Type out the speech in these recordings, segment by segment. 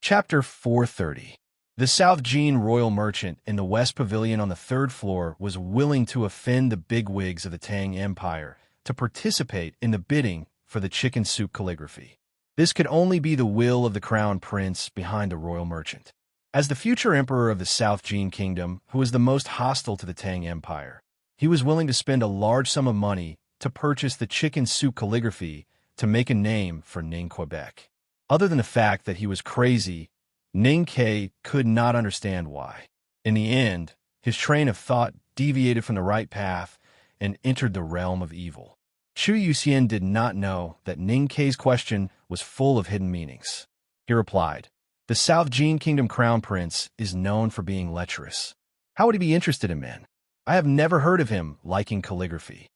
Chapter 430. The South Jean royal merchant in the West Pavilion on the third floor was willing to offend the bigwigs of the Tang Empire to participate in the bidding for the chicken soup calligraphy. This could only be the will of the crown prince behind the royal merchant. As the future emperor of the South Jean kingdom, who was the most hostile to the Tang Empire, he was willing to spend a large sum of money to purchase the chicken soup calligraphy to make a name for Ning Quebec. Other than the fact that he was crazy, Ning Ke could not understand why. In the end, his train of thought deviated from the right path and entered the realm of evil. Chu Yuxian did not know that Ning Ke's question was full of hidden meanings. He replied, "The South Jean Kingdom Crown Prince is known for being lecherous. How would he be interested in men? I have never heard of him liking calligraphy."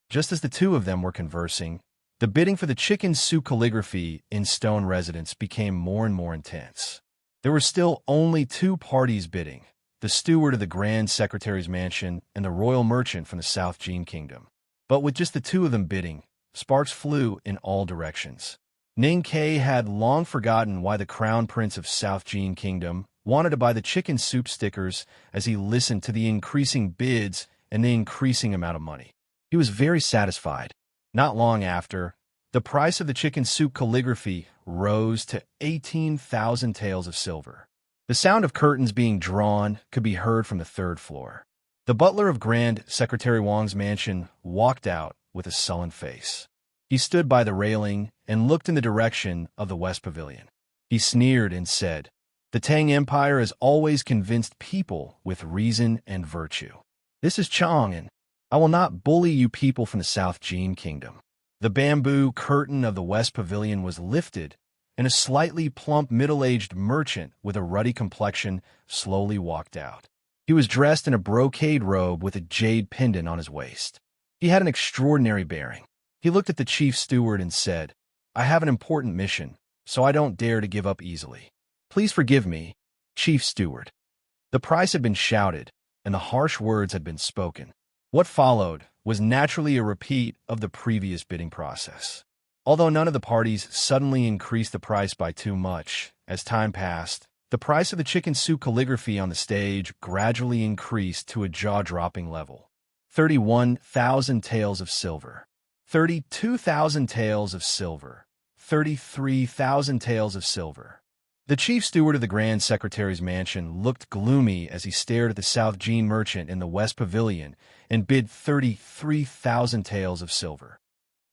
Just as the two of them were conversing, the bidding for the chicken soup calligraphy in Stone Residence became more and more intense. There were still only two parties bidding, the steward of the Grand Secretary's mansion and the royal merchant from the South Jean Kingdom. But with just the two of them bidding, sparks flew in all directions. Ning Ke had long forgotten why the Crown Prince of South Jean Kingdom wanted to buy the chicken soup stickers as he listened to the increasing bids and the increasing amount of money. He was very satisfied. Not long after, the price of the chicken soup calligraphy rose to 18,000 taels of silver. The sound of curtains being drawn could be heard from the third floor. The butler of Grand Secretary Wang's mansion walked out with a sullen face. He stood by the railing and looked in the direction of the West Pavilion. He sneered and said, "The Tang Empire has always convinced people with reason and virtue. This is Chang, and I will not bully you people from the South Jean Kingdom." The bamboo curtain of the West Pavilion was lifted, and a slightly plump middle-aged merchant with a ruddy complexion slowly walked out. He was dressed in a brocade robe with a jade pendant on his waist. He had an extraordinary bearing. He looked at the chief steward and said, "I have an important mission, so I don't dare to give up easily. Please forgive me, chief steward." The price had been shouted, and the harsh words had been spoken. What followed was naturally a repeat of the previous bidding process. Although none of the parties suddenly increased the price by too much, as time passed, the price of the chicken soup calligraphy on the stage gradually increased to a jaw-dropping level. 31,000 taels of silver, 32,000 taels of silver, 33,000 taels of silver. The chief steward of the Grand Secretary's mansion looked gloomy as he stared at the South Jean merchant in the West Pavilion and bid 33,000 taels of silver.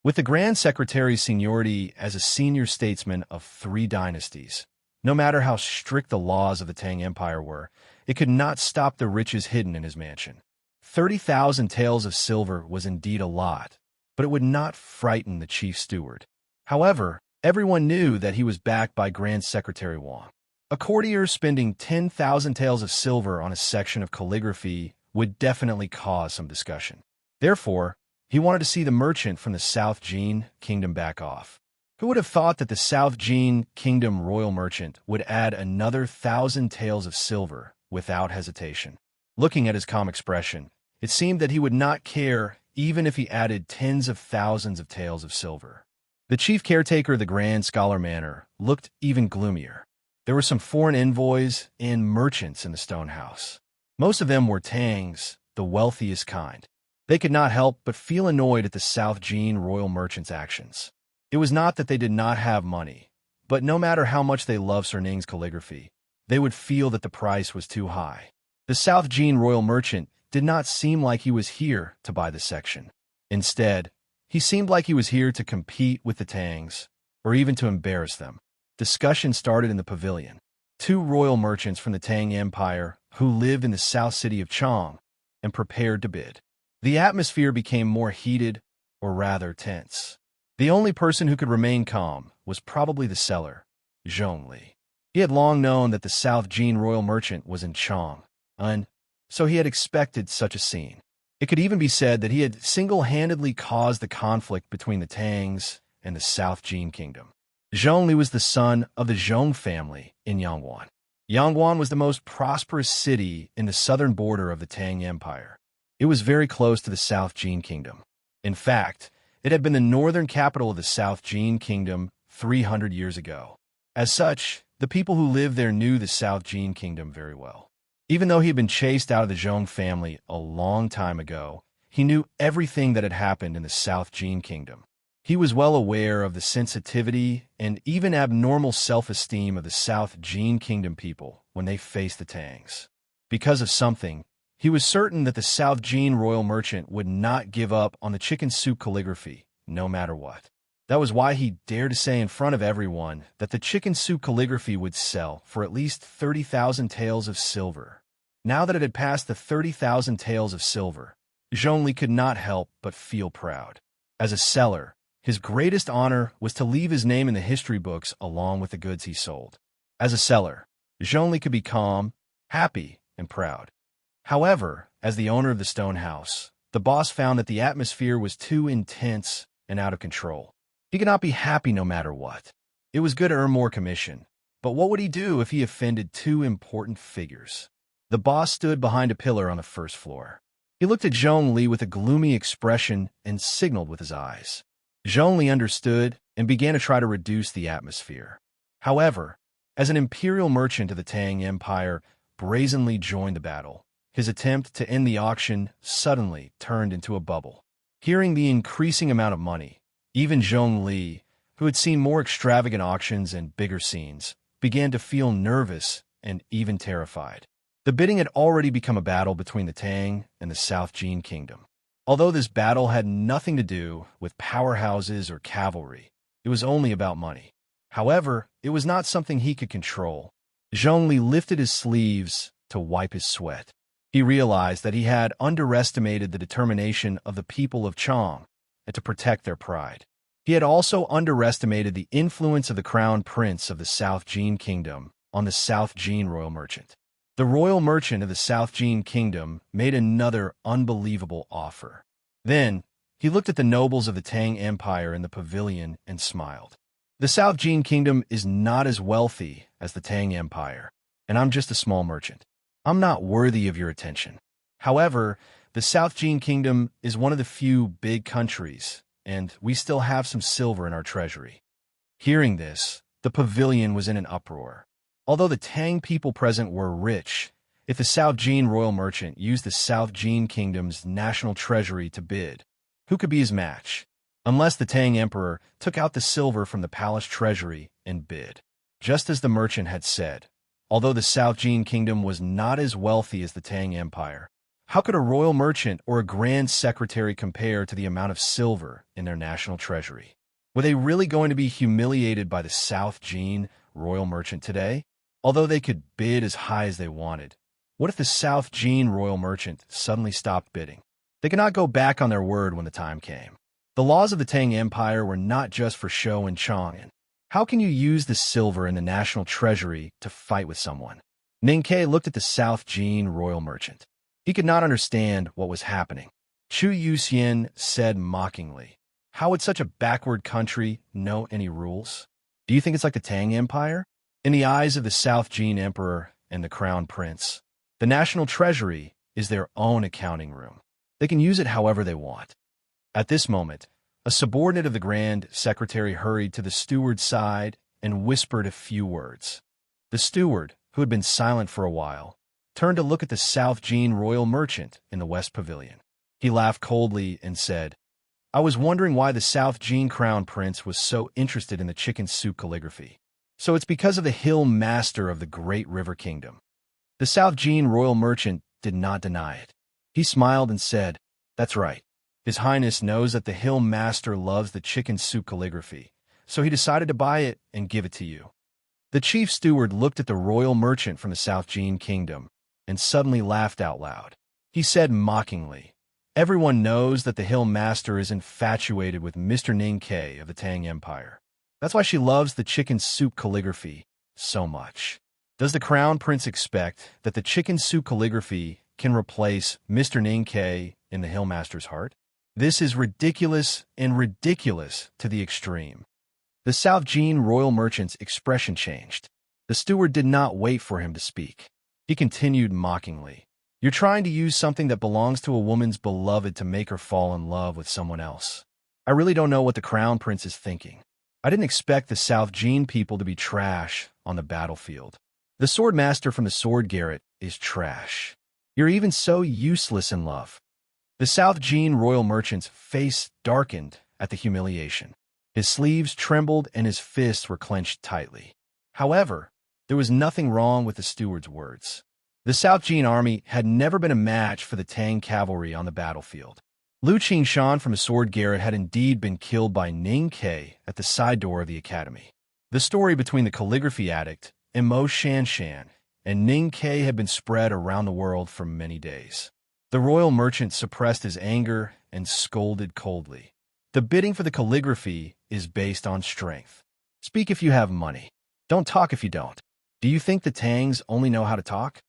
With the Grand Secretary's seniority as a senior statesman of 3 dynasties, no matter how strict the laws of the Tang Empire were, it could not stop the riches hidden in his mansion. 30,000 taels of silver was indeed a lot, but it would not frighten the chief steward. However, everyone knew that he was backed by Grand Secretary Wang. A courtier spending 10,000 taels of silver on a section of calligraphy would definitely cause some discussion. Therefore, he wanted to see the merchant from the South Jean Kingdom back off. Who would have thought that the South Jean Kingdom royal merchant would add another 1,000 taels of silver without hesitation? Looking at his calm expression, it seemed that he would not care even if he added tens of thousands of taels of silver. The chief caretaker of the Grand Scholar Manor looked even gloomier. There were some foreign envoys and merchants in the stone house. Most of them were Tangs, the wealthiest kind. They could not help but feel annoyed at the South Jean royal merchant's actions. It was not that they did not have money, but no matter how much they loved Sir Ning's calligraphy, they would feel that the price was too high. The South Jean royal merchant did not seem like he was here to buy the section. Instead, he seemed like he was here to compete with the Tangs, or even to embarrass them. Discussion started in the pavilion. 2 royal merchants from the Tang Empire who lived in the south city of Chang and prepared to bid. The atmosphere became more heated, or rather tense. The only person who could remain calm was probably the seller, Zhongli. He had long known that the South Jean royal merchant was in Chang, and so he had expected such a scene. It could even be said that he had single-handedly caused the conflict between the Tangs and the South Jean Kingdom. Zhongli was the son of the Zhong family in Yangwan. Yangwan was the most prosperous city in the southern border of the Tang Empire. It was very close to the South Jean Kingdom. In fact, it had been the northern capital of the South Jean Kingdom 300 years ago. As such, The people who lived there knew the South Jin Kingdom very well. Even though he had been chased out of the Zhong family a long time ago, he knew everything that had happened in the South Jin Kingdom. He was well aware of the sensitivity and even abnormal self-esteem of the South Jin Kingdom people when they faced the Tangs. Because of something, he was certain that the South Jin royal merchant would not give up on the chicken soup calligraphy, no matter what. That was why he dared to say in front of everyone that the chicken soup calligraphy would sell for at least 30,000 taels of silver. Now that it had passed the 30,000 taels of silver, Zhongli could not help but feel proud. As a seller, his greatest honor was to leave his name in the history books along with the goods he sold. As a seller, Zhongli could be calm, happy, and proud. However, as the owner of the stone house, the boss found that the atmosphere was too intense and out of control. He could not be happy no matter what. It was good to earn more commission, but what would he do if he offended two important figures? The boss stood behind a pillar on the first floor. He looked at Zhongli with a gloomy expression and signaled with his eyes. Zhongli understood and began to try to reduce the atmosphere. However, as an imperial merchant of the Tang Empire brazenly joined the battle, his attempt to end the auction suddenly turned into a bubble. Hearing the increasing amount of money, even Zhongli, who had seen more extravagant auctions and bigger scenes, began to feel nervous and even terrified. The bidding had already become a battle between the Tang and the South Jin Kingdom. Although this battle had nothing to do with powerhouses or cavalry, it was only about money. However, it was not something he could control. Zhongli lifted his sleeves to wipe his sweat. He realized that he had underestimated the determination of the people of Chong and to protect their pride. He had also underestimated the influence of the crown prince of the South Jin Kingdom on the South Jin royal merchant. The royal merchant of the South Jin Kingdom made another unbelievable offer. Then, he looked at the nobles of the Tang Empire in the pavilion and smiled. The South Jin Kingdom is not as wealthy as the Tang Empire, and I'm just a small merchant. I'm not worthy of your attention. However, the South Jin Kingdom is one of the few big countries, and we still have some silver in our treasury. Hearing this, the pavilion was in an uproar. Although the Tang people present were rich, if the South Jin royal merchant used the South Jin Kingdom's national treasury to bid, who could be his match? Unless the Tang emperor took out the silver from the palace treasury and bid. Just as the merchant had said, although the South Jin Kingdom was not as wealthy as the Tang Empire, how could a royal merchant or a grand secretary compare to the amount of silver in their national treasury? Were they really going to be humiliated by the South Jin royal merchant today? Although they could bid as high as they wanted, what if the South Jin royal merchant suddenly stopped bidding? They could not go back on their word when the time came. The laws of the Tang Empire were not just for show and Chang'an. How can you use the silver in the national treasury to fight with someone? Ninkei looked at the South Jin royal merchant. He could not understand what was happening. Chu Yuxian said mockingly, "How would such a backward country know any rules? Do you think it's like the Tang Empire?" In the eyes of the South Jin emperor and the crown prince, the national treasury is their own accounting room. They can use it however they want. At this moment, a subordinate of the grand secretary hurried to the steward's side and whispered a few words. The steward, who had been silent for a while, turned to look at the South Jin royal merchant in the West Pavilion. He laughed coldly and said, "I was wondering why the South Jin crown prince was so interested in the chicken soup calligraphy. So it's because of the hill master of the Great River Kingdom." The South Jin royal merchant did not deny it. He smiled and said, "That's right. His Highness knows that the hill master loves the chicken soup calligraphy, so he decided to buy it and give it to you." The chief steward looked at the royal merchant from the South Jin Kingdom and suddenly laughed out loud. He said mockingly, "Everyone knows that the hill master is infatuated with Mr. Ninkei of the Tang Empire. That's why she loves the chicken soup calligraphy so much. Does the crown prince expect that the chicken soup calligraphy can replace Mr. Ninkei in the hillmaster's heart? This is ridiculous and ridiculous to the extreme." The South Jin royal merchant's expression changed. The steward did not wait for him to speak. He continued mockingly, "You're trying to use something that belongs to a woman's beloved to make her fall in love with someone else. I really don't know what the crown prince is thinking. I didn't expect the South Gene people to be trash on the battlefield. The swordmaster from the Sword Garret is trash. You're even so useless in love. The South Gene royal merchant's face darkened at the humiliation. His sleeves trembled and his fists were clenched tightly. However, there was nothing wrong with the steward's words. The South Gene army had never been a match for the Tang cavalry on the battlefield. Lu Qingshan from the Sword Garret had indeed been killed by Ning Ke at the side door of the academy. The story between the calligraphy addict, Mo Shanshan, and Ning Ke had been spread around the world for many days. The royal merchant suppressed his anger and scolded coldly. The bidding for the calligraphy is based on strength. Speak if you have money. Don't talk if you don't. Do you think the Tangs only know how to talk?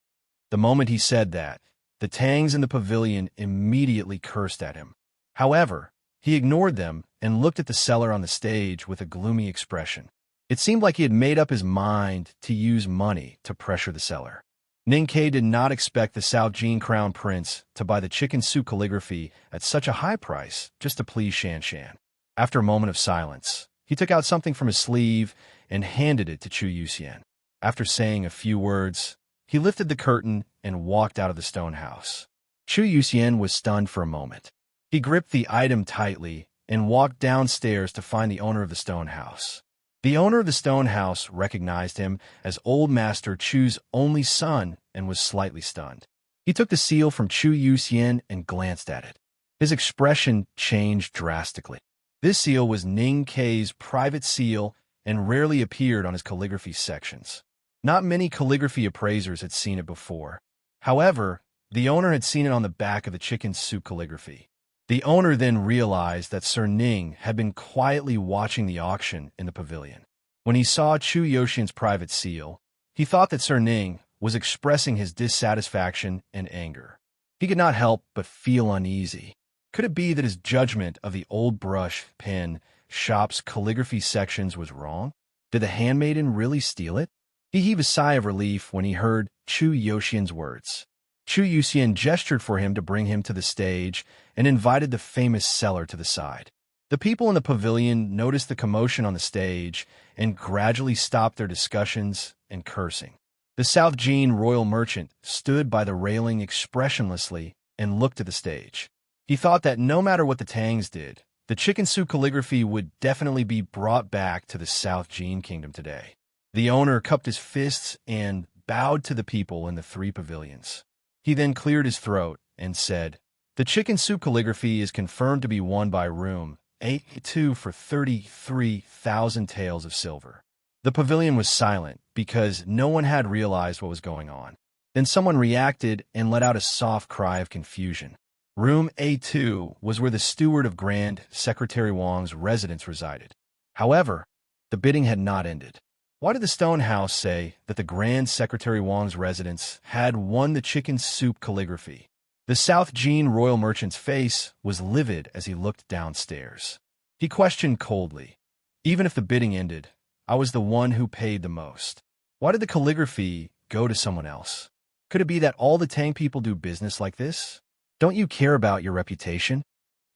The moment he said that, the Tangs in the pavilion immediately cursed at him. However, he ignored them and looked at the seller on the stage with a gloomy expression. It seemed like he had made up his mind to use money to pressure the seller. Ning Ke did not expect the South Gene Crown Prince to buy the chicken soup calligraphy at such a high price just to please Shanshan. After a moment of silence, he took out something from his sleeve and handed it to Chu Yuxian. After saying a few words, he lifted the curtain and walked out of the stone house. Chu Yuxian was stunned for a moment. He gripped the item tightly and walked downstairs to find the owner of the stone house. The owner of the stone house recognized him as Old Master Chu's only son and was slightly stunned. He took the seal from Chu Yuxian and glanced at it. His expression changed drastically. This seal was Ning Ke's private seal and rarely appeared on his calligraphy sections. Not many calligraphy appraisers had seen it before. However, the owner had seen it on the back of the chicken soup calligraphy. The owner then realized that Sir Ning had been quietly watching the auction in the pavilion. When he saw Chu Yuxian's private seal, he thought that Sir Ning was expressing his dissatisfaction and anger. He could not help but feel uneasy. Could it be that his judgment of the old brush pen shop's calligraphy sections was wrong? Did the handmaiden really steal it? He heaved a sigh of relief when he heard Chu Yuxian's words. Chu Yuxian gestured for him to bring him to the stage and invited the famous seller to the side. The people in the pavilion noticed the commotion on the stage and gradually stopped their discussions and cursing. The South Gene royal merchant stood by the railing expressionlessly and looked at the stage. He thought that no matter what the Tangs did, the chicken soup calligraphy would definitely be brought back to the South Gene kingdom today. The owner cupped his fists and bowed to the people in the three pavilions. He then cleared his throat and said, "The chicken soup calligraphy is confirmed to be won by room A2 for 33,000 taels of silver." The pavilion was silent because no one had realized what was going on. Then someone reacted and let out a soft cry of confusion. Room A2 was where the steward of Grand Secretary Wang's residence resided. However, the bidding had not ended. Why did the stone house say that the Grand Secretary Wang's residence had won the chicken soup calligraphy? The South Gene royal merchant's face was livid as he looked downstairs. He questioned coldly, "Even if the bidding ended, I was the one who paid the most. Why did the calligraphy go to someone else? Could it be that all the Tang people do business like this? Don't you care about your reputation?"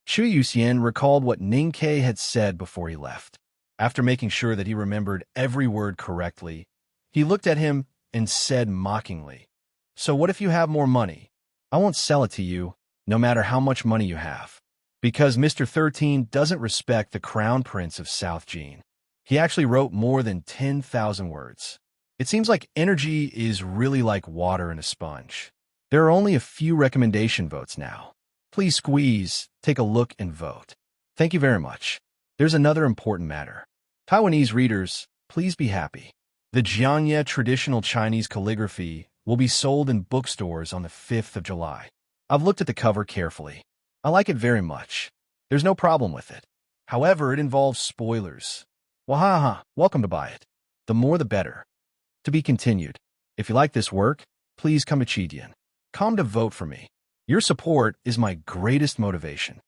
Chu Yuxian recalled what Ning Ke had said before he left. After making sure that he remembered every word correctly, he looked at him and said mockingly, "So what if you have more money? I won't sell it to you, no matter how much money you have. Because Mr. 13 doesn't respect the Crown Prince of South Gene. He actually wrote more than 10,000 words. It seems like energy is really like water in a sponge. There are only a few recommendation votes now. Please squeeze, take a look, and vote. Thank you very much. There's another important matter. Taiwanese readers, please be happy. The Jianye traditional Chinese calligraphy will be sold in bookstores on the 5th of July. I've looked at the cover carefully. I like it very much. There's no problem with it. However, it involves spoilers. Wahaha, welcome to buy it. The more the better. To be continued. If you like this work, please come to Chidian. Come to vote for me. Your support is my greatest motivation.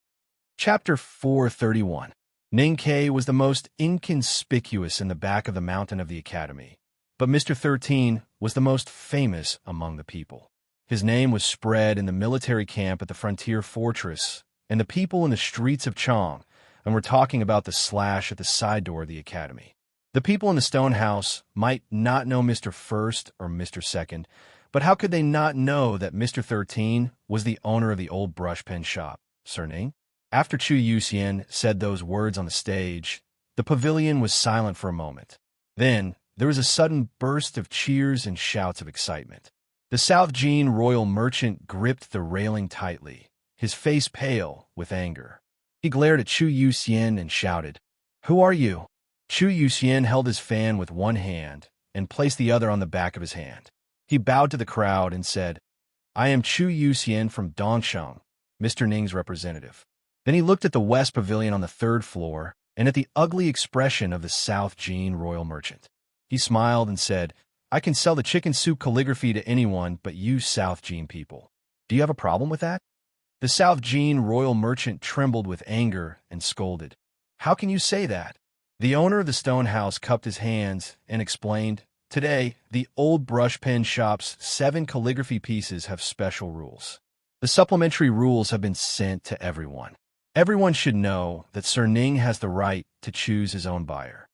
Chapter 431. Ning Ke was the most inconspicuous in the back of the mountain of the academy, but Mr. 13 was the most famous among the people. His name was spread in the military camp at the frontier fortress, and the people in the streets of Chong and we're talking about the slash at the side door of the academy. The people in the stone house might not know Mr. First or Mr. Second, but how could they not know that Mr. 13 was the owner of the old brush pen shop, serene? After Chu Yuxian said those words on the stage, the pavilion was silent for a moment. Then, there was a sudden burst of cheers and shouts of excitement. The South Jean royal merchant gripped the railing tightly, his face pale with anger. He glared at Chu Yuxian and shouted, "Who are you?" Chu Yuxian held his fan with one hand and placed the other on the back of his hand. He bowed to the crowd and said, "I am Chu Yuxian from Dongsheng, Mr. Ning's representative." Then he looked at the West Pavilion on the third floor and at the ugly expression of the South Jean royal merchant. He smiled and said, "I can sell the chicken soup calligraphy to anyone but you South Jean people. Do you have a problem with that?" The South Jean royal merchant trembled with anger and scolded, "How can you say that?" The owner of the stone house cupped his hands and explained, "Today, the old brush pen shop's 7 calligraphy pieces have special rules. The supplementary rules have been sent to everyone. Everyone should know that Sir Ning has the right to choose his own buyer."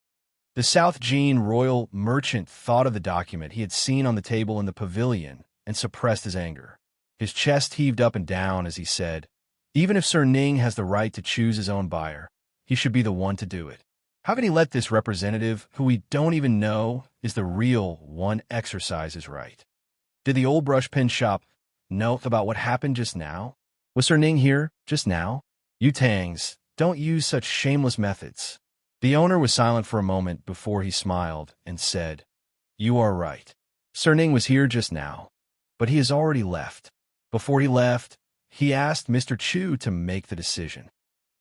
The South Jean royal merchant thought of the document he had seen on the table in the pavilion and suppressed his anger. His chest heaved up and down as he said, "Even if Sir Ning has the right to choose his own buyer, he should be the one to do it. How can he let this representative, who we don't even know is the real one, exercise his right?" Did the old brush pen shop know about what happened just now? Was Sir Ning here just now? "You Tangs, don't use such shameless methods." The owner was silent for a moment before he smiled and said, "You are right. Sir Ning was here just now, but he has already left. Before he left, he asked Mr. Chu to make the decision."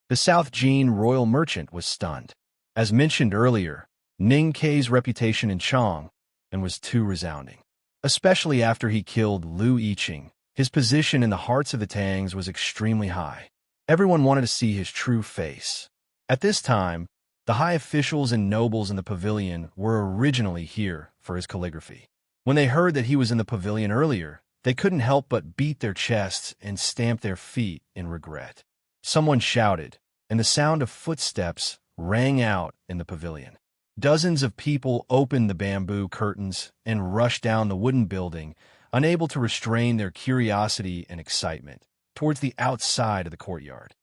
The South Jean royal merchant was stunned. As mentioned earlier, Ning Kei's reputation in Chong and was too resounding. Especially after he killed Lu Yiqing, his position in the hearts of the Tangs was extremely high. Everyone wanted to see his true face. At this time, the high officials and nobles in the pavilion were originally here for his calligraphy. When they heard that he was in the pavilion earlier, they couldn't help but beat their chests and stamp their feet in regret. Someone shouted, and the sound of footsteps rang out in the pavilion. Dozens of people opened the bamboo curtains and rushed down the wooden building, unable to restrain their curiosity and excitement, towards the outside of the courtyard.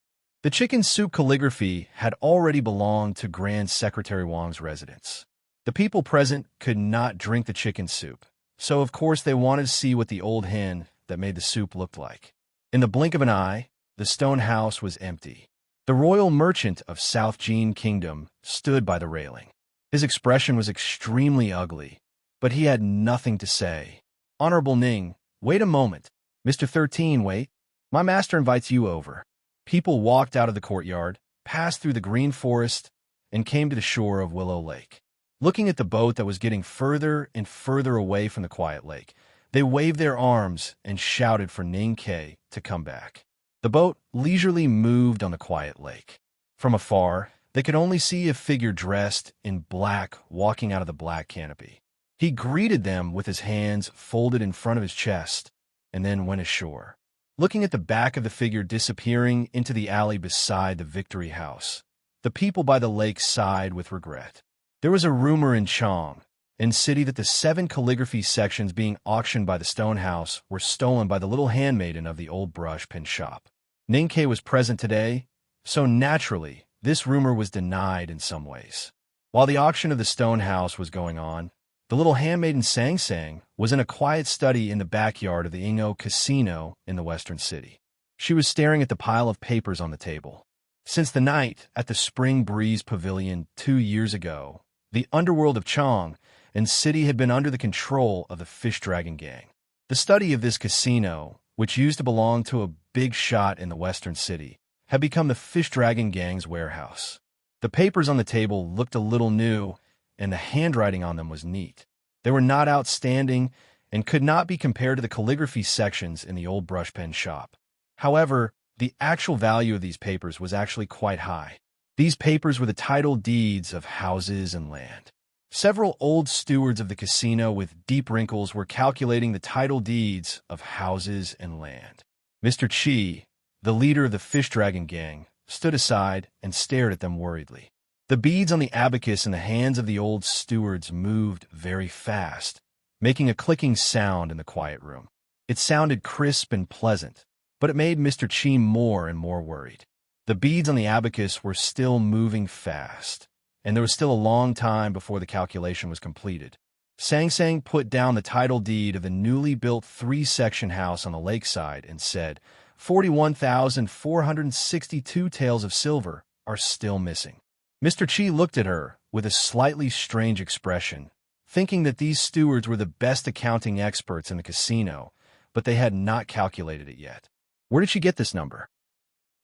The chicken soup calligraphy had already belonged to Grand Secretary Wang's residence. The people present could not drink the chicken soup, so of course they wanted to see what the old hen that made the soup looked like. In the blink of an eye, the stone house was empty. The royal merchant of South Jean Kingdom stood by the railing. His expression was extremely ugly, but he had nothing to say. "Honorable Ning, wait a moment. Mr. 13, wait. My master invites you over." People walked out of the courtyard, passed through the green forest, and came to the shore of Willow Lake. Looking at the boat that was getting further and further away from the quiet lake, they waved their arms and shouted for Ning Kei to come back. The boat leisurely moved on the quiet lake. From afar, they could only see a figure dressed in black walking out of the black canopy. He greeted them with his hands folded in front of his chest and then went ashore. Looking at the back of the figure disappearing into the alley beside the Victory House, the people by the lake sighed with regret. There was a rumor in Chong, in city, that the 7 calligraphy sections being auctioned by the stone house were stolen by the little handmaiden of the old brush pen shop. Ning Kei was present today, so naturally, this rumor was denied in some ways. While the auction of the stone house was going on, the little handmaiden Sang Sang was in a quiet study in the backyard of the Ingo Casino in the western city. She was staring at the pile of papers on the table. Since the night at the Spring Breeze Pavilion 2 years ago, the underworld of Chong and city had been under the control of the Fish Dragon Gang. The study of this casino, which used to belong to a big shot in the western city, had become the Fish Dragon Gang's warehouse. The papers on the table looked a little new, and the handwriting on them was neat. They were not outstanding and could not be compared to the calligraphy sections in the old brush pen shop. However, the actual value of these papers was actually quite high. These papers were the title deeds of houses and land. Several old stewards of the casino with deep wrinkles were calculating the title deeds of houses and land. Mr. Chi, the leader of the Fish Dragon Gang, stood aside and stared at them worriedly. The beads on the abacus in the hands of the old stewards moved very fast, making a clicking sound in the quiet room. It sounded crisp and pleasant, but it made Mr. Chi more and more worried. The beads on the abacus were still moving fast, and there was still a long time before the calculation was completed. Sang Sang put down the title deed of the newly built 3-section house on the lakeside and said, 41,462 taels of silver are still missing. Mr. Chi looked at her with a slightly strange expression, thinking that these stewards were the best accounting experts in the casino, but they had not calculated it yet. Where did she get this number?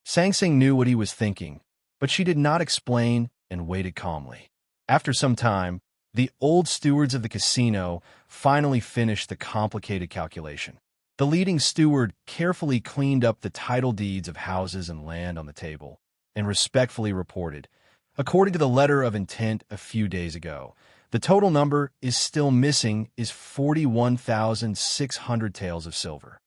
Sang Sang knew what he was thinking, but she did not explain and waited calmly. After some time, the old stewards of the casino finally finished the complicated calculation. The leading steward carefully cleaned up the title deeds of houses and land on the table and respectfully reported, according to the letter of intent a few days ago, the total number is still missing is 41,600 taels of silver.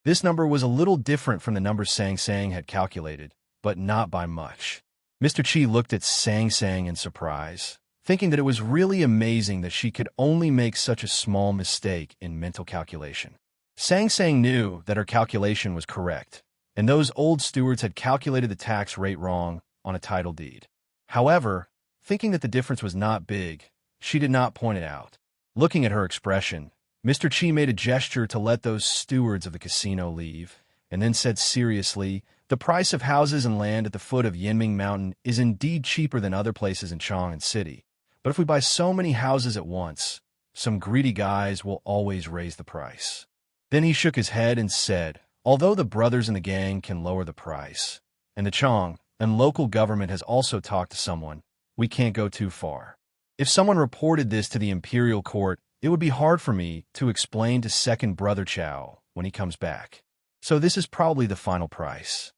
This number was a little different from the number Sang Sang had calculated, but not by much. Mr. Chi looked at Sang Sang in surprise, thinking that it was really amazing that she could only make such a small mistake in mental calculation. Sang Sang knew that her calculation was correct, and those old stewards had calculated the tax rate wrong on a title deed. However, thinking that the difference was not big, she did not point it out. Looking at her expression, Mr. Chi made a gesture to let those stewards of the casino leave, and then said seriously, the price of houses and land at the foot of Yinming Mountain is indeed cheaper than other places in Chang'an City. But if we buy so many houses at once, some greedy guys will always raise the price. Then he shook his head and said, although the brothers in the gang can lower the price, and the Chang and local government has also talked to someone, we can't go too far. If someone reported this to the imperial court, it would be hard for me to explain to second brother Chow when he comes back. So this is probably the final price.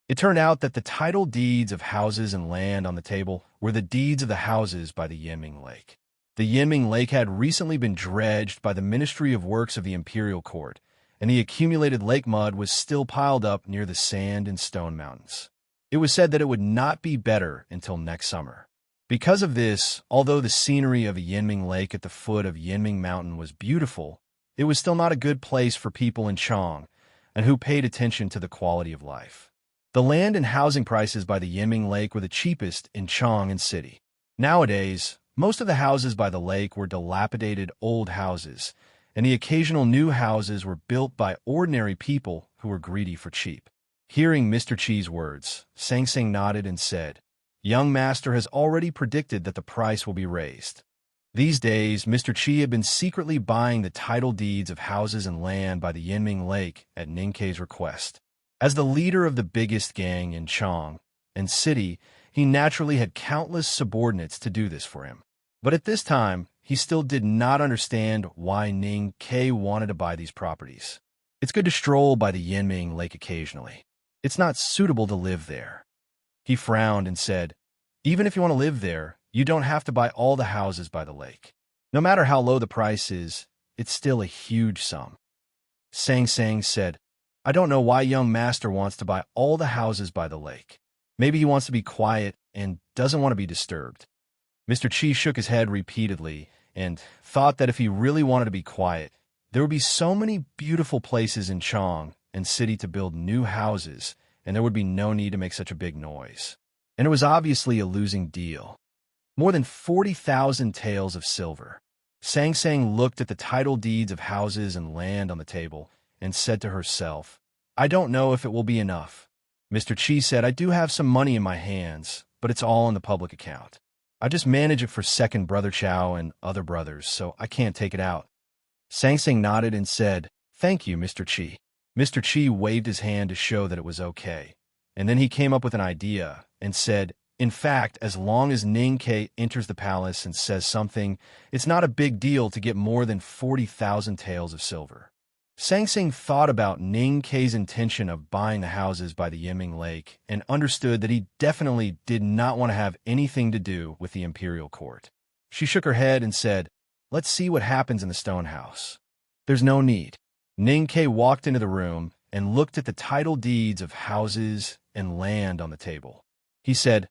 It turned out that the title deeds of houses and land on the table were the deeds of the houses by the Yinming Lake. The Yinming Lake had recently been dredged by the Ministry of Works of the Imperial Court, and the accumulated lake mud was still piled up near the sand and stone mountains. It was said that it would not be better until next summer. Because of this, although the scenery of a Yinming Lake at the foot of Yinming Mountain was beautiful, it was still not a good place for people in Chang and who paid attention to the quality of life. The land and housing prices by the Yinming Lake were the cheapest in Chang'an City. Nowadays, most of the houses by the lake were dilapidated old houses, and the occasional new houses were built by ordinary people who were greedy for cheap. Hearing Mr. Chi's words, Sang Sang nodded and said, young master has already predicted that the price will be raised. These days, Mr. Chi had been secretly buying the title deeds of houses and land by the Yinming Lake at Ningke's request. As the leader of the biggest gang in Chang and City, he naturally had countless subordinates to do this for him. But at this time, he still did not understand why Ning Ke wanted to buy these properties. It's good to stroll by the Yinming Lake occasionally. It's not suitable to live there. He frowned and said, even if you want to live there, you don't have to buy all the houses by the lake. No matter how low the price is, it's still a huge sum. Sang Sang said, I don't know why young master wants to buy all the houses by the lake. Maybe he wants to be quiet and doesn't want to be disturbed. Mr. Chi shook his head repeatedly and thought that if he really wanted to be quiet, there would be so many beautiful places in Chang and City to build new houses, and there would be no need to make such a big noise. And it was obviously a losing deal. More than 40,000 taels of silver. Sang Sang looked at the title deeds of houses and land on the table and said to herself, I don't know if it will be enough. Mr. Chi said, I do have some money in my hands, but it's all in the public account. I just manage it for second brother Chow and other brothers, so I can't take it out. Sang Sang nodded and said, thank you, Mr. Chi. Mr. Chi waved his hand to show that it was okay, and then he came up with an idea and said, in fact, as long as Ning Ke enters the palace and says something, it's not a big deal to get more than 40,000 taels of silver. Sang Sang thought about Ning Ke's intention of buying the houses by the Yinming Lake and understood that he definitely did not want to have anything to do with the imperial court. She shook her head and said, let's see what happens in the stone house. There's no need. Ning Ke walked into the room and looked at the title deeds of houses and land on the table. He said,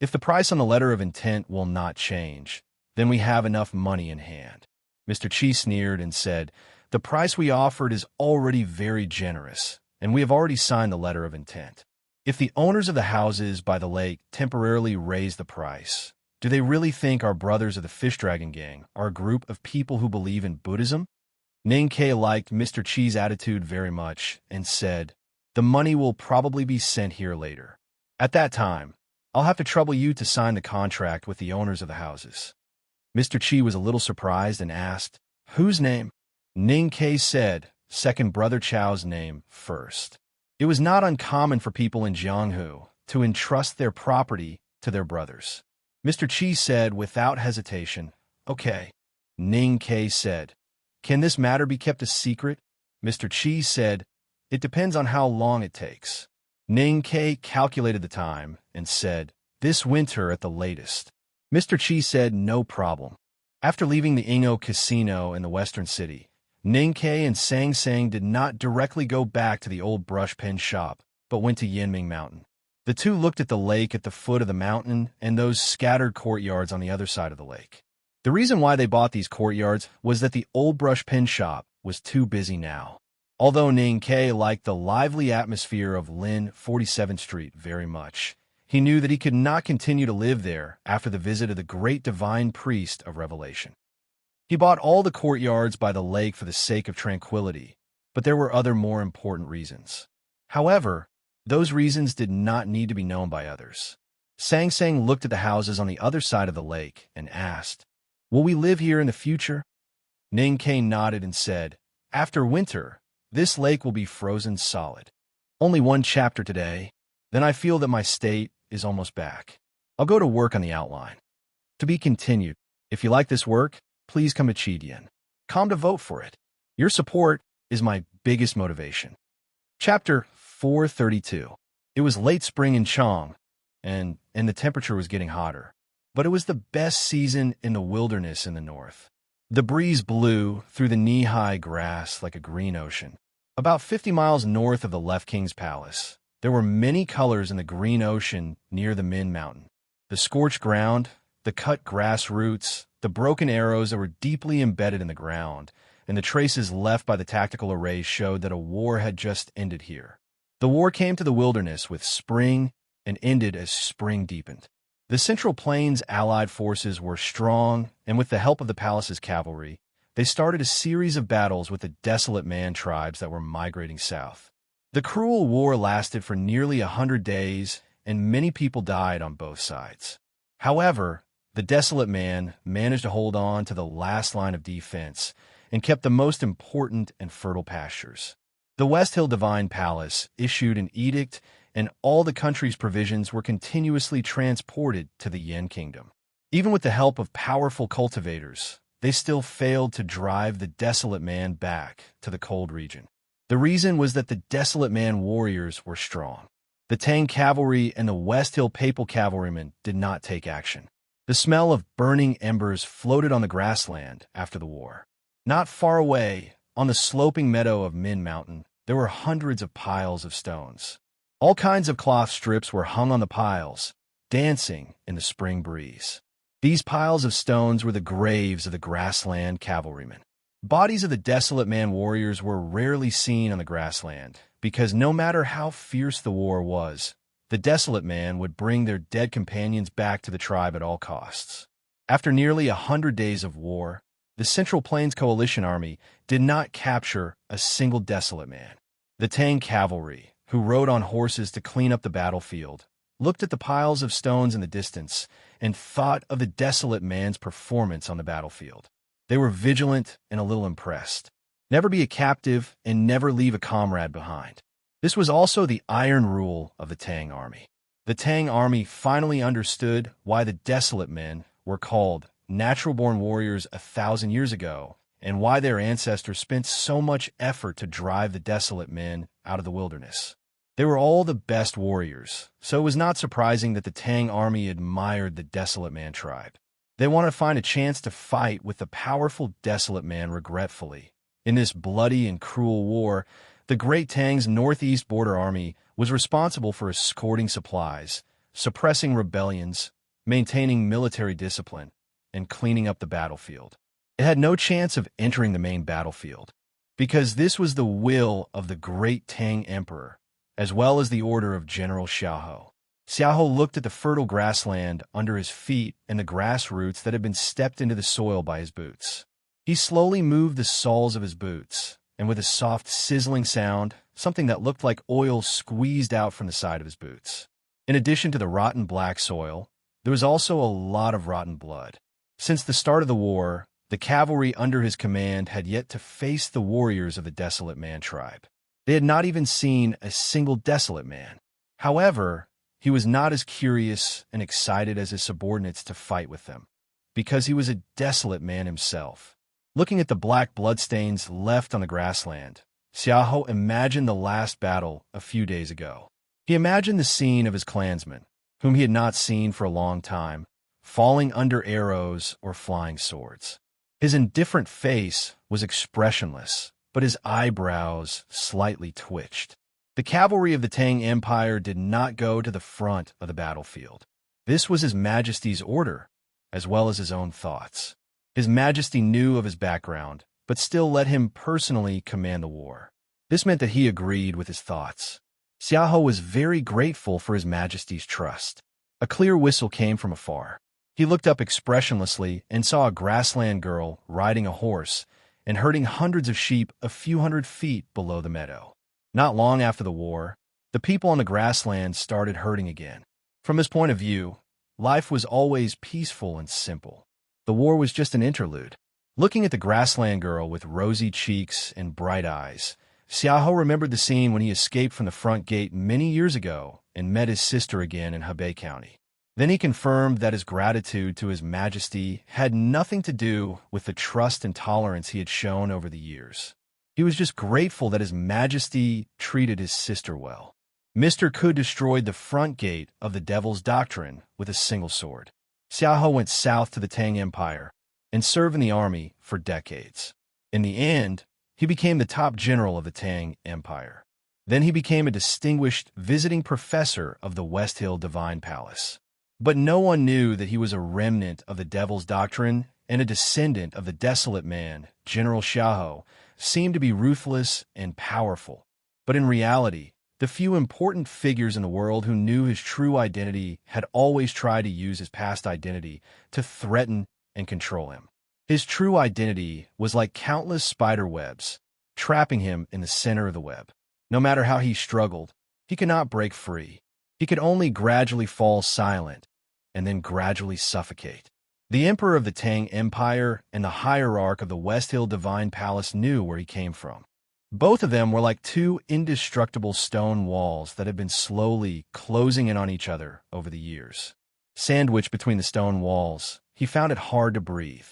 "If the price on the letter of intent will not change, then we have enough money in hand." Mr. Chi sneered and said, "The price we offered is already very generous, and we have already signed the letter of intent. If the owners of the houses by the lake temporarily raise the price, do they really think our brothers of the Fish Dragon Gang are a group of people who believe in Buddhism?" Ning Ke liked Mr. Chi's attitude very much and said, "The money will probably be sent here later. At that time, I'll have to trouble you to sign the contract with the owners of the houses." Mr. Chi was a little surprised and asked, "Whose name?" Ning Ke said, "Second Brother Chao's name first." It was not uncommon for people in Jianghu to entrust their property to their brothers. Mr. Chi said without hesitation, "Okay." Ning Ke said, "Can this matter be kept a secret?" Mr. Chi said, "It depends on how long it takes." Ning Ke calculated the time and said, "This winter at the latest." Mr. Chi said, "No problem." After leaving the Ingo Casino in the western city, Ning Ke and Sang Sang did not directly go back to the old brush pen shop, but went to Yinming Mountain. The two looked at the lake at the foot of the mountain and those scattered courtyards on the other side of the lake. The reason why they bought these courtyards was that the old brush pen shop was too busy now. Although Ning Ke liked the lively atmosphere of Lin 47th Street very much, he knew that he could not continue to live there after the visit of the great divine priest of Revelation. He bought all the courtyards by the lake for the sake of tranquility, but there were other more important reasons. However, those reasons did not need to be known by others. Sang Sang looked at the houses on the other side of the lake and asked, "Will we live here in the future?" Ning Ke nodded and said, "After winter, this lake will be frozen solid. Only one chapter today, then I feel that my state is almost back. I'll go to work on the outline. To be continued. If you like this work, please come to Chidian. Come to vote for it. Your support is my biggest motivation." Chapter 432. It was late spring in Chang, and the temperature was getting hotter. But it was the best season in the wilderness in the north. The breeze blew through the knee-high grass like a green ocean. About 50 miles north of the Left King's Palace, there were many colors in the green ocean near the Min Mountain. The scorched ground, the cut grass roots, the broken arrows that were deeply embedded in the ground, and the traces left by the tactical arrays showed that a war had just ended here. The war came to the wilderness with spring and ended as spring deepened. The Central Plains Allied forces were strong, and with the help of the palace's cavalry, they started a series of battles with the Desolate Man tribes that were migrating south. The cruel war lasted for nearly 100 days, and many people died on both sides. However, the Desolate Man managed to hold on to the last line of defense and kept the most important and fertile pastures. The West Hill Divine Palace issued an edict, and all the country's provisions were continuously transported to the Yen Kingdom. Even with the help of powerful cultivators, they still failed to drive the Desolate Man back to the cold region. The reason was that the Desolate Man warriors were strong. The Tang cavalry and the West Hill Papal cavalrymen did not take action. The smell of burning embers floated on the grassland after the war. Not far away, on the sloping meadow of Min Mountain, there were hundreds of piles of stones. All kinds of cloth strips were hung on the piles, dancing in the spring breeze. These piles of stones were the graves of the grassland cavalrymen. Bodies of the Desolate Man warriors were rarely seen on the grassland, because no matter how fierce the war was, the Desolate Man would bring their dead companions back to the tribe at all costs. After nearly 100 days of war, the Central Plains Coalition Army did not capture a single Desolate Man. The Tang cavalry, who rode on horses to clean up the battlefield, looked at the piles of stones in the distance and thought of the Desolate Man's performance on the battlefield. They were vigilant and a little impressed. Never be a captive and never leave a comrade behind. This was also the iron rule of the Tang army. The Tang army finally understood why the Desolate Men were called natural-born warriors 1,000 years ago, and why their ancestors spent so much effort to drive the Desolate Men out of the wilderness. They were all the best warriors, so it was not surprising that the Tang army admired the Desolate Man tribe. They wanted to find a chance to fight with the powerful Desolate Man regretfully. In this bloody and cruel war, the Great Tang's northeast border army was responsible for escorting supplies, suppressing rebellions, maintaining military discipline, and cleaning up the battlefield. It had no chance of entering the main battlefield, because this was the will of the great Tang Emperor, as well as the order of General Xiaohou. Xiaohou looked at the fertile grassland under his feet and the grass roots that had been stepped into the soil by his boots. He slowly moved the soles of his boots, and with a soft, sizzling sound, something that looked like oil squeezed out from the side of his boots. In addition to the rotten black soil, there was also a lot of rotten blood. Since the start of the war, the cavalry under his command had yet to face the warriors of the Desolate Man tribe. They had not even seen a single Desolate Man. However, he was not as curious and excited as his subordinates to fight with them, because he was a Desolate Man himself. Looking at the black bloodstains left on the grassland, Xiaohou imagined the last battle a few days ago. He imagined the scene of his clansmen, whom he had not seen for a long time, falling under arrows or flying swords. His indifferent face was expressionless, but his eyebrows slightly twitched. The cavalry of the Tang Empire did not go to the front of the battlefield. This was His Majesty's order, as well as his own thoughts. His Majesty knew of his background, but still let him personally command the war. This meant that he agreed with his thoughts. Xiaohou was very grateful for His Majesty's trust. A clear whistle came from afar. He looked up expressionlessly and saw a grassland girl riding a horse and herding hundreds of sheep a few hundred feet below the meadow. Not long after the war, the people on the grassland started herding again. From his point of view, life was always peaceful and simple. The war was just an interlude. Looking at the grassland girl with rosy cheeks and bright eyes, Xiaohou remembered the scene when he escaped from the front gate many years ago and met his sister again in Hebei County. Then he confirmed that his gratitude to His Majesty had nothing to do with the trust and tolerance he had shown over the years. He was just grateful that His Majesty treated his sister well. Mr. Ku destroyed the front gate of the Devil's Doctrine with a single sword. Xiaohou went south to the Tang Empire and served in the army for decades. In the end, he became the top general of the Tang Empire. Then he became a distinguished visiting professor of the West Hill Divine Palace. But no one knew that he was a remnant of the Devil's Doctrine and a descendant of the Desolate Man. General Xiaohou seemed to be ruthless and powerful, but in reality, the few important figures in the world who knew his true identity had always tried to use his past identity to threaten and control him. His true identity was like countless spider webs, trapping him in the center of the web. No matter how he struggled, he could not break free. He could only gradually fall silent and then gradually suffocate. The Emperor of the Tang Empire and the hierarch of the West Hill Divine Palace knew where he came from. Both of them were like two indestructible stone walls that had been slowly closing in on each other over the years. Sandwiched between the stone walls, he found it hard to breathe.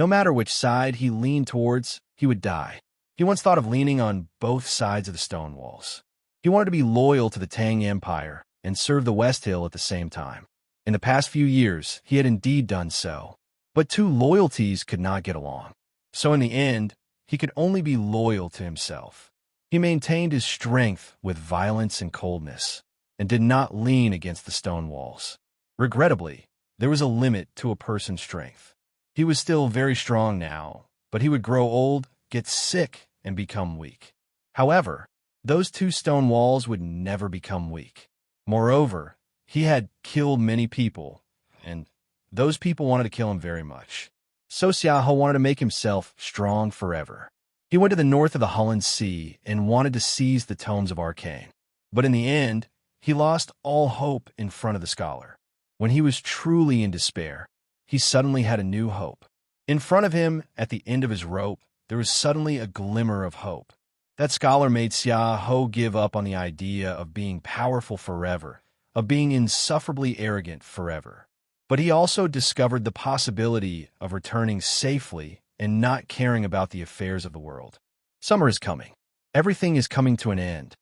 No matter which side he leaned towards, he would die. He once thought of leaning on both sides of the stone walls. He wanted to be loyal to the Tang Empire and serve the West Hill at the same time. In the past few years, he had indeed done so. But two loyalties could not get along. So in the end, he could only be loyal to himself. He maintained his strength with violence and coldness, and did not lean against the stone walls. Regrettably, there was a limit to a person's strength. He was still very strong now, but he would grow old, get sick, and become weak. However, those two stone walls would never become weak. Moreover, he had killed many people, and those people wanted to kill him very much. So Xiaohou wanted to make himself strong forever. He went to the north of the Hulun Sea and wanted to seize the tomes of Arcane. But in the end, he lost all hope in front of the scholar. When he was truly in despair, he suddenly had a new hope. In front of him, at the end of his rope, there was suddenly a glimmer of hope. That scholar made Xiaohou give up on the idea of being powerful forever, of being insufferably arrogant forever. But he also discovered the possibility of returning safely and not caring about the affairs of the world. Summer is coming. Everything is coming to an end.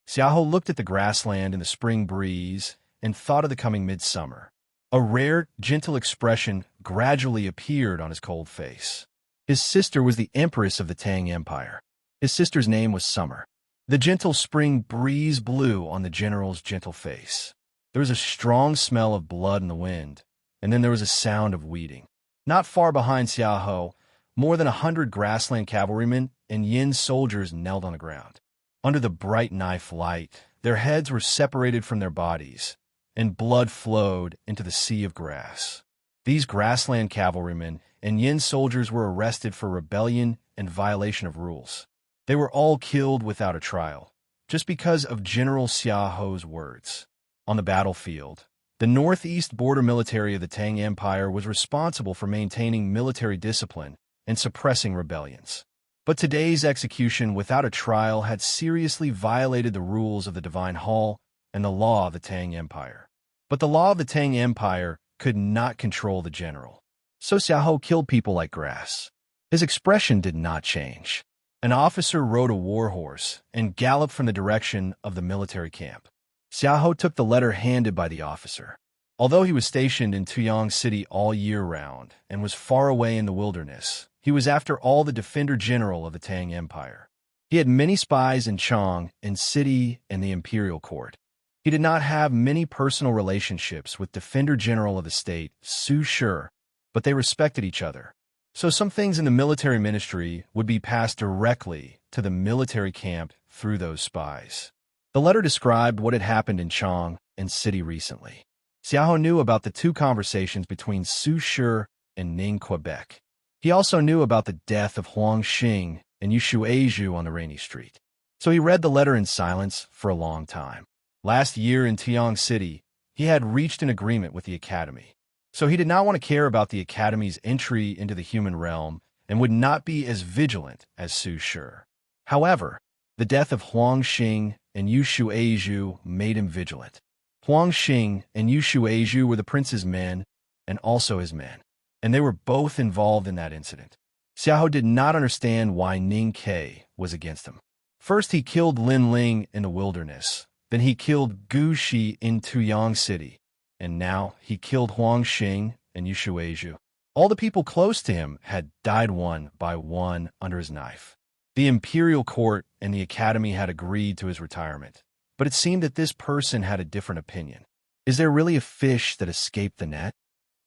Xiaohou looked at the grassland in the spring breeze and thought of the coming midsummer. A rare, gentle expression gradually appeared on his cold face. His sister was the empress of the Tang Empire. His sister's name was Summer. The gentle spring breeze blew on the general's gentle face. There was a strong smell of blood in the wind, and then there was a sound of weeding. Not far behind Xiaoho, more than 100 grassland cavalrymen and Yin soldiers knelt on the ground. Under the bright knife light, their heads were separated from their bodies, and blood flowed into the sea of grass. These grassland cavalrymen and Yin soldiers were arrested for rebellion and violation of rules. They were all killed without a trial, just because of General Xiaoho's words. On the battlefield, the northeast border military of the Tang Empire was responsible for maintaining military discipline and suppressing rebellions. But today's execution without a trial had seriously violated the rules of the Divine Hall and the law of the Tang Empire. But the law of the Tang Empire could not control the general. So Xiaoho killed people like grass. His expression did not change. An officer rode a war horse and galloped from the direction of the military camp. Xiaoho took the letter handed by the officer. Although he was stationed in Tuyang City all year round and was far away in the wilderness, he was after all the defender general of the Tang Empire. He had many spies in Chang and city and the imperial court. He did not have many personal relationships with defender general of the state, Su Shi, but they respected each other. So some things in the military ministry would be passed directly to the military camp through those spies. The letter described what had happened in Chang and city recently. Xiaoho knew about the 2 conversations between Su Shi and Ning Quebec. He also knew about the death of Huang Xing and Yushu Aizhu on the rainy street. So he read the letter in silence for a long time. Last year in Tuyang City, he had reached an agreement with the Academy. So he did not want to care about the Academy's entry into the human realm and would not be as vigilant as Su Shi. However, the death of Huang Xing and Yushu Aizhu made him vigilant. Huang Xing and Yushu Aizhu were the prince's men and also his men, and they were both involved in that incident. Xiaoho did not understand why Ning Ke was against him. First he killed Lin Ling in the wilderness, then he killed Gu Shi in Tuyang City, and now he killed Huang Xing and Yushu Aizhu. All the people close to him had died one by one under his knife. The imperial court and the academy had agreed to his retirement, but it seemed that this person had a different opinion. Is there really a fish that escaped the net?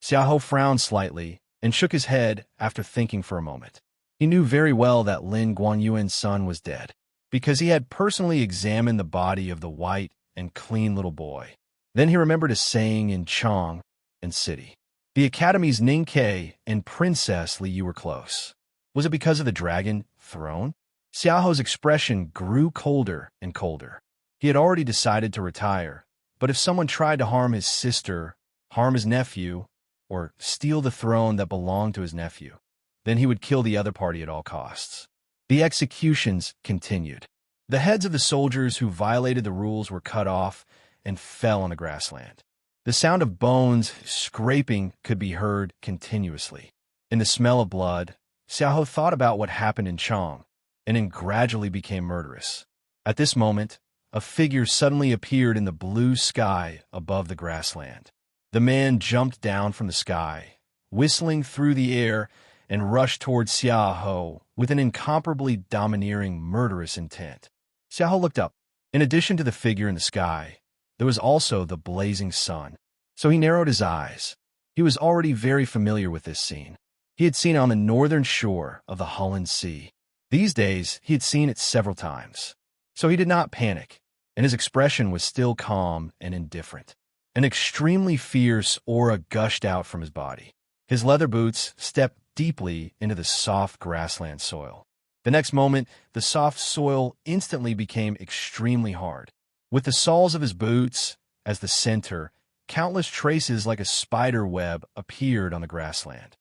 Xiaoho frowned slightly and shook his head after thinking for a moment. He knew very well that Lin Guanyuan's son was dead, because he had personally examined the body of the white and clean little boy. Then he remembered a saying in Chang and city. The Academy's Ning Ke and Princess Li Yu were close. Was it because of the dragon throne? Xiaoho's expression grew colder and colder. He had already decided to retire, but if someone tried to harm his sister, harm his nephew, or steal the throne that belonged to his nephew, then he would kill the other party at all costs. The executions continued. The heads of the soldiers who violated the rules were cut off and fell on the grassland. The sound of bones scraping could be heard continuously. In the smell of blood, Xiaoho thought about what happened in Chang, and then gradually became murderous. At this moment, a figure suddenly appeared in the blue sky above the grassland. The man jumped down from the sky, whistling through the air, and rushed towards Xiaoho with an incomparably domineering, murderous intent. Xiaoho looked up. In addition to the figure in the sky, there was also the blazing sun. So he narrowed his eyes. He was already very familiar with this scene. He had seen it on the northern shore of the Holland Sea. These days, he had seen it several times. So he did not panic, and his expression was still calm and indifferent. An extremely fierce aura gushed out from his body. His leather boots stepped deeply into the soft grassland soil. The next moment, the soft soil instantly became extremely hard. With the soles of his boots as the center, countless traces like a spider web appeared on the grassland.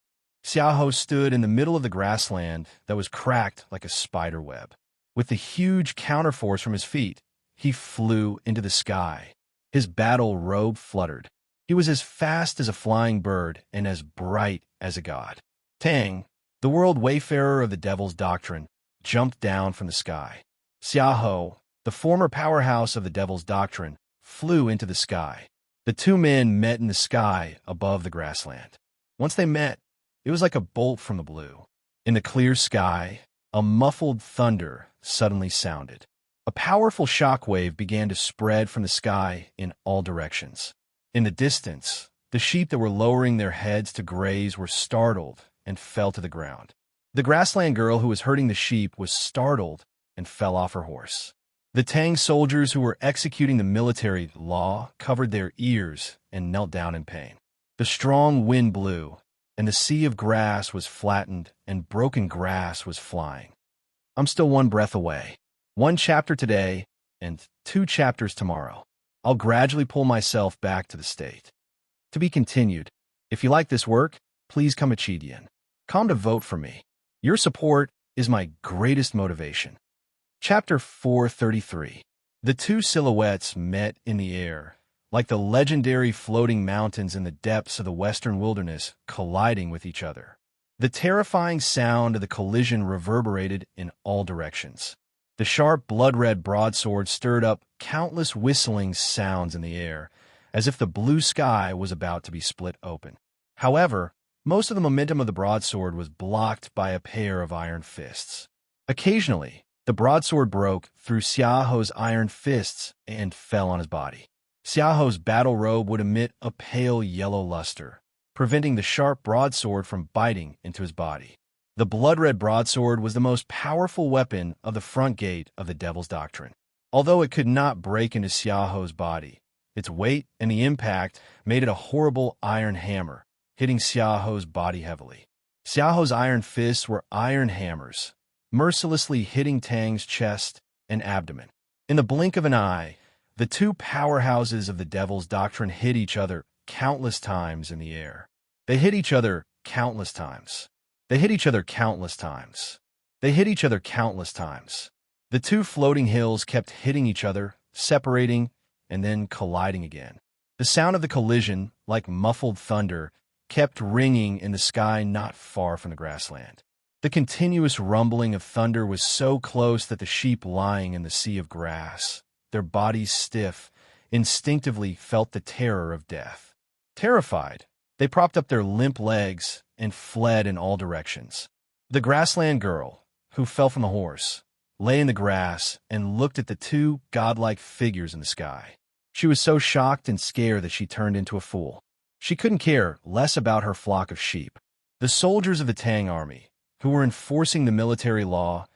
Xiaoho stood in the middle of the grassland that was cracked like a spider web. With the huge counterforce from his feet, he flew into the sky. His battle robe fluttered. He was as fast as a flying bird and as bright as a god. Tang, the world wayfarer of the devil's doctrine, jumped down from the sky. Xiaoho, the former powerhouse of the devil's doctrine, flew into the sky. The two men met in the sky above the grassland. Once they met, it was like a bolt from the blue. In the clear sky, a muffled thunder suddenly sounded. A powerful shockwave began to spread from the sky in all directions. In the distance, the sheep that were lowering their heads to graze were startled and fell to the ground. The grassland girl who was herding the sheep was startled and fell off her horse. The Tang soldiers who were executing the military law covered their ears and knelt down in pain. The strong wind blew, and the sea of grass was flattened and broken grass was flying. I'm still one breath away. 1 chapter today and 2 chapters tomorrow. I'll gradually pull myself back to the state. To be continued. If you like this work, please come come to vote for me. Your support is my greatest motivation. Chapter 433. The two silhouettes met in the air, like the legendary floating mountains in the depths of the western wilderness colliding with each other. The terrifying sound of the collision reverberated in all directions. The sharp, blood-red broadsword stirred up countless whistling sounds in the air, as if the blue sky was about to be split open. However, most of the momentum of the broadsword was blocked by a pair of iron fists. Occasionally, the broadsword broke through Xiaoho's iron fists and fell on his body. Xiaoho's battle robe would emit a pale yellow luster, preventing the sharp broadsword from biting into his body. The blood-red broadsword was the most powerful weapon of the front gate of the Devil's Doctrine. Although it could not break into Xiaoho's body, its weight and the impact made it a horrible iron hammer, hitting Xiaoho's body heavily. Xiaoho's iron fists were iron hammers, mercilessly hitting Tang's chest and abdomen. In the blink of an eye, the two powerhouses of the Devil's Doctrine hit each other countless times in the air. They hit each other countless times. They hit each other countless times. They hit each other countless times. The two floating hills kept hitting each other, separating, and then colliding again. The sound of the collision, like muffled thunder, kept ringing in the sky not far from the grassland. The continuous rumbling of thunder was so close that the sheep lying in the sea of grass, their bodies stiff, instinctively felt the terror of death. Terrified, they propped up their limp legs and fled in all directions. The grassland girl, who fell from the horse, lay in the grass and looked at the two godlike figures in the sky. She was so shocked and scared that she turned into a fool. She couldn't care less about her flock of sheep. The soldiers of the Tang army, who were enforcing the military law,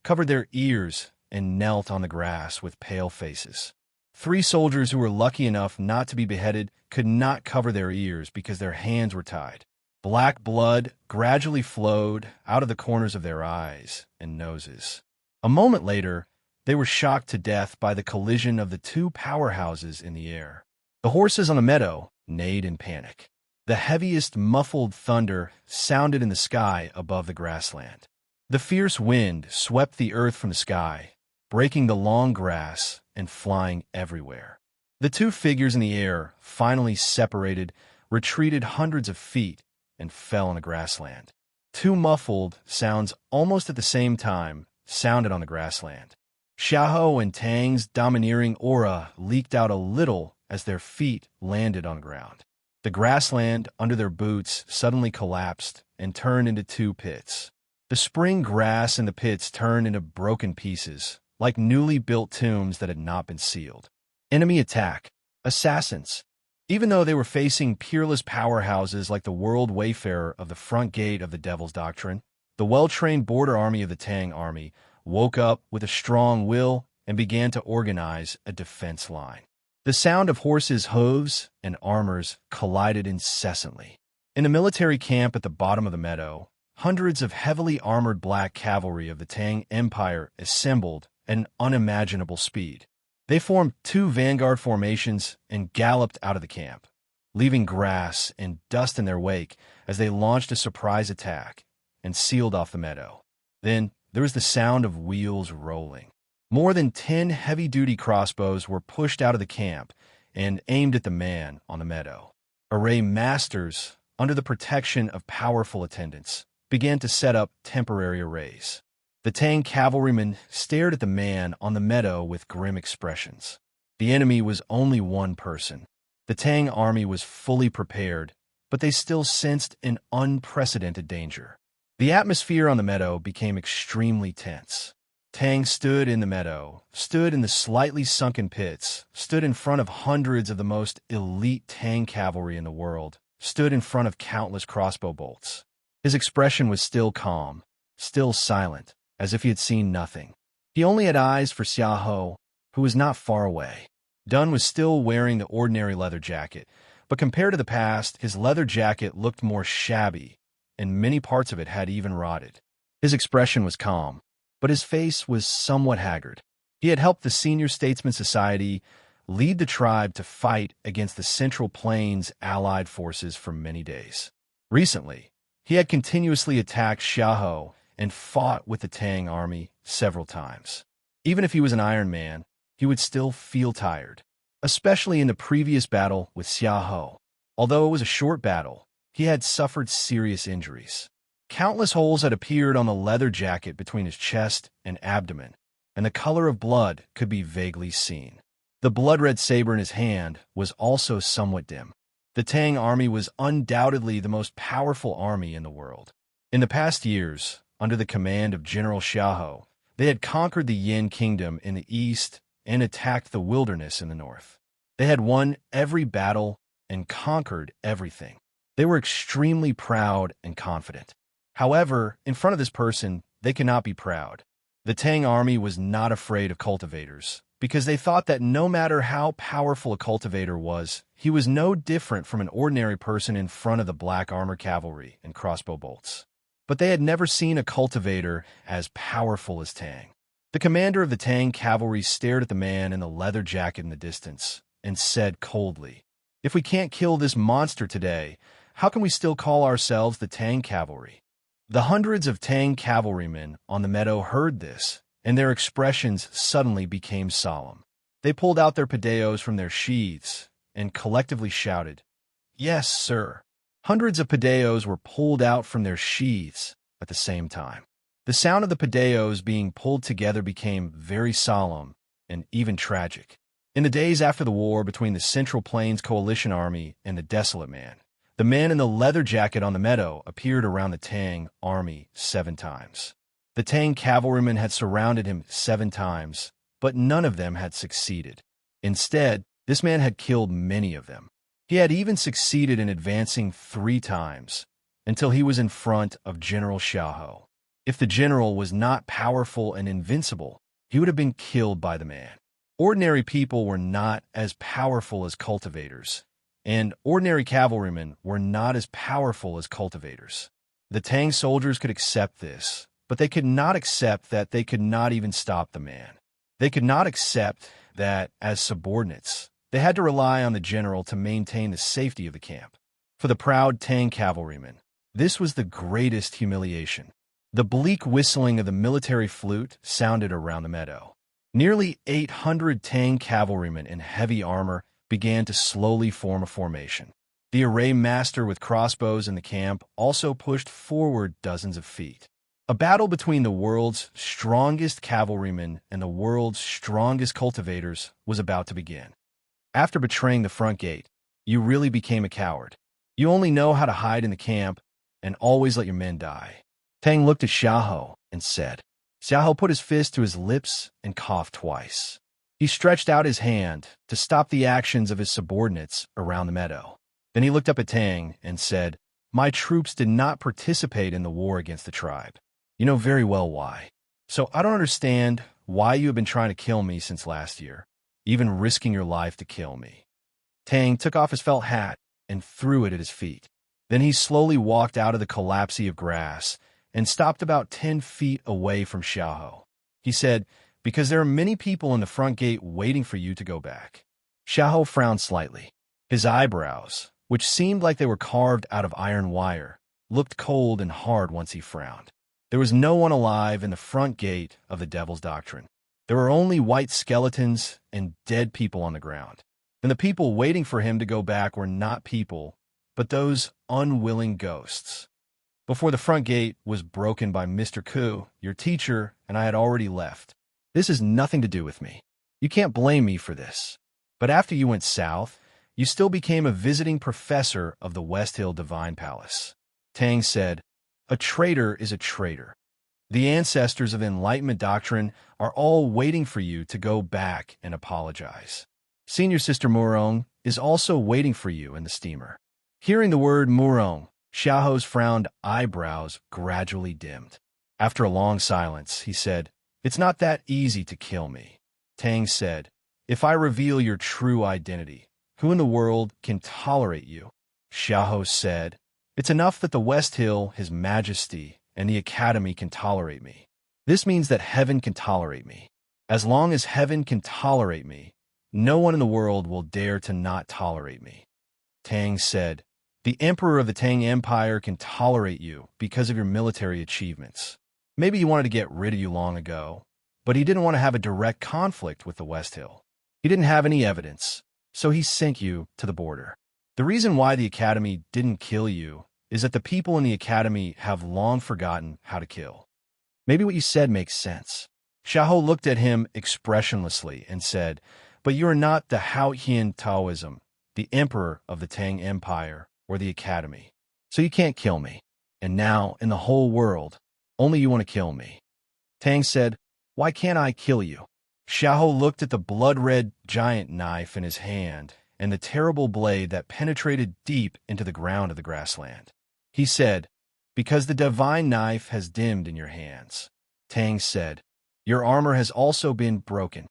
covered their ears and knelt on the grass with pale faces. 3 soldiers who were lucky enough not to be beheaded could not cover their ears because their hands were tied. Black blood gradually flowed out of the corners of their eyes and noses. A moment later, they were shocked to death by the collision of the two powerhouses in the air. The horses on the meadow neighed in panic. The heaviest muffled thunder sounded in the sky above the grassland. The fierce wind swept the earth from the sky, breaking the long grass and flying everywhere. The two figures in the air finally separated, retreated hundreds of feet, and fell on the grassland. 2 muffled sounds almost at the same time sounded on the grassland. Xiaoho and Tang's domineering aura leaked out a little as their feet landed on the ground. The grassland under their boots suddenly collapsed and turned into 2 pits. The spring grass in the pits turned into broken pieces, like newly built tombs that had not been sealed. Enemy attack. Assassins. Even though they were facing peerless powerhouses like the world wayfarer of the front gate of the Devil's Doctrine, the well-trained border army of the Tang army woke up with a strong will and began to organize a defense line. The sound of horses' hooves and armors collided incessantly. In the military camp at the bottom of the meadow, hundreds of heavily armored black cavalry of the Tang Empire assembled at an unimaginable speed. They formed 2 vanguard formations and galloped out of the camp, leaving grass and dust in their wake as they launched a surprise attack and sealed off the meadow. Then there was the sound of wheels rolling. More than 10 heavy-duty crossbows were pushed out of the camp and aimed at the man on the meadow. Array masters, under the protection of powerful attendants, began to set up temporary arrays. The Tang cavalrymen stared at the man on the meadow with grim expressions. The enemy was only 1 person. The Tang army was fully prepared, but they still sensed an unprecedented danger. The atmosphere on the meadow became extremely tense. Tang stood in the meadow, stood in the slightly sunken pits, stood in front of hundreds of the most elite Tang cavalry in the world, stood in front of countless crossbow bolts. His expression was still calm, still silent, as if he had seen nothing. He only had eyes for Xiaohou, who was not far away. Dun was still wearing the ordinary leather jacket, but compared to the past, his leather jacket looked more shabby, and many parts of it had even rotted. His expression was calm, but his face was somewhat haggard. He had helped the Senior Statesman Society lead the tribe to fight against the Central Plains allied forces for many days. Recently, he had continuously attacked Xiaohou and fought with the Tang army several times. Even if he was an Iron Man, he would still feel tired, especially in the previous battle with Xiaohou. Although it was a short battle, he had suffered serious injuries. Countless holes had appeared on the leather jacket between his chest and abdomen, and the color of blood could be vaguely seen. The blood-red saber in his hand was also somewhat dim. The Tang army was undoubtedly the most powerful army in the world. In the past years, under the command of General Xiaohou, they had conquered the Yin Kingdom in the east and attacked the wilderness in the north. They had won every battle and conquered everything. They were extremely proud and confident. However, in front of this person, they could not be proud. The Tang army was not afraid of cultivators, because they thought that no matter how powerful a cultivator was, he was no different from an ordinary person in front of the black armor cavalry and crossbow bolts. But they had never seen a cultivator as powerful as Tang. The commander of the Tang cavalry stared at the man in the leather jacket in the distance and said coldly, "If we can't kill this monster today, how can we still call ourselves the Tang cavalry?" The hundreds of Tang cavalrymen on the meadow heard this, and their expressions suddenly became solemn. They pulled out their padeos from their sheaths and collectively shouted, "Yes, sir." Hundreds of padeos were pulled out from their sheaths at the same time. The sound of the padeos being pulled together became very solemn and even tragic. In the days after the war between the Central Plains Coalition Army and the Desolate Man, the man in the leather jacket on the meadow appeared around the Tang army 7 times. The Tang cavalrymen had surrounded him 7 times, but none of them had succeeded. Instead, this man had killed many of them. He had even succeeded in advancing 3 times, until he was in front of General Xiaohou. If the general was not powerful and invincible, he would have been killed by the man. Ordinary people were not as powerful as cultivators, and ordinary cavalrymen were not as powerful as cultivators. The Tang soldiers could accept this, but they could not accept that they could not even stop the man. They could not accept that, as subordinates, they had to rely on the general to maintain the safety of the camp. For the proud Tang cavalrymen, this was the greatest humiliation. The bleak whistling of the military flute sounded around the meadow. Nearly 800 Tang cavalrymen in heavy armor began to slowly form a formation. The array master with crossbows in the camp also pushed forward dozens of feet. A battle between the world's strongest cavalrymen and the world's strongest cultivators was about to begin. After betraying the front gate, you really became a coward. You only know how to hide in the camp and always let your men die. Tang looked at Xiaohou and said. Xiaohou put his fist to his lips and coughed twice. He stretched out his hand to stop the actions of his subordinates around the meadow. Then he looked up at Tang and said, "My troops did not participate in the war against the tribe. You know very well why. So I don't understand why you have been trying to kill me since last year, even risking your life to kill me." Tang took off his felt hat and threw it at his feet. Then he slowly walked out of the collapse of grass and stopped about 10 feet away from Xiaohou. He said, "Because there are many people in the front gate waiting for you to go back." Xiaohou frowned slightly. His eyebrows, which seemed like they were carved out of iron wire, looked cold and hard once he frowned. There was no one alive in the front gate of the Devil's Doctrine. There were only white skeletons and dead people on the ground. And the people waiting for him to go back were not people, but those unwilling ghosts. Before the front gate was broken by Mr. Ku, your teacher, and I had already left. This has nothing to do with me. You can't blame me for this. But after you went south, you still became a visiting professor of the West Hill Divine Palace. Tang said, "A traitor is a traitor." The ancestors of the Enlightenment doctrine are all waiting for you to go back and apologize. Senior Sister Murong is also waiting for you in the steamer. Hearing the word Murong, Xiaoho's frowned eyebrows gradually dimmed. After a long silence, he said, "It's not that easy to kill me." Tang said, "If I reveal your true identity, who in the world can tolerate you?" Xiaoho said, "It's enough that the West Hill, His Majesty, and the Academy can tolerate me. This means that heaven can tolerate me. As long as heaven can tolerate me, no one in the world will dare to not tolerate me." Tang said, "The Emperor of the Tang Empire can tolerate you because of your military achievements. Maybe he wanted to get rid of you long ago, but he didn't want to have a direct conflict with the West Hill. He didn't have any evidence, so he sent you to the border. The reason why the Academy didn't kill you is that the people in the Academy have long forgotten how to kill." "Maybe what you said makes sense." Xiaoho looked at him expressionlessly and said, "But you are not the Haotian Taoism, the Emperor of the Tang Empire, or the Academy. So you can't kill me. And now, in the whole world, only you want to kill me." Tang said, "Why can't I kill you?" Xiaoho looked at the blood-red giant knife in his hand and the terrible blade that penetrated deep into the ground of the grassland. He said, "Because the divine knife has dimmed in your hands." Tang said, "Your armor has also been broken."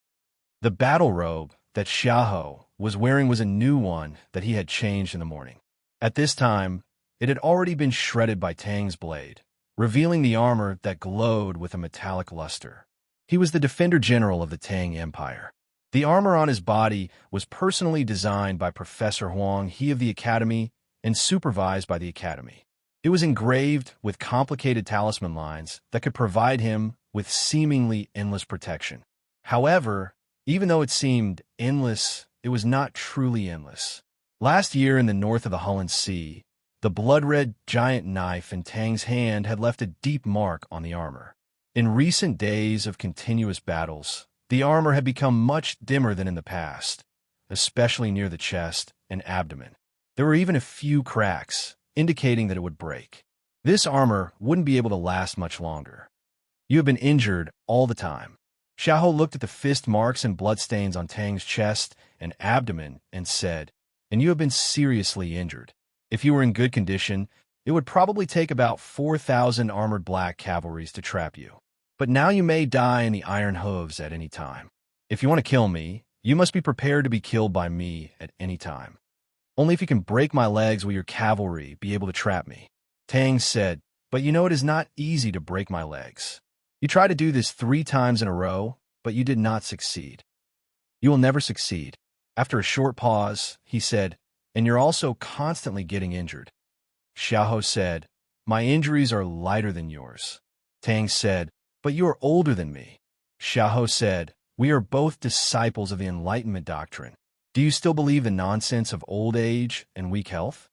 The battle robe that Xiaoho was wearing was a new one that he had changed in the morning. At this time, it had already been shredded by Tang's blade, revealing the armor that glowed with a metallic luster. He was the Defender General of the Tang Empire. The armor on his body was personally designed by Professor Huang He of the Academy and supervised by the Academy. It was engraved with complicated talisman lines that could provide him with seemingly endless protection. However, even though it seemed endless, it was not truly endless. Last year in the north of the Hullen Sea, the blood-red giant knife in Tang's hand had left a deep mark on the armor. In recent days of continuous battles, the armor had become much dimmer than in the past, especially near the chest and abdomen. There were even a few cracks, indicating that it would break. This armor wouldn't be able to last much longer. "You have been injured all the time." Xiaoho looked at the fist marks and bloodstains on Tang's chest and abdomen and said, "And you have been seriously injured. If you were in good condition, it would probably take about 4,000 armored black cavalries to trap you. But now you may die in the iron hooves at any time. If you want to kill me, you must be prepared to be killed by me at any time. Only if you can break my legs will your cavalry be able to trap me." Tang said, "But you know it is not easy to break my legs. You tried to do this 3 times in a row, but you did not succeed. You will never succeed." After a short pause, he said, "And you're also constantly getting injured." Xiaoho said, "My injuries are lighter than yours." Tang said, "But you are older than me." Xiaoho said, "We are both disciples of the Enlightenment doctrine. Do you still believe the nonsense of old age and weak health?"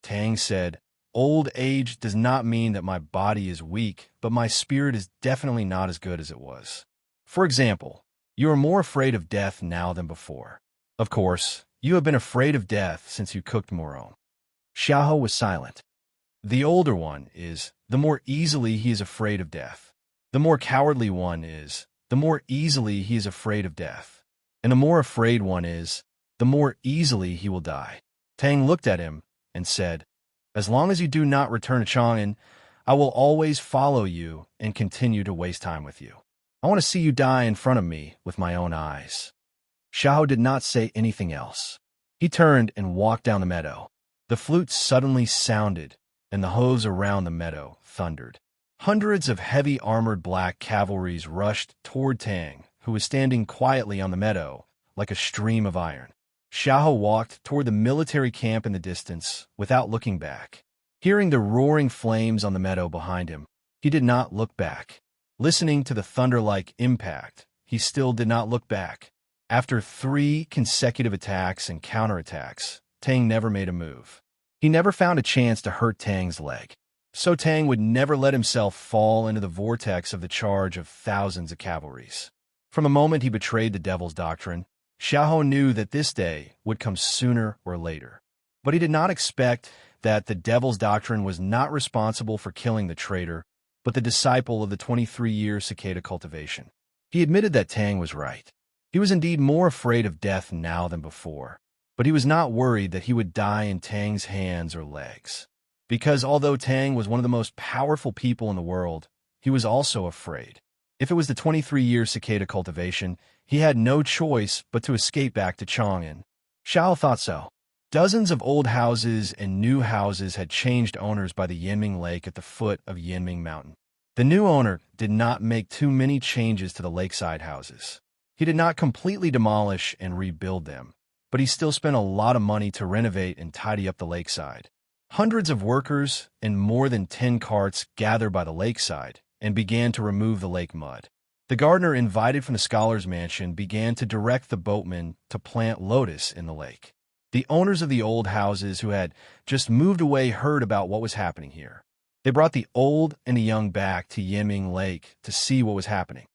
Tang said, "Old age does not mean that my body is weak, but my spirit is definitely not as good as it was. For example, you are more afraid of death now than before. Of course, you have been afraid of death since you cooked Murong." Xiaoho was silent. "The older one is, the more easily he is afraid of death. The more cowardly one is, the more easily he is afraid of death. And the more afraid one is, the more easily he will die." Tang looked at him and said, "As long as you do not return to Chang'an, I will always follow you and continue to waste time with you. I want to see you die in front of me with my own eyes." Xiaoho did not say anything else. He turned and walked down the meadow. The flute suddenly sounded, and the hooves around the meadow thundered. Hundreds of heavy armored black cavalries rushed toward Tang, who was standing quietly on the meadow, like a stream of iron. Xiaoho walked toward the military camp in the distance without looking back. Hearing the roaring flames on the meadow behind him, he did not look back. Listening to the thunder-like impact, he still did not look back. After 3 consecutive attacks and counterattacks, Tang never made a move. He never found a chance to hurt Tang's leg. So Tang would never let himself fall into the vortex of the charge of thousands of cavalries. From the moment he betrayed the Devil's Doctrine, Xiaoho knew that this day would come sooner or later. But he did not expect that the Devil's Doctrine was not responsible for killing the traitor, but the disciple of the 23-year cicada cultivation. He admitted that Tang was right. He was indeed more afraid of death now than before, but he was not worried that he would die in Tang's hands or legs. Because although Tang was one of the most powerful people in the world, he was also afraid. If it was the 23-year cicada cultivation, he had no choice but to escape back to Chang'an. Xiao thought so. Dozens of old houses and new houses had changed owners by the Yinming Lake at the foot of Yinming Mountain. The new owner did not make too many changes to the lakeside houses. He did not completely demolish and rebuild them, but he still spent a lot of money to renovate and tidy up the lakeside. Hundreds of workers and more than 10 carts gathered by the lakeside and began to remove the lake mud. The gardener invited from the scholar's mansion began to direct the boatmen to plant lotus in the lake. The owners of the old houses who had just moved away heard about what was happening here. They brought the old and the young back to Yinming Lake to see what was happening.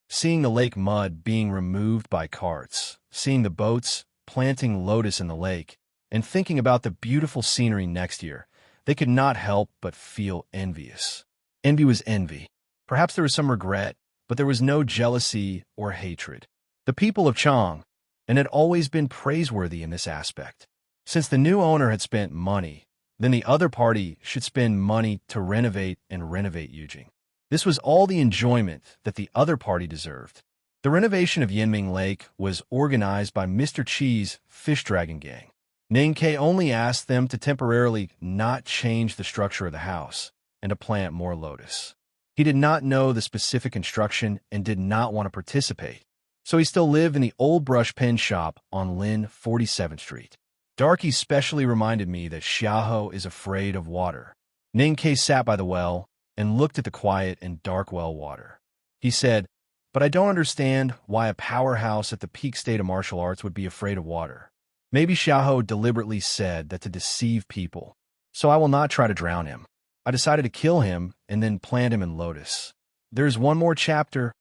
Seeing the lake mud being removed by carts, seeing the boats planting lotus in the lake, and thinking about the beautiful scenery next year, they could not help but feel envious. Envy was envy. Perhaps there was some regret, but there was no jealousy or hatred. The people of Chang and had always been praiseworthy in this aspect. Since the new owner had spent money, then the other party should spend money to renovate Yujing. This was all the enjoyment that the other party deserved. The renovation of Yinming Lake was organized by Mr. Chi's Fish Dragon Gang. Ning Ke only asked them to temporarily not change the structure of the house and to plant more lotus. He did not know the specific construction and did not want to participate, so he still lived in the old brush pen shop on Lin 47th Street. Darky specially reminded me that Xiaoho is afraid of water. Ning Ke sat by the well and looked at the quiet and dark well water. He said, "But I don't understand why a powerhouse at the peak state of martial arts would be afraid of water. Maybe Xiaoho deliberately said that to deceive people, so I will not try to drown him. I decided to kill him and then plant him in lotus. There's one more chapter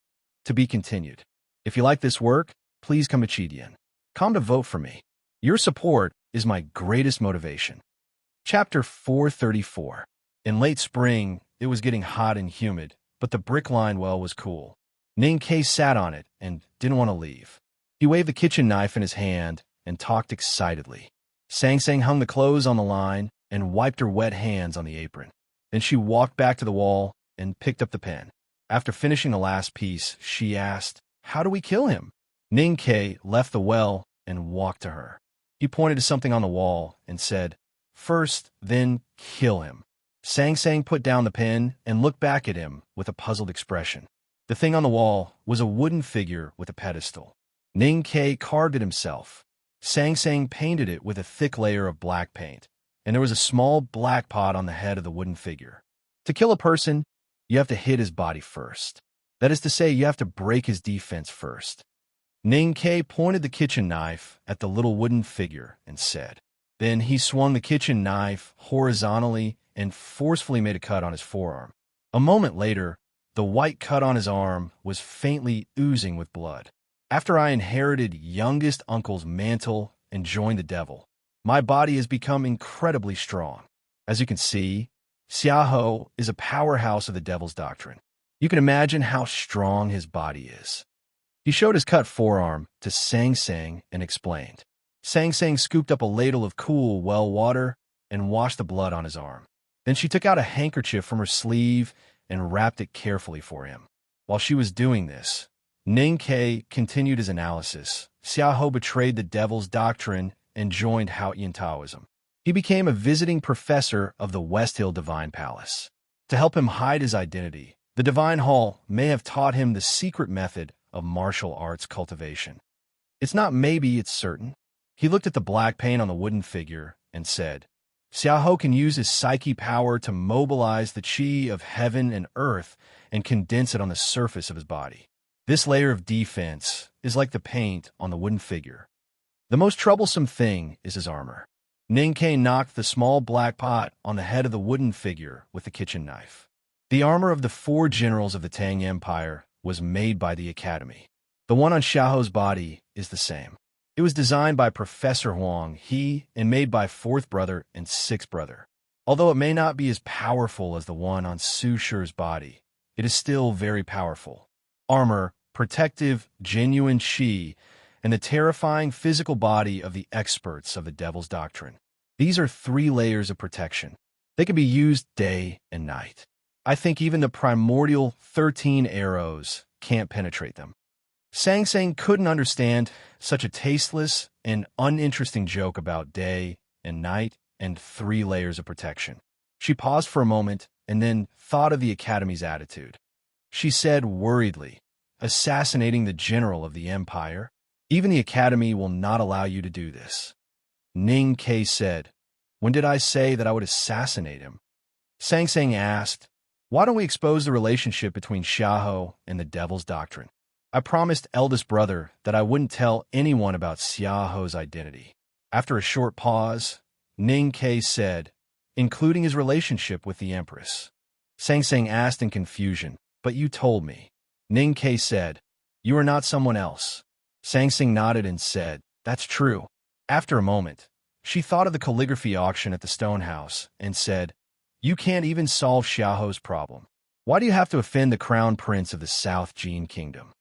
to be continued. If you like this work, please come to Chidian. Come to vote for me. Your support is my greatest motivation." Chapter 434. In late spring, it was getting hot and humid, but the brick-lined well was cool. Ning Ke sat on it and didn't want to leave. He waved the kitchen knife in his hand and talked excitedly. Sang Sang hung the clothes on the line and wiped her wet hands on the apron. Then she walked back to the wall and picked up the pen. After finishing the last piece, she asked, "How do we kill him?" Ning Ke left the well and walked to her. He pointed to something on the wall and said, "First, then kill him." Sang Sang put down the pen and looked back at him with a puzzled expression. The thing on the wall was a wooden figure with a pedestal. Ning Ke carved it himself. Sang Sang painted it with a thick layer of black paint, and there was a small black pot on the head of the wooden figure. To kill a person, you have to hit his body first. That is to say, you have to break his defense first. Ning Ke pointed the kitchen knife at the little wooden figure and said. Then he swung the kitchen knife horizontally and forcefully made a cut on his forearm. A moment later, the white cut on his arm was faintly oozing with blood. After I inherited youngest uncle's mantle and joined the devil, my body has become incredibly strong. As you can see, Xiaoho is a powerhouse of the devil's doctrine. You can imagine how strong his body is. He showed his cut forearm to Sang Sang and explained. Sang Sang scooped up a ladle of cool well water and washed the blood on his arm. Then she took out a handkerchief from her sleeve and wrapped it carefully for him. While she was doing this, Ning Ke continued his analysis. Xiaoho betrayed the devil's doctrine and joined Haotian Taoism. He became a visiting professor of the West Hill Divine Palace. To help him hide his identity, the Divine Hall may have taught him the secret method of martial arts cultivation. It's not maybe, it's certain. He looked at the black paint on the wooden figure and said, Xiaoho can use his psyche power to mobilize the qi of heaven and earth and condense it on the surface of his body. This layer of defense is like the paint on the wooden figure. The most troublesome thing is his armor. Ning Ke knocked the small black pot on the head of the wooden figure with the kitchen knife. The armor of the 4 generals of the Tang Empire was made by the Academy. The one on Xiaoho's body is the same. It was designed by Professor Huang He and made by 4th brother and 6th brother. Although it may not be as powerful as the one on Su Shi's body, it is still very powerful. Armor, protective, genuine chi, and the terrifying physical body of the experts of the Devil's Doctrine. These are 3 layers of protection. They can be used day and night. I think even the primordial 13 arrows can't penetrate them. Sang Sang couldn't understand such a tasteless and uninteresting joke about day and night and 3 layers of protection. She paused for a moment and then thought of the Academy's attitude. She said worriedly, "Assassinating the general of the Empire? Even the Academy will not allow you to do this." Ning Ke said, "When did I say that I would assassinate him?" Sang Sang asked, "Why don't we expose the relationship between Xiaohou and the Devil's Doctrine? I promised eldest brother that I wouldn't tell anyone about Xiaohou's identity." After a short pause, Ning Ke said, "Including his relationship with the Empress." Sang Sang asked in confusion, "But you told me." Ning Ke said, "You are not someone else." Sang Sang nodded and said, "That's true." After a moment, she thought of the calligraphy auction at the stone house and said, "You can't even solve Xiaohou's problem. Why do you have to offend the crown prince of the South Jin Kingdom?"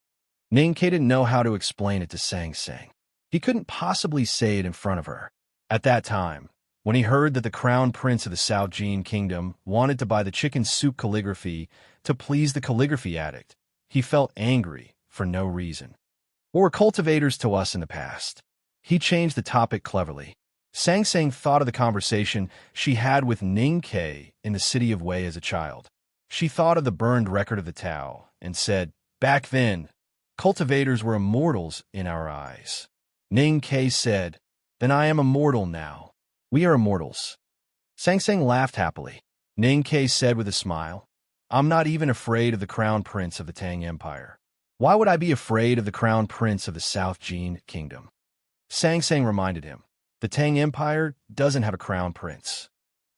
Ning Ke didn't know how to explain it to Sang Sang. He couldn't possibly say it in front of her. At that time, when he heard that the crown prince of the South Jin Kingdom wanted to buy the chicken soup calligraphy to please the calligraphy addict, he felt angry for no reason. "What were cultivators to us in the past?" He changed the topic cleverly. Sang Sang thought of the conversation she had with Ning Ke in the city of Wei as a child. She thought of the burned record of the Tao and said, "Back then, cultivators were immortals in our eyes." Ning Ke said, "Then I am immortal now. We are immortals." Sang Sang laughed happily. Ning Ke said with a smile, "I'm not even afraid of the crown prince of the Tang Empire. Why would I be afraid of the crown prince of the South Jin Kingdom?" Sang Sang reminded him, "The Tang Empire doesn't have a crown prince."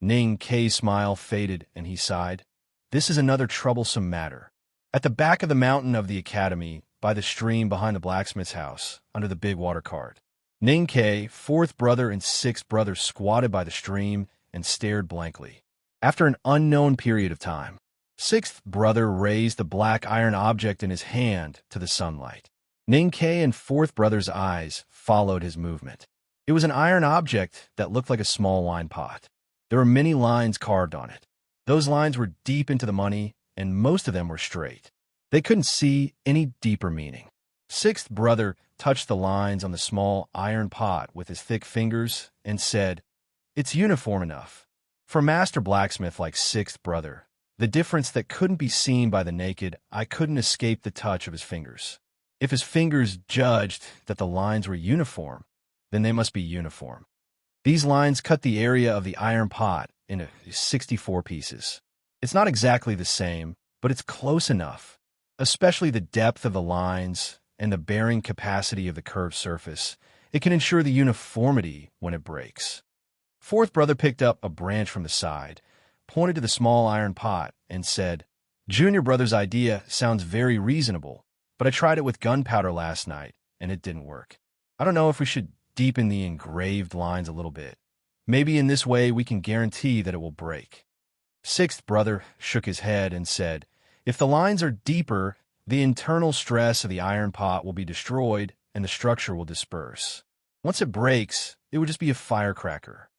Ning Ke's smile faded and he sighed, "This is another troublesome matter." At the back of the mountain of the Academy, by the stream behind the blacksmith's house, under the big water cart, Ning Ke, 4th brother and 6th brother squatted by the stream and stared blankly. After an unknown period of time, 6th brother raised the black iron object in his hand to the sunlight. Ning Ke and 4th brother's eyes followed his movement. It was an iron object that looked like a small wine pot. There were many lines carved on it. Those lines were deep into the money, and most of them were straight. They couldn't see any deeper meaning. 6th brother touched the lines on the small iron pot with his thick fingers and said, "It's uniform enough." For master blacksmith like 6th brother, the difference that couldn't be seen by the naked eye couldn't escape the touch of his fingers. If his fingers judged that the lines were uniform, then they must be uniform. These lines cut the area of the iron pot into 64 pieces. It's not exactly the same, but it's close enough, especially the depth of the lines and the bearing capacity of the curved surface. It can ensure the uniformity when it breaks. 4th brother picked up a branch from the side, pointed to the small iron pot, and said, "Junior brother's idea sounds very reasonable, but I tried it with gunpowder last night, and it didn't work. I don't know if we should deepen the engraved lines a little bit. Maybe in this way we can guarantee that it will break." 6th brother shook his head and said, "If the lines are deeper, the internal stress of the iron pot will be destroyed and the structure will disperse. Once it breaks, it would just be a firecracker."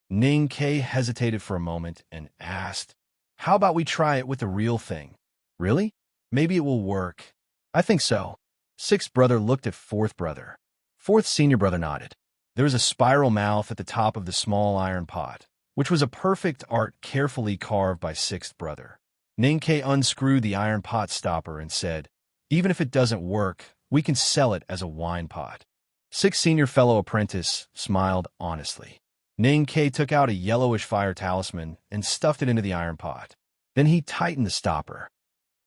Ning Ke hesitated for a moment and asked, "How about we try it with the real thing?" "Really? Maybe it will work." "I think so." 6th brother looked at 4th brother. 4th senior brother nodded. There was a spiral mouth at the top of the small iron pot, which was a perfect art carefully carved by 6th brother. Ning Ke unscrewed the iron pot stopper and said, "Even if it doesn't work, we can sell it as a wine pot." 6th senior fellow apprentice smiled honestly. Ning Ke took out a yellowish fire talisman and stuffed it into the iron pot. Then he tightened the stopper.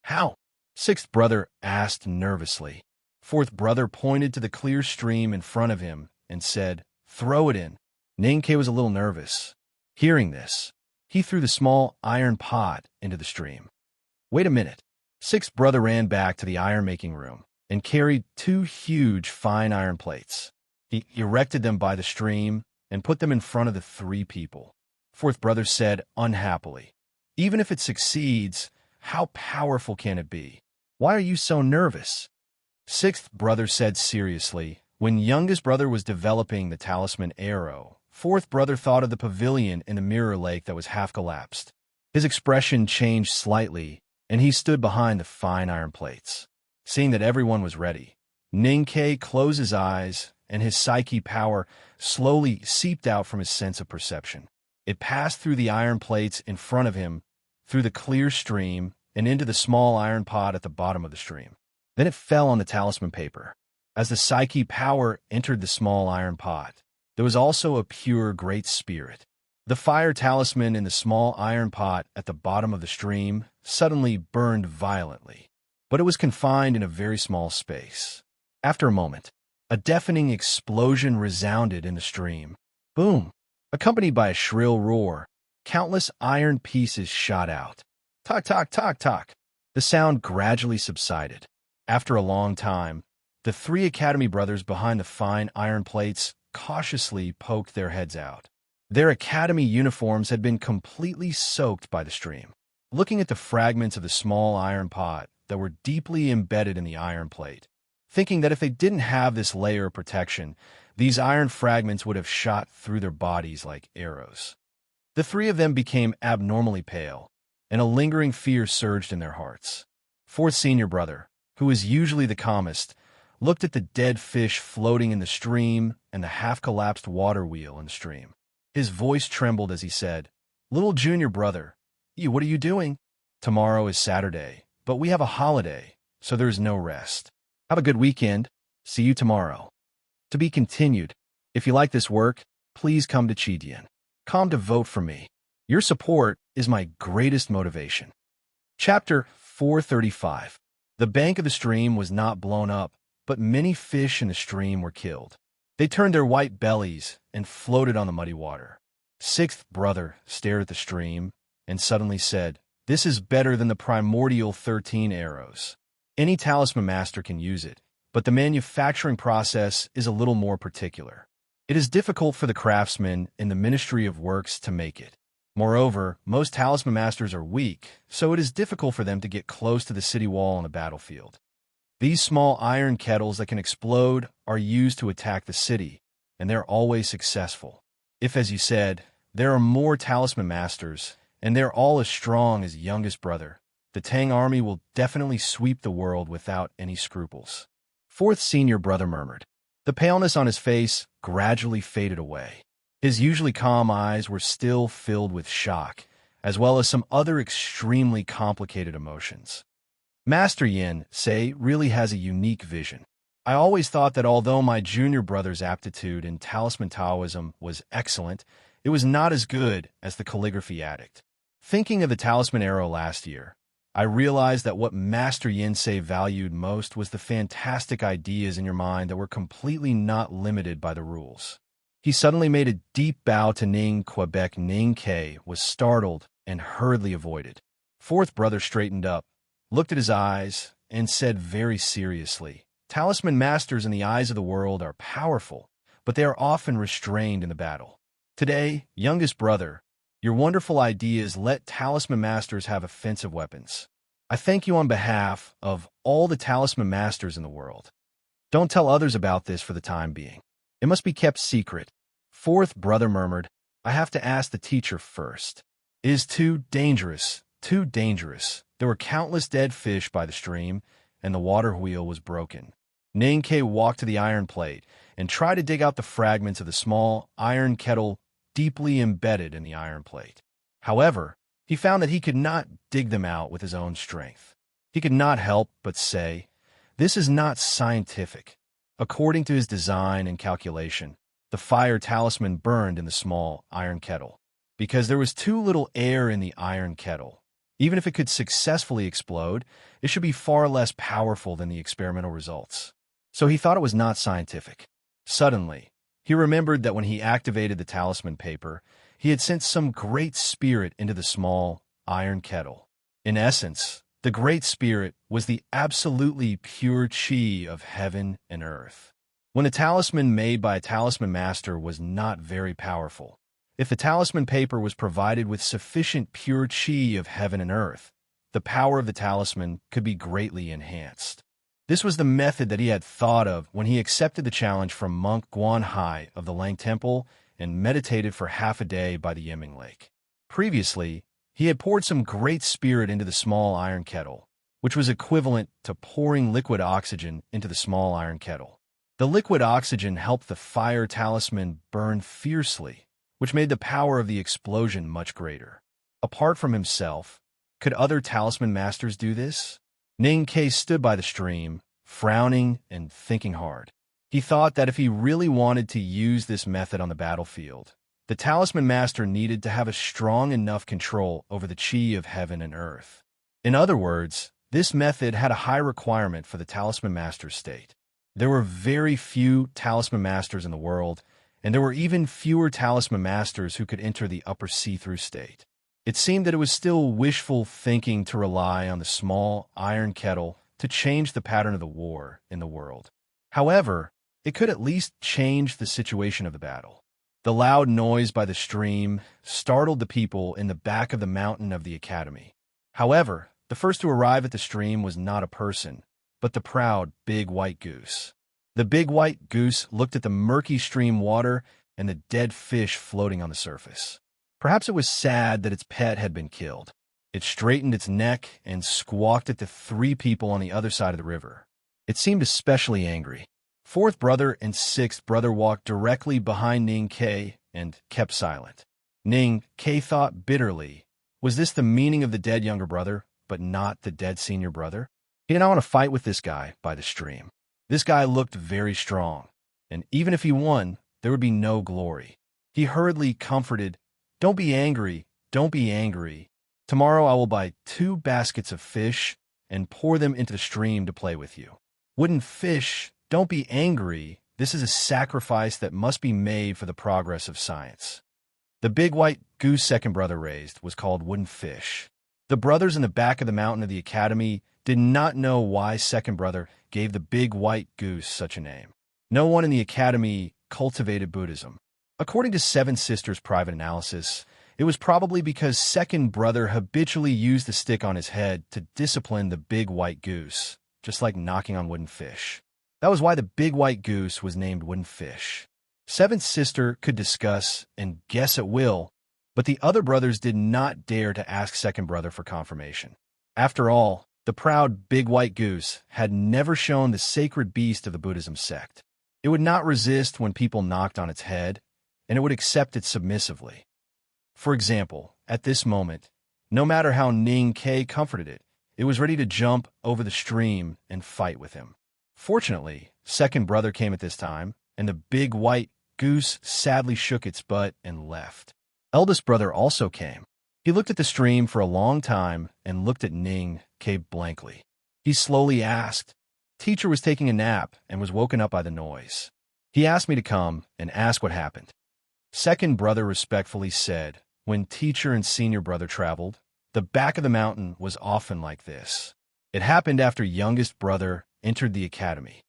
"How?" 6th brother asked nervously. 4th brother pointed to the clear stream in front of him and said, "Throw it in." Ning Ke was a little nervous. Hearing this, he threw the small iron pot into the stream. "Wait a minute." 6th brother ran back to the iron-making room and carried 2 huge fine iron plates. He erected them by the stream and put them in front of the 3 people. 4th brother said unhappily, "Even if it succeeds, How powerful can it be? Why are you so nervous? Sixth brother said seriously. When youngest brother was developing the talisman arrow, fourth brother thought of the pavilion in the mirror lake that was half collapsed. His expression changed slightly, and he stood behind the fine iron plates. Seeing that everyone was ready, Ninkei closed his eyes, and his psyche power slowly seeped out from his sense of perception. It passed through the iron plates in front of him, through the clear stream, and into the small iron pot at the bottom of the stream. Then it fell on the talisman paper. As the psyche power entered the small iron pot, there was also a pure great spirit. The fire talisman in the small iron pot at the bottom of the stream suddenly burned violently, but it was confined in a very small space. After a moment, a deafening explosion resounded in the stream. Boom! Accompanied by a shrill roar, countless iron pieces shot out. Tock, tock, tock, tock. The sound gradually subsided. After a long time, the three Academy brothers behind the fine iron plates cautiously poked their heads out. Their Academy uniforms had been completely soaked by the stream. Looking at the fragments of the small iron pot that were deeply embedded in the iron plate, thinking that if they didn't have this layer of protection, these iron fragments would have shot through their bodies like arrows. The three of them became abnormally pale, and a lingering fear surged in their hearts. Fourth senior brother, who was usually the calmest, looked at the dead fish floating in the stream and the half-collapsed water wheel in the stream. His voice trembled as he said, "Little junior brother, what are you doing? Tomorrow is Saturday, but we have a holiday, so there is no rest. Have a good weekend. See you tomorrow." To be continued. If you like this work, please come to Chidian.com to vote for me. Your support is my greatest motivation. Chapter 435. The bank of the stream was not blown up, but many fish in the stream were killed. They turned their white bellies and floated on the muddy water. Sixth brother stared at the stream and suddenly said, "This is better than the primordial 13 arrows. Any talisman master can use it, but the manufacturing process is a little more particular. It is difficult for the craftsmen in the Ministry of Works to make it. Moreover, most talisman masters are weak, so it is difficult for them to get close to the city wall on the battlefield. These small iron kettles that can explode are used to attack the city, and they're always successful. If, as you said, there are more talisman masters, and they're all as strong as youngest brother, the Tang army will definitely sweep the world without any scruples." Fourth senior brother murmured. The paleness on his face gradually faded away. His usually calm eyes were still filled with shock, as well as some other extremely complicated emotions. Master Yin, say, really has a unique vision. I always thought that although my junior brother's aptitude in talisman Taoism was excellent, it was not as good as the calligraphy addict. Thinking of the talisman arrow last year, I realized that what Master Yinsei valued most was the fantastic ideas in your mind that were completely not limited by the rules. He suddenly made a deep bow to Ning Quebec. Ning K was startled and hurriedly avoided. Fourth brother straightened up, looked at his eyes, and said very seriously, "Talisman masters in the eyes of the world are powerful, but they are often restrained in the battle. Today, youngest brother, your wonderful ideas let talisman masters have offensive weapons. I thank you on behalf of all the talisman masters in the world. Don't tell others about this for the time being. It must be kept secret." Fourth brother murmured, "I have to ask the teacher first. It is too dangerous, too dangerous." There were countless dead fish by the stream, and the water wheel was broken. Ninkei walked to the iron plate and tried to dig out the fragments of the small iron kettle deeply embedded in the iron plate. However, he found that he could not dig them out with his own strength. He could not help but say, "This is not scientific." According to his design and calculation, the fire talisman burned in the small iron kettle. Because there was too little air in the iron kettle, even if it could successfully explode, it should be far less powerful than the experimental results. So he thought it was not scientific. Suddenly, he remembered that when he activated the talisman paper, he had sent some great spirit into the small iron kettle. In essence, the Great Spirit was the absolutely pure chi of heaven and earth. When a talisman made by a talisman master was not very powerful, if the talisman paper was provided with sufficient pure chi of heaven and earth, the power of the talisman could be greatly enhanced. This was the method that he had thought of when he accepted the challenge from monk Guan Hai of the Lang Temple and meditated for half a day by the Yiming Lake. Previously, he had poured some great spirit into the small iron kettle, which was equivalent to pouring liquid oxygen into the small iron kettle. The liquid oxygen helped the fire talisman burn fiercely, which made the power of the explosion much greater. Apart from himself, could other talisman masters do this? Ning Ke stood by the stream, frowning and thinking hard. He thought that if he really wanted to use this method on the battlefield, the talisman master needed to have a strong enough control over the chi of heaven and earth. In other words, this method had a high requirement for the talisman master's state. There were very few talisman masters in the world, and there were even fewer talisman masters who could enter the upper see-through state. It seemed that it was still wishful thinking to rely on the small iron kettle to change the pattern of the war in the world. However, it could at least change the situation of the battle. The loud noise by the stream startled the people in the back of the mountain of the academy. However, the first to arrive at the stream was not a person, but the proud big white goose. The big white goose looked at the murky stream water and the dead fish floating on the surface. Perhaps it was sad that its pet had been killed. It straightened its neck and squawked at the three people on the other side of the river. It seemed especially angry. Fourth brother and sixth brother walked directly behind Ning Ke and kept silent. Ning Ke thought bitterly, was this the meaning of the dead younger brother, but not the dead senior brother? He did not want to fight with this guy by the stream. This guy looked very strong, and even if he won, there would be no glory. He hurriedly comforted, "Don't be angry, don't be angry. Tomorrow I will buy 2 baskets of fish and pour them into the stream to play with you. Wooden fish, don't be angry. This is a sacrifice that must be made for the progress of science." The big white goose second brother raised was called Wooden Fish. The brothers in the back of the mountain of the academy did not know why second brother gave the big white goose such a name. No one in the academy cultivated Buddhism. According to Seven Sisters' private analysis, it was probably because second brother habitually used the stick on his head to discipline the big white goose, just like knocking on wooden fish. That was why the big white goose was named Wooden Fish. Seventh sister could discuss and guess at will, but the other brothers did not dare to ask second brother for confirmation. After all, the proud big white goose had never shown the sacred beast of the Buddhism sect. It would not resist when people knocked on its head, and it would accept it submissively. For example, at this moment, no matter how Ning Ke comforted it, it was ready to jump over the stream and fight with him. Fortunately, second brother came at this time, and the big white goose sadly shook its butt and left. Eldest brother also came. He looked at the stream for a long time and looked at Ning Ke blankly. He slowly asked. Teacher was taking a nap and was woken up by the noise. He asked me to come and ask what happened. Second brother respectfully said, when teacher and senior brother traveled, the back of the mountain was often like this. It happened after youngest brother entered the academy.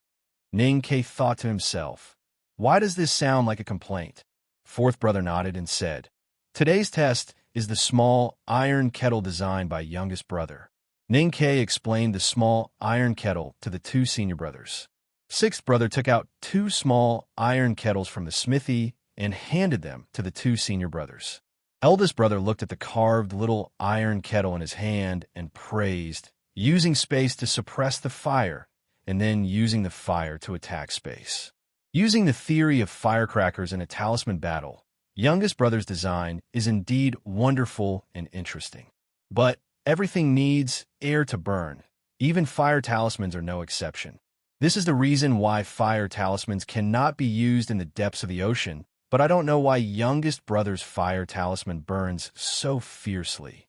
Ning Ke thought to himself, why does this sound like a complaint? Fourth brother nodded and said, today's test is the small iron kettle designed by youngest brother. Ning Ke explained the small iron kettle to the 2 senior brothers. Sixth brother took out 2 small iron kettles from the smithy and handed them to the 2 senior brothers. Eldest brother looked at the carved little iron kettle in his hand and praised, using space to suppress the fire and then using the fire to attack space. Using the theory of firecrackers in a talisman battle, youngest brother's design is indeed wonderful and interesting. But everything needs air to burn. Even fire talismans are no exception. This is the reason why fire talismans cannot be used in the depths of the ocean, but I don't know why youngest brother's fire talisman burns so fiercely.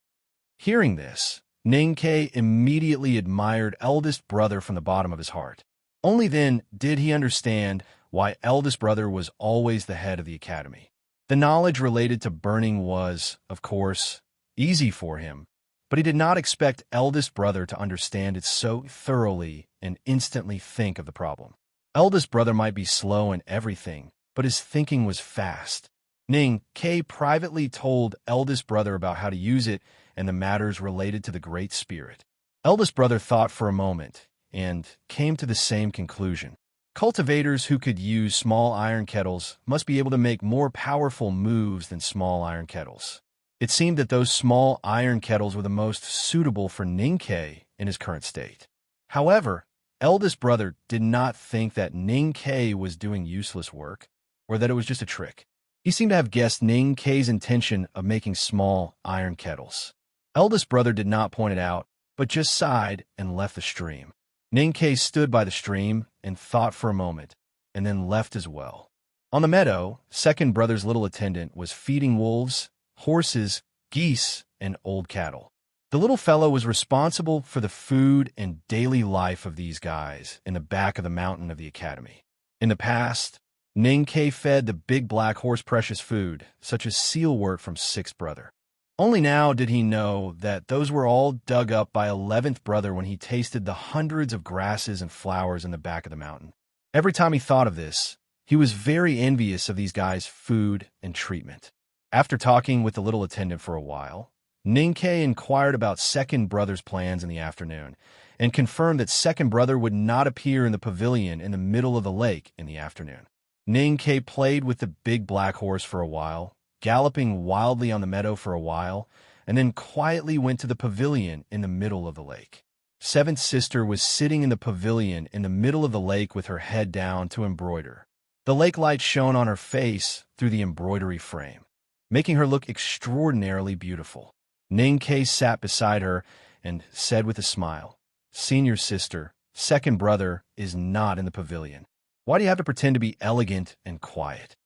Hearing this, Ning Ke immediately admired eldest brother from the bottom of his heart. Only then did he understand why eldest brother was always the head of the academy. The knowledge related to burning was, of course, easy for him, but he did not expect eldest brother to understand it so thoroughly and instantly think of the problem. Eldest brother might be slow in everything, but his thinking was fast. Ning Ke privately told eldest brother about how to use it and the matters related to the Great Spirit. Eldest brother thought for a moment and came to the same conclusion. Cultivators who could use small iron kettles must be able to make more powerful moves than small iron kettles. It seemed that those small iron kettles were the most suitable for Ninkei in his current state. However, eldest brother did not think that Ninkei was doing useless work, or that it was just a trick. He seemed to have guessed Ninkei's intention of making small iron kettles. Eldest brother did not point it out, but just sighed and left the stream. Ninkei stood by the stream and thought for a moment, and then left as well. On the meadow, second brother's little attendant was feeding wolves, horses, geese, and old cattle. The little fellow was responsible for the food and daily life of these guys in the back of the mountain of the academy. In the past, Ninkei fed the big black horse precious food, such as sealwort from sixth brother. Only now did he know that those were all dug up by 11th brother when he tasted the hundreds of grasses and flowers in the back of the mountain. Every time he thought of this, he was very envious of these guys' food and treatment. After talking with the little attendant for a while, Ninkei inquired about second brother's plans in the afternoon and confirmed that second brother would not appear in the pavilion in the middle of the lake in the afternoon. Ninkei played with the big black horse for a while, galloping wildly on the meadow for a while, and then quietly went to the pavilion in the middle of the lake. Seventh sister was sitting in the pavilion in the middle of the lake with her head down to embroider. The lake light shone on her face through the embroidery frame, making her look extraordinarily beautiful. Ninkei sat beside her and said with a smile, "Senior sister, second brother is not in the pavilion. Why do you have to pretend to be elegant and quiet?"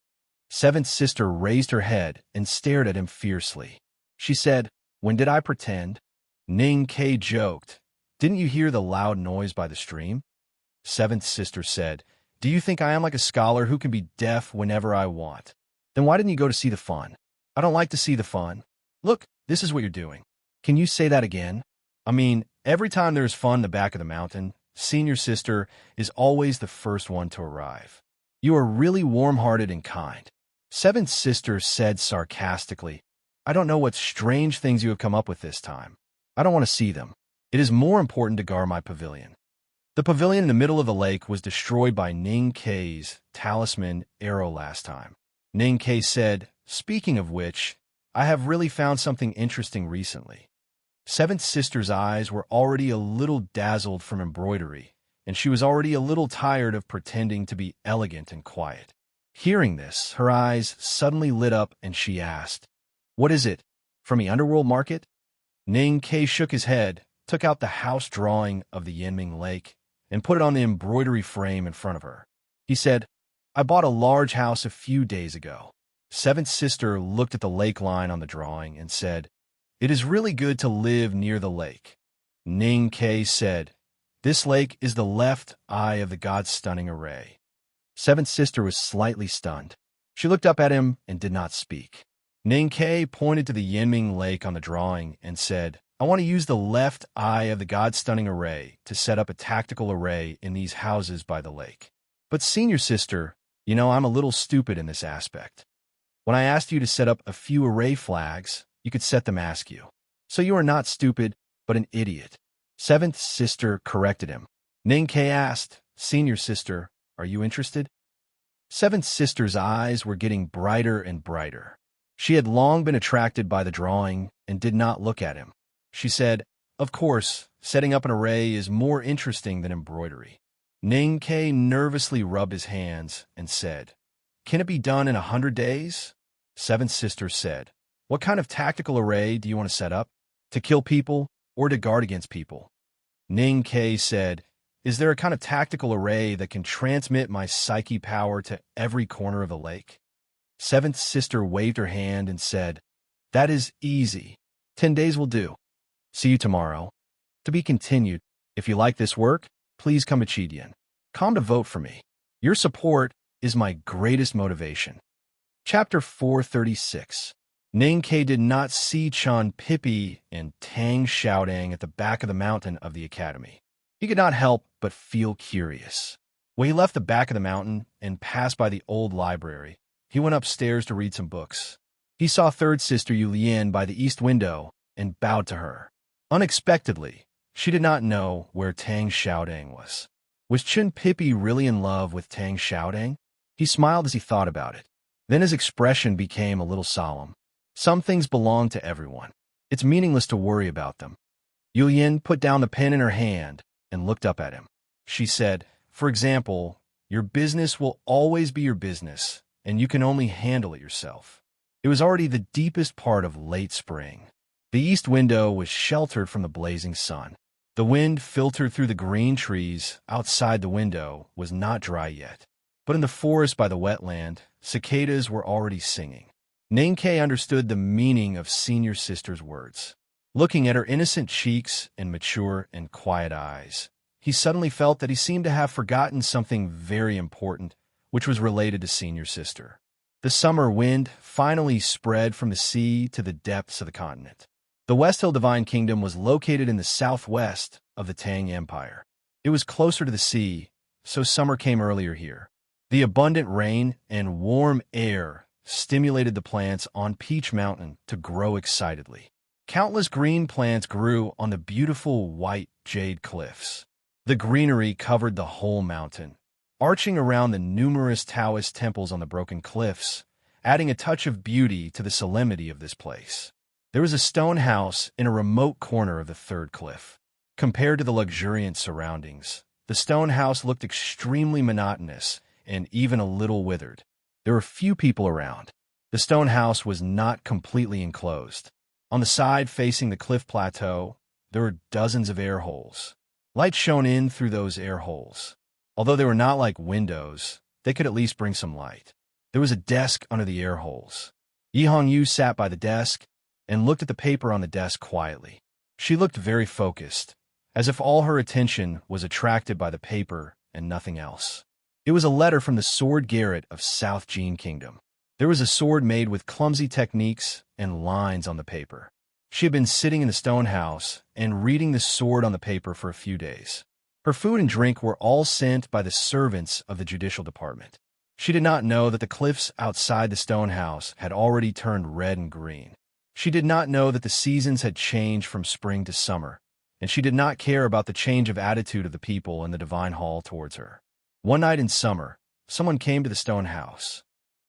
Seventh sister raised her head and stared at him fiercely. She said, "When did I pretend?" Ninkei joked, "Didn't you hear the loud noise by the stream?" Seventh sister said, "Do you think I am like a scholar who can be deaf whenever I want? Then why didn't you go to see the fun?" "I don't like to see the fun." "Look, this is what you're doing." "Can you say that again?" "I mean, every time there's fun in the back of the mountain, senior sister is always the first one to arrive. You are really warm-hearted and kind." Seventh sister said sarcastically, "I don't know what strange things you have come up with this time. I don't want to see them. It is more important to guard my pavilion." The pavilion in the middle of the lake was destroyed by Ninkei's talisman arrow last time. Ninkei said, "Speaking of which, I have really found something interesting recently." Seventh sister's eyes were already a little dazzled from embroidery, and she was already a little tired of pretending to be elegant and quiet. Hearing this, her eyes suddenly lit up and she asked, "What is it? From the underworld market?" Ninkei shook his head, took out the house drawing of the Yanming Lake, and put it on the embroidery frame in front of her. He said, "I bought a large house a few days ago." Seventh sister looked at the lake line on the drawing and said, "It is really good to live near the lake." Ninkei said, "This lake is the left eye of the god's stunning array." Seventh sister was slightly stunned. She looked up at him and did not speak. Ninkei pointed to the Yanming Lake on the drawing and said, "I want to use the left eye of the god's stunning array to set up a tactical array in these houses by the lake. But senior sister, you know I'm a little stupid in this aspect. When I asked you to set up a few array flags, you could set them askew. So you are not stupid, but an idiot." Seventh sister corrected him. Ninkei asked, "Senior sister, are you interested?" Seventh sister's eyes were getting brighter and brighter. She had long been attracted by the drawing and did not look at him. She said, "Of course, setting up an array is more interesting than embroidery." Ninkei nervously rubbed his hands and said, "Can it be done in 100 days?" Seventh sister said, "What kind of tactical array do you want to set up? To kill people or to guard against people?" Ninkei said, "Is there a kind of tactical array that can transmit my psyche power to every corner of the lake?" Seventh sister waved her hand and said, "That is easy. 10 days will do. See you tomorrow. To be continued. If you like this work, please come to Chidian. Come to vote for me. Your support is my greatest motivation." Chapter 436. Ninkei did not see Chan Pippi and Tang Xiaodang at the back of the mountain of the academy. He could not help but feel curious. When he left the back of the mountain and passed by the old library, he went upstairs to read some books. He saw third sister Yulian by the east window and bowed to her. Unexpectedly, she did not know where Tang Xiaodang was. Was Chen Pipi really in love with Tang Xiaodang? He smiled as he thought about it. Then his expression became a little solemn. Some things belong to everyone. It's meaningless to worry about them. Yu Yin put down the pen in her hand and looked up at him. She said, "For example, your business will always be your business, and you can only handle it yourself." It was already the deepest part of late spring. The east window was sheltered from the blazing sun. The wind filtered through the green trees outside the window was not dry yet. But in the forest by the wetland, cicadas were already singing. Ninkei understood the meaning of senior sister's words. Looking at her innocent cheeks and mature and quiet eyes, he suddenly felt that he seemed to have forgotten something very important, which was related to senior sister. The summer wind finally spread from the sea to the depths of the continent. The West Hill Divine Kingdom was located in the southwest of the Tang Empire. It was closer to the sea, so summer came earlier here. The abundant rain and warm air stimulated the plants on Peach Mountain to grow excitedly. Countless green plants grew on the beautiful white jade cliffs. The greenery covered the whole mountain, arching around the numerous Taoist temples on the broken cliffs, adding a touch of beauty to the solemnity of this place. There was a stone house in a remote corner of the third cliff. Compared to the luxuriant surroundings, the stone house looked extremely monotonous and even a little withered. There were few people around. The stone house was not completely enclosed. On the side facing the cliff plateau, there were dozens of air holes. Light shone in through those air holes. Although they were not like windows, they could at least bring some light. There was a desk under the air holes. Yi Hongyu sat by the desk and looked at the paper on the desk quietly. She looked very focused, as if all her attention was attracted by the paper and nothing else. It was a letter from the Sword Garret of South Jin Kingdom. There was a sword made with clumsy techniques and lines on the paper. She had been sitting in the stone house and reading the sword on the paper for a few days. Her food and drink were all sent by the servants of the judicial department. She did not know that the cliffs outside the stone house had already turned red and green. She did not know that the seasons had changed from spring to summer, and she did not care about the change of attitude of the people in the divine hall towards her. One night in summer, someone came to the stone house.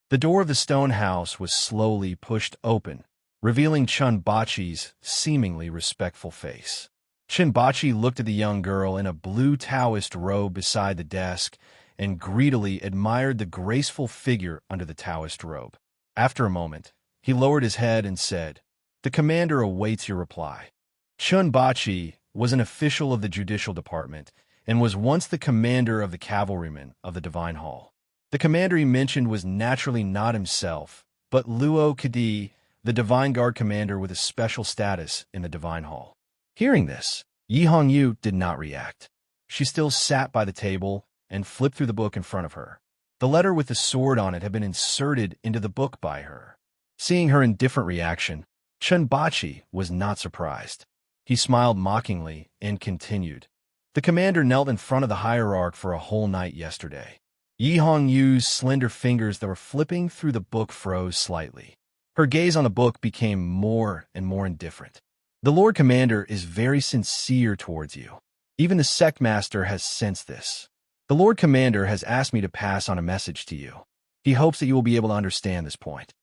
The door of the stone house was slowly pushed open, revealing Chun Bachi's seemingly respectful face. Chun Bachi looked at the young girl in a blue Taoist robe beside the desk and greedily admired the graceful figure under the Taoist robe. After a moment, he lowered his head and said, "The commander awaits your reply." Chun Bachi was an official of the judicial department and was once the commander of the cavalrymen of the Divine Hall. The commander he mentioned was naturally not himself, but Luo Kadi, the Divine Guard commander with a special status in the Divine Hall. Hearing this, Yi Hongyu did not react. She still sat by the table and flipped through the book in front of her. The letter with the sword on it had been inserted into the book by her. Seeing her indifferent reaction, Chun Bachi was not surprised. He smiled mockingly and continued. The commander knelt in front of the hierarch for a whole night yesterday. Yi Hongyu's slender fingers that were flipping through the book froze slightly. Her gaze on the book became more and more indifferent. The Lord Commander is very sincere towards you. Even the sect master has sensed this. The Lord Commander has asked me to pass on a message to you. He hopes that you will be able to understand this point.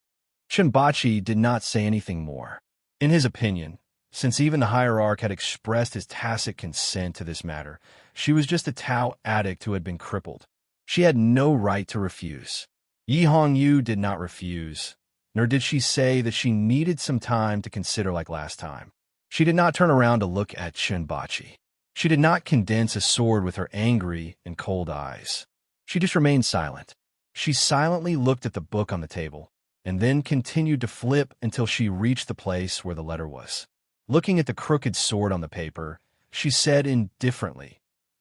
Chun Bachi did not say anything more. In his opinion, since even the hierarch had expressed his tacit consent to this matter, she was just a Tao addict who had been crippled. She had no right to refuse. Yi Hongyu did not refuse, nor did she say that she needed some time to consider like last time. She did not turn around to look at Chun Bachi. She did not condense a sword with her angry and cold eyes. She just remained silent. She silently looked at the book on the table, and then continued to flip until she reached the place where the letter was. Looking at the crooked sword on the paper, she said indifferently,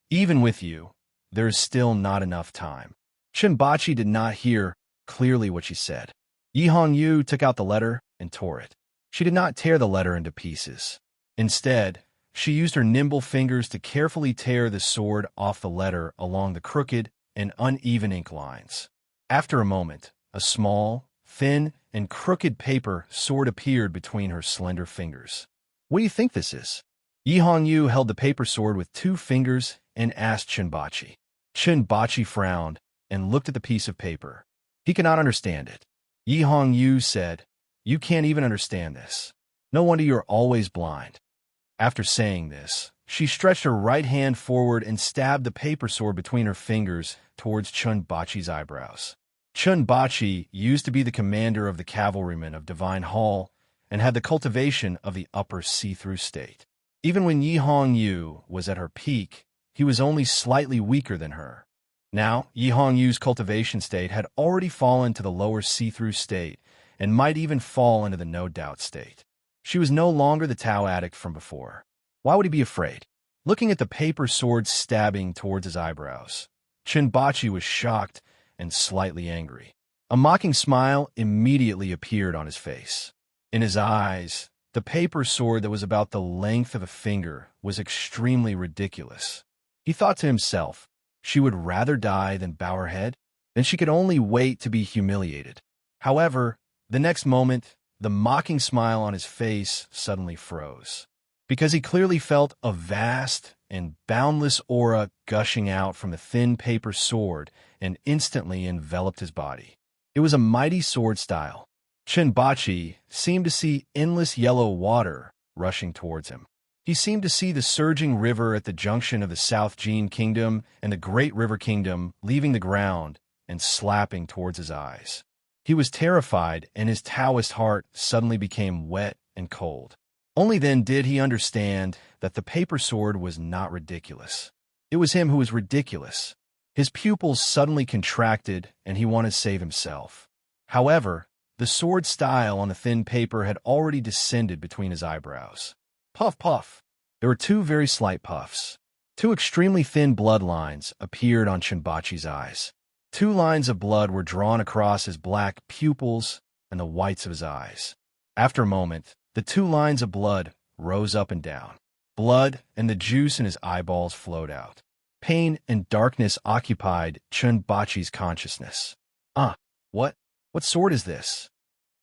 "Even with you, there is still not enough time." Chun Bachi did not hear clearly what she said. Yi Hongyu took out the letter and tore it. She did not tear the letter into pieces. Instead, she used her nimble fingers to carefully tear the sword off the letter along the crooked and uneven ink lines. After a moment, a small, thin, and crooked paper sword appeared between her slender fingers. What do you think this is? Yi Hongyu held the paper sword with 2 fingers and asked Chunbachi. Chunbachi frowned and looked at the piece of paper. He could not understand it. Yi Hongyu said, "You can't even understand this. No wonder you're always blind." After saying this, she stretched her right hand forward and stabbed the paper sword between her fingers towards Chunbachi's eyebrows. Chunbachi used to be the commander of the cavalrymen of Divine Hall and had the cultivation of the upper see-through state. Even when Yi Hongyu was at her peak, he was only slightly weaker than her. Now, Yi Hongyu's cultivation state had already fallen to the lower see-through state and might even fall into the no-doubt state. She was no longer the Tao addict from before. Why would he be afraid? Looking at the paper sword stabbing towards his eyebrows, Chunbachi was shocked and slightly angry. A mocking smile immediately appeared on his face. In his eyes, the paper sword that was about the length of a finger was extremely ridiculous. He thought to himself, she would rather die than bow her head? Then she could only wait to be humiliated. However, the next moment, the mocking smile on his face suddenly froze, because he clearly felt a vast and boundless aura gushing out from the thin paper sword and instantly enveloped his body. It was a mighty sword style. Chunbachi seemed to see endless yellow water rushing towards him. He seemed to see the surging river at the junction of the South Jin Kingdom and the Great River Kingdom leaving the ground and slapping towards his eyes. He was terrified, and his Taoist heart suddenly became wet and cold. Only then did he understand that the paper sword was not ridiculous. It was him who was ridiculous. His pupils suddenly contracted, and he wanted to save himself. However, the sword style on the thin paper had already descended between his eyebrows. Puff, puff. There were 2 very slight puffs. 2 extremely thin blood lines appeared on Chunbachi's eyes. 2 lines of blood were drawn across his black pupils and the whites of his eyes. After a moment, the 2 lines of blood rose up and down. Blood and the juice in his eyeballs flowed out. Pain and darkness occupied Chunbachi's consciousness. What sword is this?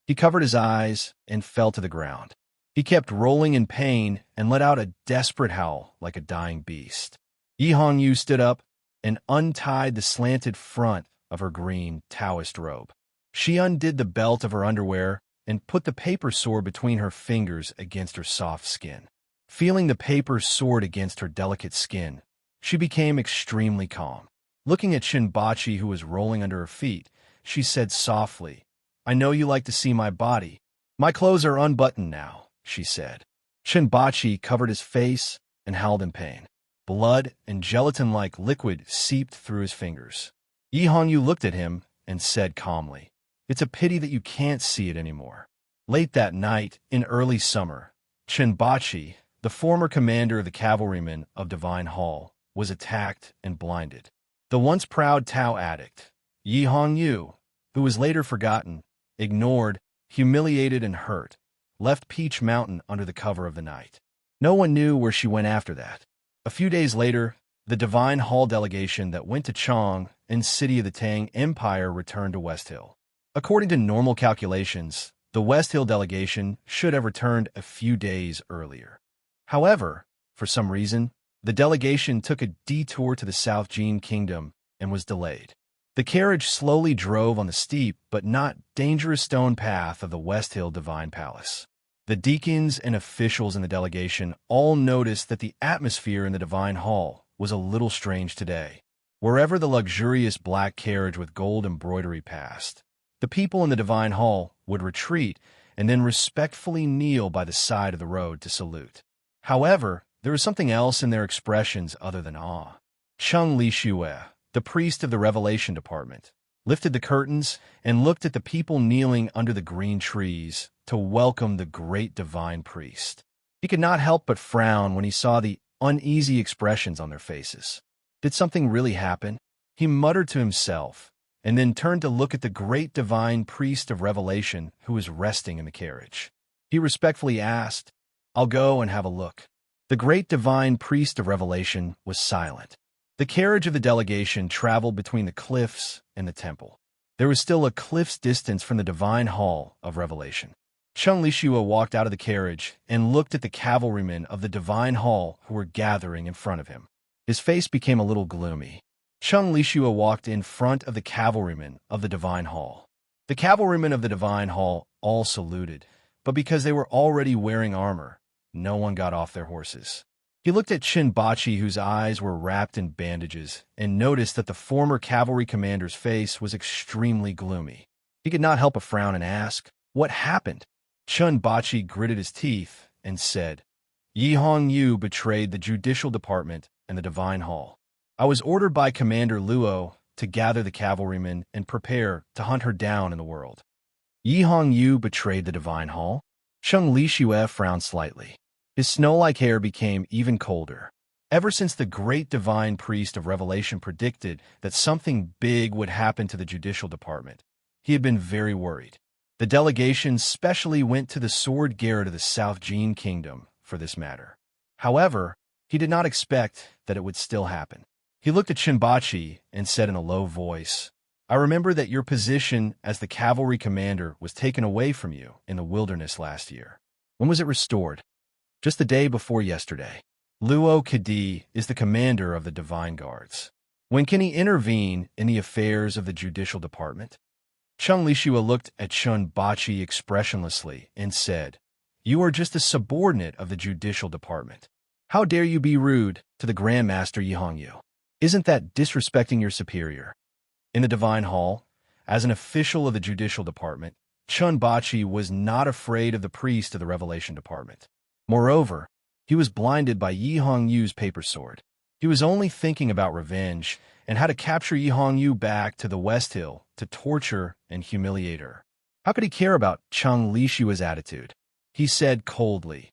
He covered his eyes and fell to the ground. He kept rolling in pain and let out a desperate howl like a dying beast. Yi Hongyu stood up and untied the slanted front of her green Taoist robe. She undid the belt of her underwear and put the paper sword between her fingers against her soft skin. Feeling the paper sword against her delicate skin, she became extremely calm. Looking at Chunbachi, who was rolling under her feet, she said softly, "I know you like to see my body. My clothes are unbuttoned now," she said. Chunbachi covered his face and howled in pain. Blood and gelatin-like liquid seeped through his fingers. Yi Hongyu looked at him and said calmly, "It's a pity that you can't see it anymore." Late that night, in early summer, Chunbachi, the former commander of the cavalrymen of Divine Hall, was attacked and blinded. The once proud Tao addict, Yi Hongyu, who was later forgotten, ignored, humiliated, and hurt, left Peach Mountain under the cover of the night. No one knew where she went after that. A few days later, the Divine Hall delegation that went to Chong and city of the Tang Empire returned to West Hill. According to normal calculations, the West Hill delegation should have returned a few days earlier. However, for some reason, the delegation took a detour to the South Jin Kingdom and was delayed. The carriage slowly drove on the steep but not dangerous stone path of the West Hill Divine Palace. The deacons and officials in the delegation all noticed that the atmosphere in the Divine Hall was a little strange today. Wherever the luxurious black carriage with gold embroidery passed, the people in the Divine Hall would retreat and then respectfully kneel by the side of the road to salute. However, there was something else in their expressions other than awe. Chung Li Shue, the priest of the Revelation Department, lifted the curtains and looked at the people kneeling under the green trees to welcome the great divine priest. He could not help but frown when he saw the uneasy expressions on their faces. Did something really happen? He muttered to himself, and then turned to look at the great divine priest of Revelation who was resting in the carriage. He respectfully asked, "I'll go and have a look." The great divine priest of Revelation was silent. The carriage of the delegation traveled between the cliffs and the temple. There was still a cliff's distance from the Divine Hall of Revelation. Chung Lishua walked out of the carriage and looked at the cavalrymen of the Divine Hall who were gathering in front of him. His face became a little gloomy. Chung Lishua walked in front of the cavalrymen of the Divine Hall. The cavalrymen of the Divine Hall all saluted, but because they were already wearing armor, no one got off their horses. He looked at Shinbachi, whose eyes were wrapped in bandages, and noticed that the former cavalry commander's face was extremely gloomy. He could not help a frown and ask, "What happened?" Chunbachi gritted his teeth and said, "Yi Hong Yu betrayed the Judicial Department and the Divine Hall. I was ordered by Commander Luo to gather the cavalrymen and prepare to hunt her down in the world." Yi Hong Yu betrayed the Divine Hall? Chung Lishue frowned slightly. His snow-like hair became even colder. Ever since the great divine priest of Revelation predicted that something big would happen to the Judicial Department, he had been very worried. The delegation specially went to the Sword Garret of the South Jin Kingdom for this matter. However, he did not expect that it would still happen. He looked at Shinbachi and said in a low voice, "I remember that your position as the cavalry commander was taken away from you in the wilderness last year. When was it restored?" "Just the day before yesterday. Luo Kadi is the commander of the Divine Guards. When can he intervene in the affairs of the Judicial Department?" Chung Lishua looked at Chunbachi expressionlessly and said, "You are just a subordinate of the Judicial Department. How dare you be rude to the Grand Master Yi Hongyu? Isn't that disrespecting your superior?" In the Divine Hall, as an official of the Judicial Department, Chunbachi was not afraid of the priest of the Revelation Department. Moreover, he was blinded by Yi Hongyu's paper sword. He was only thinking about revenge and how to capture Yi Hongyu back to the West Hill to torture and humiliate her. How could he care about Chung Lishua's attitude? He said coldly,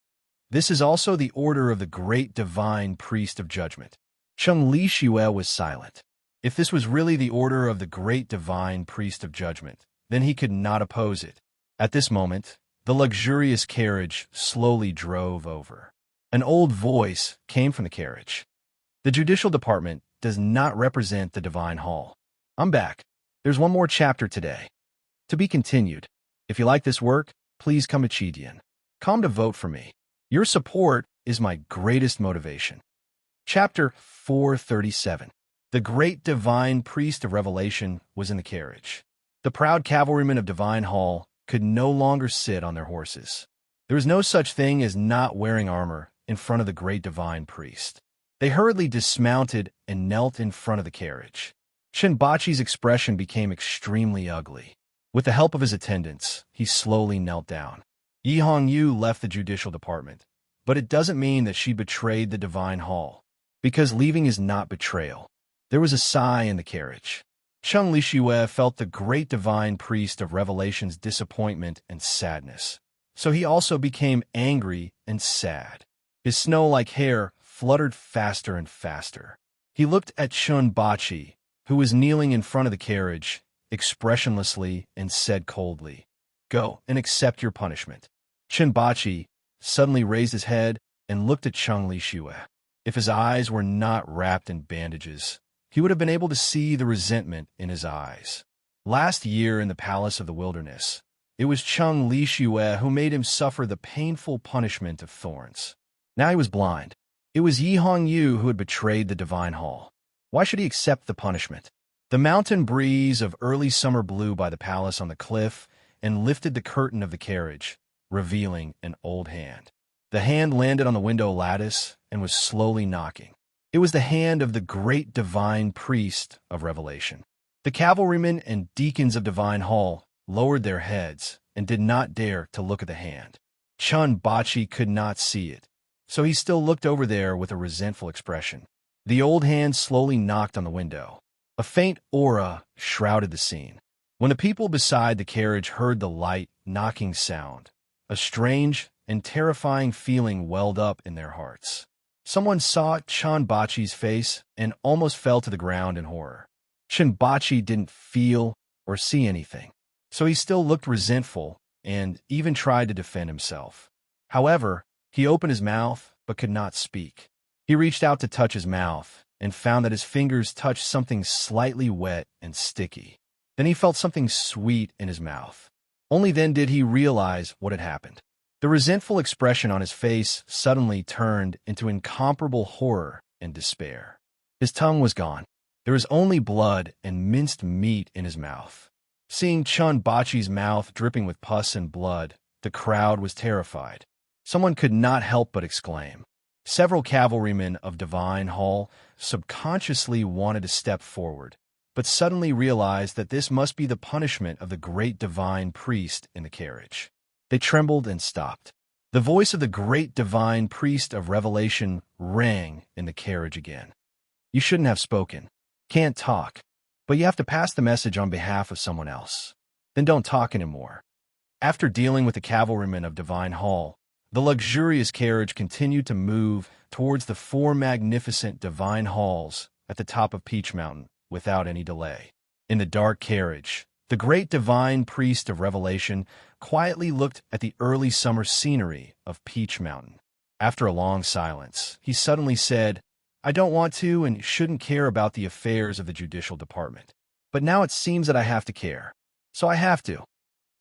"This is also the order of the great divine priest of judgment." Chung Lishua was silent. If this was really the order of the great divine priest of judgment, then he could not oppose it. At this moment, the luxurious carriage slowly drove over. An old voice came from the carriage. "The Judicial Department does not represent the Divine Hall. I'm back. There's one more chapter today. To be continued. If you like this work, please come to Chidian. Come to vote for me. Your support is my greatest motivation." Chapter 437. The great divine priest of Revelation was in the carriage. The proud cavalrymen of Divine Hall could no longer sit on their horses. There was no such thing as not wearing armor in front of the great divine priest. They hurriedly dismounted and knelt in front of the carriage. Shinbachi's expression became extremely ugly. With the help of his attendants, he slowly knelt down. Yi Hongyu left the Judicial Department, but it doesn't mean that she betrayed the Divine Hall, because leaving is not betrayal. There was a sigh in the carriage. Chung Lishue felt the great divine priest of Revelation's disappointment and sadness, so he also became angry and sad. His snow-like hair fluttered faster and faster. He looked at Chunbachi, who was kneeling in front of the carriage, expressionlessly, and said coldly, "Go and accept your punishment." Chunbachi suddenly raised his head and looked at Chung Lishue. If his eyes were not wrapped in bandages, he would have been able to see the resentment in his eyes. Last year in the Palace of the Wilderness, it was Chung Lishue who made him suffer the painful punishment of thorns. Now he was blind. It was Yi Hongyu who had betrayed the Divine Hall. Why should he accept the punishment? The mountain breeze of early summer blew by the palace on the cliff and lifted the curtain of the carriage, revealing an old hand. The hand landed on the window lattice and was slowly knocking. It was the hand of the great divine priest of Revelation. The cavalrymen and deacons of Divine Hall lowered their heads and did not dare to look at the hand. Chunbachi could not see it, so he still looked over there with a resentful expression. The old hand slowly knocked on the window. A faint aura shrouded the scene. When the people beside the carriage heard the light, knocking sound, a strange and terrifying feeling welled up in their hearts. Someone saw Chunbachi's face and almost fell to the ground in horror. Chunbachi didn't feel or see anything, so he still looked resentful and even tried to defend himself. However, he opened his mouth but could not speak. He reached out to touch his mouth and found that his fingers touched something slightly wet and sticky. Then he felt something sweet in his mouth. Only then did he realize what had happened. The resentful expression on his face suddenly turned into incomparable horror and despair. His tongue was gone. There was only blood and minced meat in his mouth. Seeing Chun Bachi's mouth dripping with pus and blood, the crowd was terrified. Someone could not help but exclaim. Several cavalrymen of Divine Hall subconsciously wanted to step forward, but suddenly realized that this must be the punishment of the great divine priest in the carriage. They trembled and stopped. The voice of the great divine priest of Revelation rang in the carriage again. You shouldn't have spoken. Can't talk. But you have to pass the message on behalf of someone else. Then don't talk anymore. After dealing with the cavalrymen of Divine Hall, the luxurious carriage continued to move towards the 4 magnificent Divine Halls at the top of Peach Mountain without any delay. In the dark carriage, the great divine priest of Revelation quietly looked at the early summer scenery of Peach Mountain. After a long silence, he suddenly said, I don't want to and shouldn't care about the affairs of the judicial department. But now it seems that I have to care. So I have to.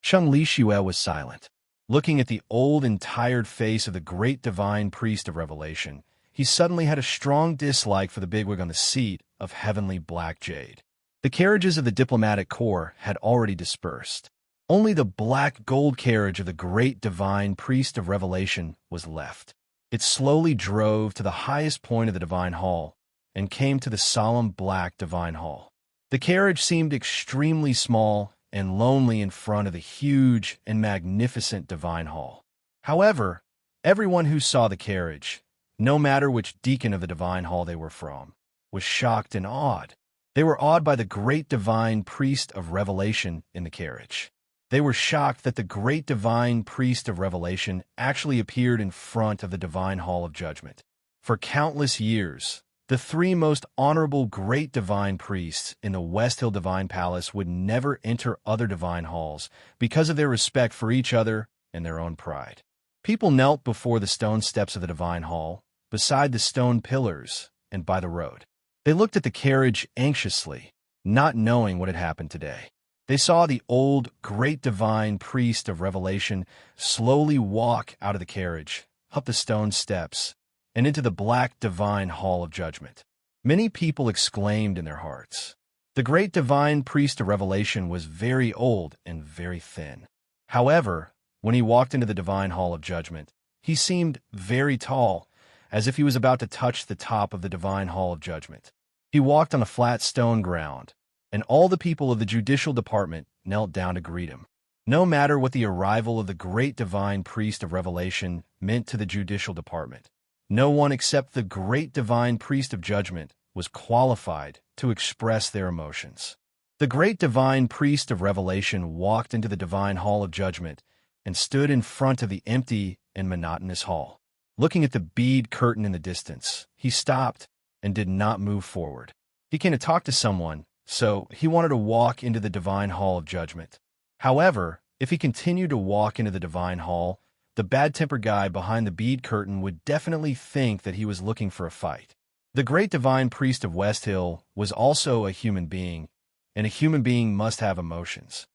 Chung Lixue was silent. Looking at the old and tired face of the great divine priest of Revelation, he suddenly had a strong dislike for the bigwig on the seat of heavenly black jade. The carriages of the diplomatic corps had already dispersed. Only the black gold carriage of the great divine priest of Revelation was left. It slowly drove to the highest point of the Divine Hall and came to the solemn black Divine Hall. The carriage seemed extremely small and lonely in front of the huge and magnificent Divine Hall. However, everyone who saw the carriage, no matter which deacon of the Divine Hall they were from, was shocked and awed. They were awed by the great divine priest of Revelation in the carriage. They were shocked that the great divine priest of Revelation actually appeared in front of the Divine Hall of Judgment. For countless years, the 3 most honorable great divine priests in the West Hill Divine Palace would never enter other divine halls because of their respect for each other and their own pride. People knelt before the stone steps of the Divine Hall, beside the stone pillars, and by the road. They looked at the carriage anxiously, not knowing what had happened today. They saw the old, great divine priest of Revelation slowly walk out of the carriage, up the stone steps, and into the black divine hall of judgment. Many people exclaimed in their hearts. The great divine priest of Revelation was very old and very thin. However, when he walked into the divine hall of judgment, he seemed very tall, as if he was about to touch the top of the divine hall of judgment. He walked on a flat stone ground, and all the people of the judicial department knelt down to greet him. No matter what the arrival of the great divine priest of Revelation meant to the judicial department, no one except the great divine priest of judgment was qualified to express their emotions. The great divine priest of Revelation walked into the divine hall of judgment and stood in front of the empty and monotonous hall. Looking at the bead curtain in the distance, he stopped and did not move forward. He came to talk to someone, so he wanted to walk into the divine hall of judgment. However, if he continued to walk into the divine hall, the bad-tempered guy behind the bead curtain would definitely think that he was looking for a fight. The great divine priest of West Hill was also a human being, and a human being must have emotions.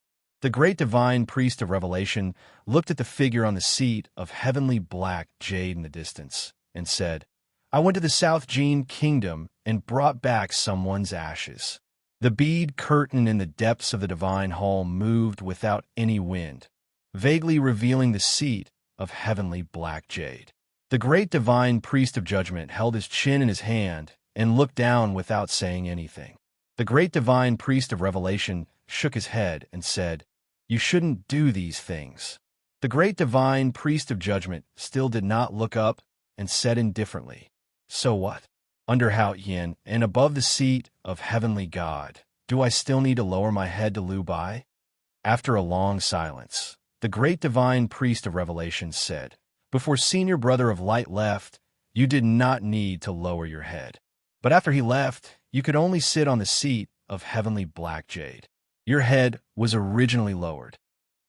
The great divine priest of Revelation looked at the figure on the seat of heavenly black jade in the distance and said, I went to the South Gene Kingdom and brought back someone's ashes. The bead curtain in the depths of the divine hall moved without any wind, vaguely revealing the seat of heavenly black jade. The great divine priest of judgment held his chin in his hand and looked down without saying anything. The great divine priest of Revelation shook his head and said, You shouldn't do these things. The great divine priest of judgment still did not look up and said indifferently, So what? Under Hao Yin and above the seat of heavenly God, do I still need to lower my head to Lu Bai? After a long silence, the great divine priest of Revelation said, Before senior brother of light left, you did not need to lower your head. But after he left, you could only sit on the seat of heavenly black jade. Your head was originally lowered.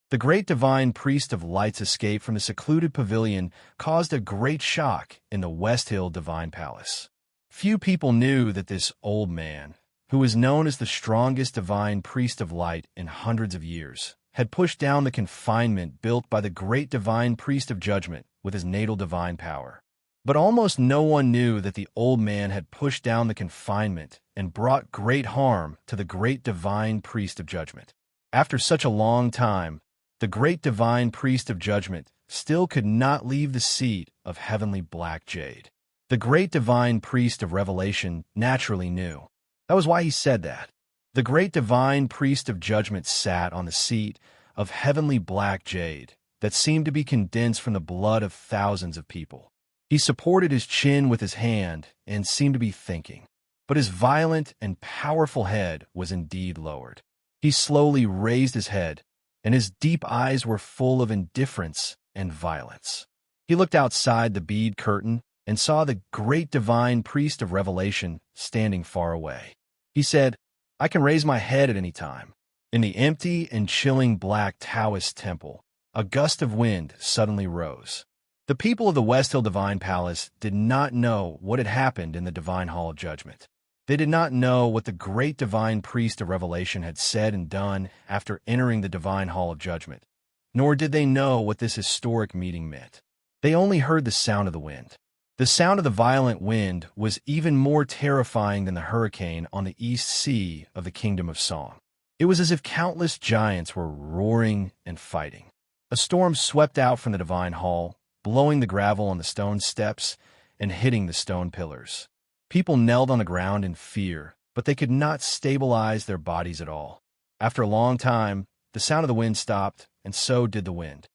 The great divine priest of light's escape from the secluded pavilion caused a great shock in the West Hill Divine Palace. Few people knew that this old man, who was known as the strongest divine priest of light in hundreds of years, had pushed down the confinement built by the great divine priest of judgment with his natal divine power. But almost no one knew that the old man had pushed down the confinement and brought great harm to the great divine priest of judgment. After such a long time, the great divine priest of judgment still could not leave the seat of heavenly black jade. The great divine priest of revelation naturally knew. That was why he said that. The great divine priest of judgment sat on the seat of heavenly black jade that seemed to be condensed from the blood of thousands of people. He supported his chin with his hand and seemed to be thinking, but his violent and powerful head was indeed lowered. He slowly raised his head, and his deep eyes were full of indifference and violence. He looked outside the bead curtain and saw the great divine priest of revelation standing far away. He said, "I can raise my head at any time." In the empty and chilling black Taoist temple, a gust of wind suddenly rose. The people of the West Hill Divine Palace did not know what had happened in the Divine Hall of Judgment. They did not know what the great divine priest of revelation had said and done after entering the Divine Hall of Judgment, nor did they know what this historic meeting meant. They only heard the sound of the wind. The sound of the violent wind was even more terrifying than the hurricane on the East Sea of the Kingdom of Song. It was as if countless giants were roaring and fighting. A storm swept out from the Divine Hall, blowing the gravel on the stone steps and hitting the stone pillars. People knelt on the ground in fear, but they could not stabilize their bodies at all. After a long time, the sound of the wind stopped, and so did the wind.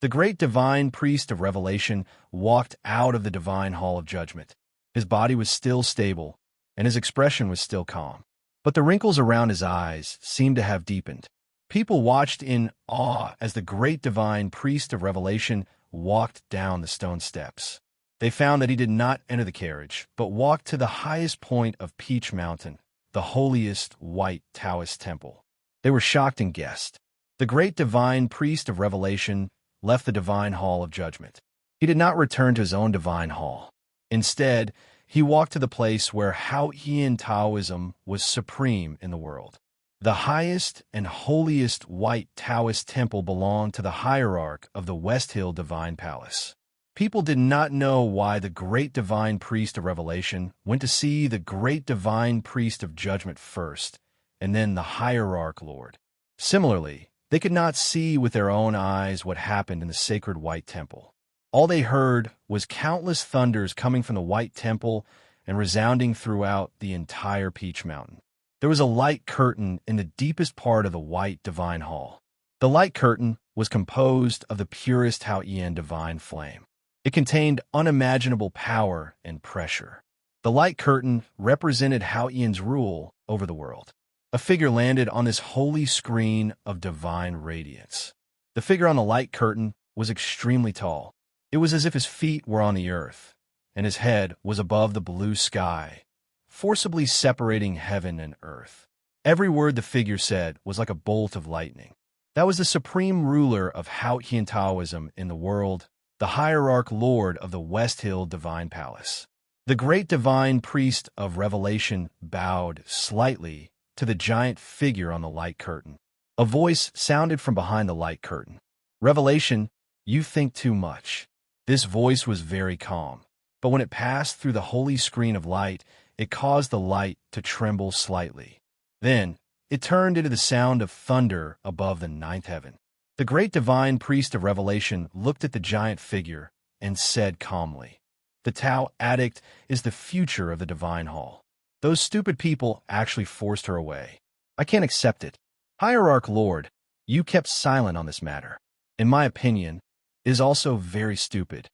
The great divine priest of revelation walked out of the Divine Hall of Judgment. His body was still stable, and his expression was still calm. But the wrinkles around his eyes seemed to have deepened. People watched in awe as the great divine priest of revelation walked down the stone steps. They found that he did not enter the carriage, but walked to the highest point of Peach Mountain, the holiest white Taoist temple. They were shocked and guessed. The great divine priest of revelation left the Divine Hall of Judgment. He did not return to his own Divine Hall. Instead, he walked to the place where Hao-Yin Taoism was supreme in the world. The highest and holiest white Taoist temple belonged to the hierarch of the West Hill Divine Palace. People did not know why the great divine priest of revelation went to see the great divine priest of judgment first, and then the hierarch lord. Similarly, they could not see with their own eyes what happened in the sacred white temple. All they heard was countless thunders coming from the white temple and resounding throughout the entire Peach Mountain. There was a light curtain in the deepest part of the white divine hall. The light curtain was composed of the purest Hao-Yin divine flame. It contained unimaginable power and pressure. The light curtain represented Hao-Yin's rule over the world. A figure landed on this holy screen of divine radiance. The figure on the light curtain was extremely tall. It was as if his feet were on the earth, and his head was above the blue sky, forcibly separating heaven and earth. Every word the figure said was like a bolt of lightning. That was the supreme ruler of Hao-Yin Taoism in the world, the hierarch lord of the West Hill Divine Palace. The great divine priest of revelation bowed slightly to the giant figure on the light curtain. A voice sounded from behind the light curtain. "Revelation, you think too much." This voice was very calm, but when it passed through the holy screen of light, it caused the light to tremble slightly. Then, it turned into the sound of thunder above the ninth heaven. The great divine priest of revelation looked at the giant figure and said calmly, "The Tao addict is the future of the Divine Hall. Those stupid people actually forced her away. I can't accept it. Hierarch Lord, you kept silent on this matter. In my opinion, it is also very stupid."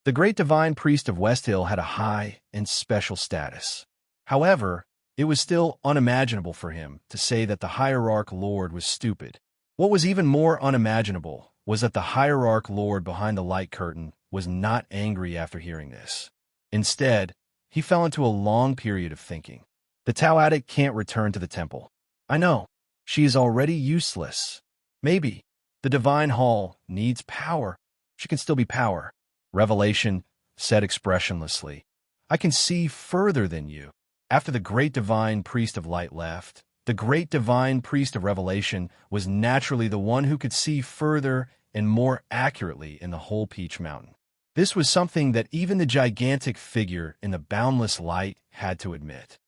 The great divine priest of West Hill had a high and special status. However, it was still unimaginable for him to say that the hierarch lord was stupid. What was even more unimaginable was that the hierarch lord behind the light curtain was not angry after hearing this. Instead, he fell into a long period of thinking. The Tao addict can't return to the temple. I know, she is already useless. Maybe the Divine Hall needs power. She can still be power. Revelation said expressionlessly, "I can see further than you." After the great divine priest of light left, The great divine priest of revelation was naturally the one who could see further and more accurately in the whole Peach Mountain. This was something that even the gigantic figure in the boundless light had to admit.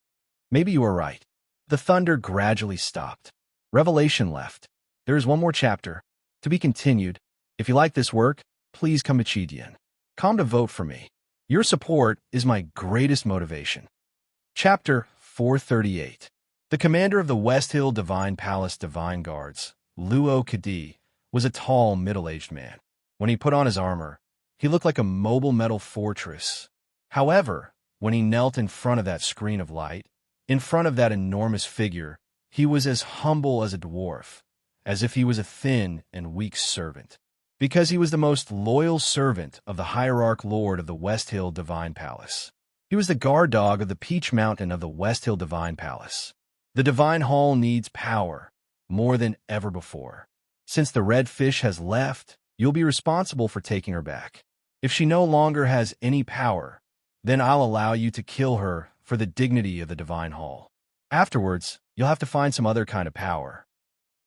Maybe you were right. The thunder gradually stopped. Revelation left. There is one more chapter. To be continued. If you like this work, please come to Chidian. Come to vote for me. Your support is my greatest motivation. Chapter 438. The commander of the West Hill Divine Palace Divine Guards, Luo Kadi, was a tall, middle-aged man. When he put on his armor, he looked like a mobile metal fortress. However, when he knelt in front of that screen of light, in front of that enormous figure, he was as humble as a dwarf, as if he was a thin and weak servant, because he was the most loyal servant of the hierarch lord of the West Hill Divine Palace. He was the guard dog of the Peach Mountain of the West Hill Divine Palace. The Divine Hall needs power, more than ever before. Since the red fish has left, you'll be responsible for taking her back. If she no longer has any power, then I'll allow you to kill her for the dignity of the Divine Hall. Afterwards, you'll have to find some other kind of power.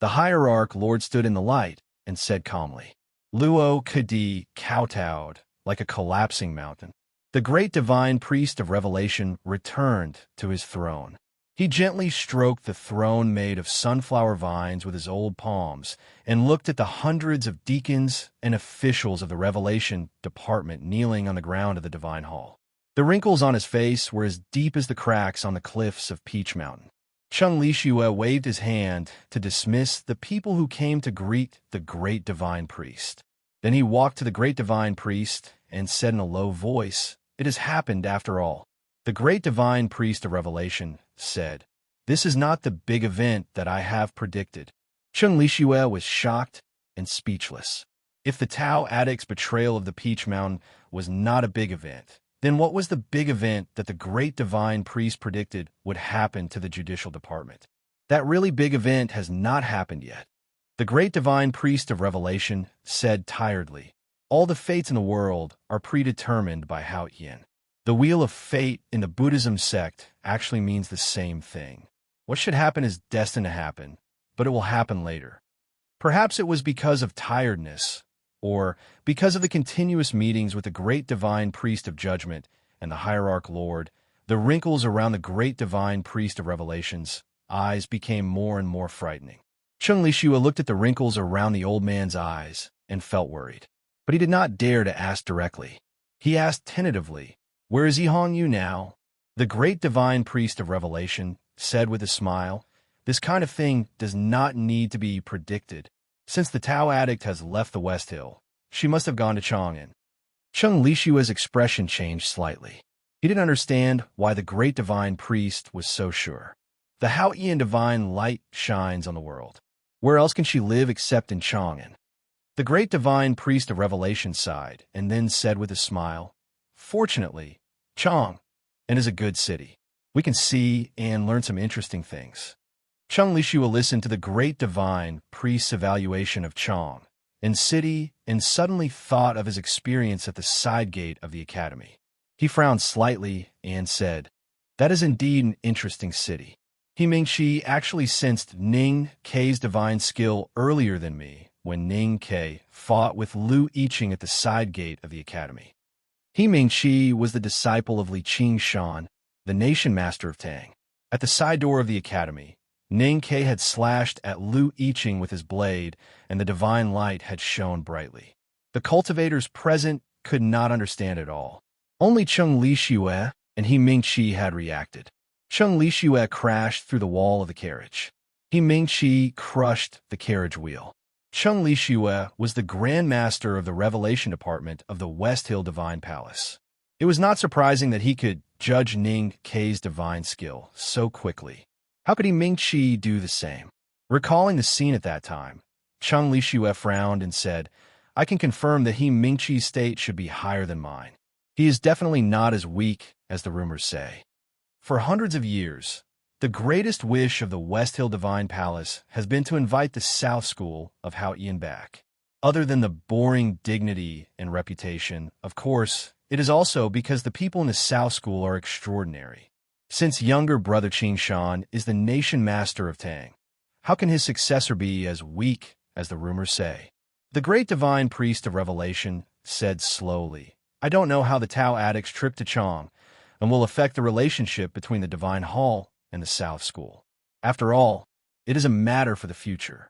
The hierarch lord stood in the light and said calmly. Luo Kadi kowtowed like a collapsing mountain. The great divine priest of revelation returned to his throne. He gently stroked the throne made of sunflower vines with his old palms and looked at the hundreds of deacons and officials of the revelation department kneeling on the ground of the divine hall. The wrinkles on his face were as deep as the cracks on the cliffs of Peach Mountain. Chung Lishue waved his hand to dismiss the people who came to greet the great divine priest. Then he walked to the great divine priest and said in a low voice, "It has happened after all." The great divine priest of revelation said, "This is not the big event that I have predicted." Chung Lishue was shocked and speechless. If the Tao Addict's betrayal of the Peach Mountain was not a big event, then what was the big event that the great divine priest predicted would happen to the judicial department? That really big event has not happened yet. The great divine priest of revelation said tiredly, "All the fates in the world are predetermined by Hao Yin." The wheel of fate in the Buddhism sect actually means the same thing. What should happen is destined to happen, but it will happen later. Perhaps it was because of tiredness, or because of the continuous meetings with the great divine priest of judgment and the hierarch lord. The wrinkles around the great divine priest of revelation's eyes became more and more frightening. Chung Lishue looked at the wrinkles around the old man's eyes and felt worried. But he did not dare to ask directly. He asked tentatively, "Where is Yihong Yu now?" The great divine priest of revelation said with a smile, "This kind of thing does not need to be predicted. Since the Tao Addict has left the West Hill, she must have gone to Chang'an." Chung Lishue's expression changed slightly. He didn't understand why the great divine priest was so sure. The Hao Yin divine light shines on the world. Where else can she live except in Chang'an? The great divine priest of revelation sighed and then said with a smile, "Fortunately, Chang'an is a good city. We can see and learn some interesting things." Chung Lishue listened to the great divine priest's evaluation of Chang'an and city and suddenly thought of his experience at the side gate of the academy. He frowned slightly and said, "That is indeed an interesting city. He Mingshi actually sensed Ning Kei's divine skill earlier than me when Ning Kei fought with Lu Yiqing at the side gate of the academy. He Mingshi was the disciple of Li Qingshan, the nation master of Tang. At the side door of the academy, Ning Kei had slashed at Lu Yiqing with his blade, and the divine light had shone brightly. The cultivators present could not understand it all. Only Chung Lishue and He Mingshi had reacted. Chung Lishue crashed through the wall of the carriage. He Mingshi crushed the carriage wheel. Chung Lishue was the Grand Master of the Revelation Department of the West Hill Divine Palace. It was not surprising that he could judge Ning Kei's divine skill so quickly. How could He Mingshi do the same? Recalling the scene at that time, Chung Lishue frowned and said, "I can confirm that He Mingchi's state should be higher than mine. He is definitely not as weak as the rumors say." For hundreds of years, the greatest wish of the West Hill Divine Palace has been to invite the South School of Hao Yin back. Other than the boring dignity and reputation, of course, it is also because the people in the South School are extraordinary. Since younger brother Qing Shan is the nation master of Tang, how can his successor be as weak as the rumors say? The great divine priest of revelation said slowly, I don't know how the Tao addict's trip to Chong and will affect the relationship between the divine hall and the South School. After all, it is a matter for the future.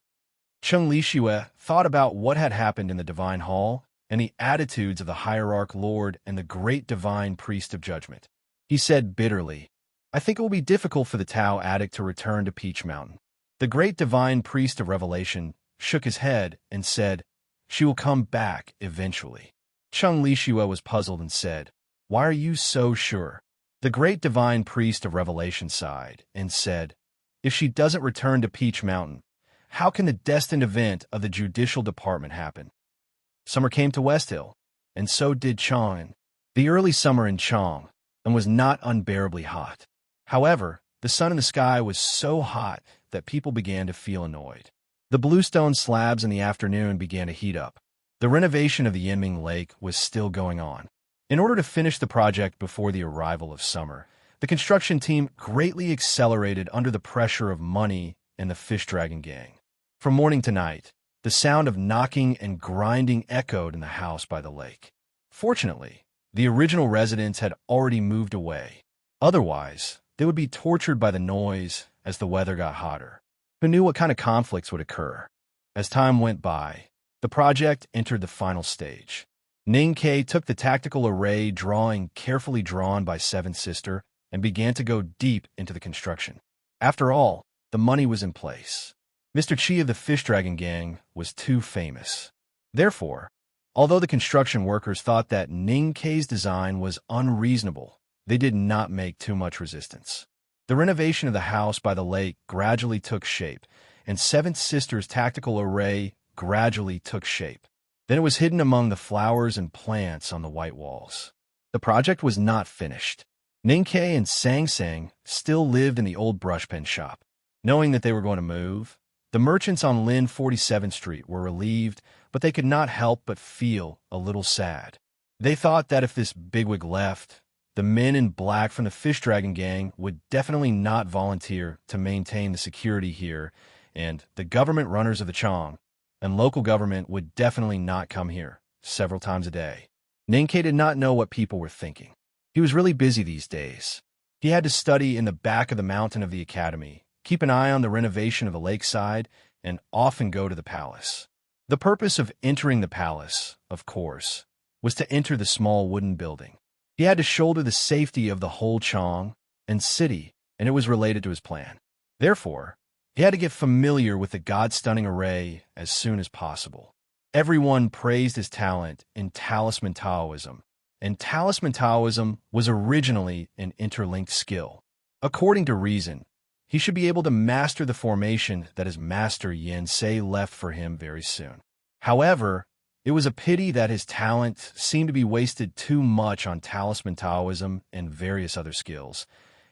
Cheng Lishue thought about what had happened in the divine hall and the attitudes of the hierarch lord and the great divine priest of judgment. He said bitterly, I think it will be difficult for the Tao addict to return to Peach Mountain. The great divine priest of revelation shook his head and said, she will come back eventually. Cheng Lishue was puzzled and said, why are you so sure? The great divine priest of revelation sighed and said, if she doesn't return to Peach Mountain, how can the destined event of the judicial department happen? Summer came to West Hill, and so did Chong. The early summer in Chong and was not unbearably hot. However, the sun in the sky was so hot that people began to feel annoyed. The bluestone slabs in the afternoon began to heat up. The renovation of the Yinming Lake was still going on. In order to finish the project before the arrival of summer, the construction team greatly accelerated under the pressure of money and the fish dragon gang. From morning to night, the sound of knocking and grinding echoed in the house by the lake. Fortunately, the original residents had already moved away. Otherwise, they would be tortured by the noise as the weather got hotter. Who knew what kind of conflicts would occur? As time went by, the project entered the final stage. Ning Ke took the tactical array drawing carefully drawn by Seventh Sister and began to go deep into the construction. After all, the money was in place. Mr. Chi of the Fish Dragon Gang was too famous. Therefore, although the construction workers thought that Ning Ke's design was unreasonable, they did not make too much resistance. The renovation of the house by the lake gradually took shape, and Seventh Sister's tactical array gradually took shape. Then it was hidden among the flowers and plants on the white walls. The project was not finished. Ning Ke and Sang Sang still lived in the old brushpen shop. Knowing that they were going to move, the merchants on Lin 47th Street were relieved, but they could not help but feel a little sad. They thought that if this bigwig left, the men in black from the Fish Dragon Gang would definitely not volunteer to maintain the security here, and the government runners of the Chong and local government would definitely not come here several times a day. Ning Ke did not know what people were thinking. He was really busy these days. He had to study in the back of the mountain of the academy, keep an eye on the renovation of the lakeside, and often go to the palace. The purpose of entering the palace, of course, was to enter the small wooden building. He had to shoulder the safety of the whole Chong and city, and it was related to his plan. Therefore, he had to get familiar with the god-stunning array as soon as possible. Everyone praised his talent in talisman Taoism, and talisman Taoism was originally an interlinked skill. According to reason, he should be able to master the formation that his master Yin Se left for him very soon. However, it was a pity that his talent seemed to be wasted too much on talisman Taoism and various other skills,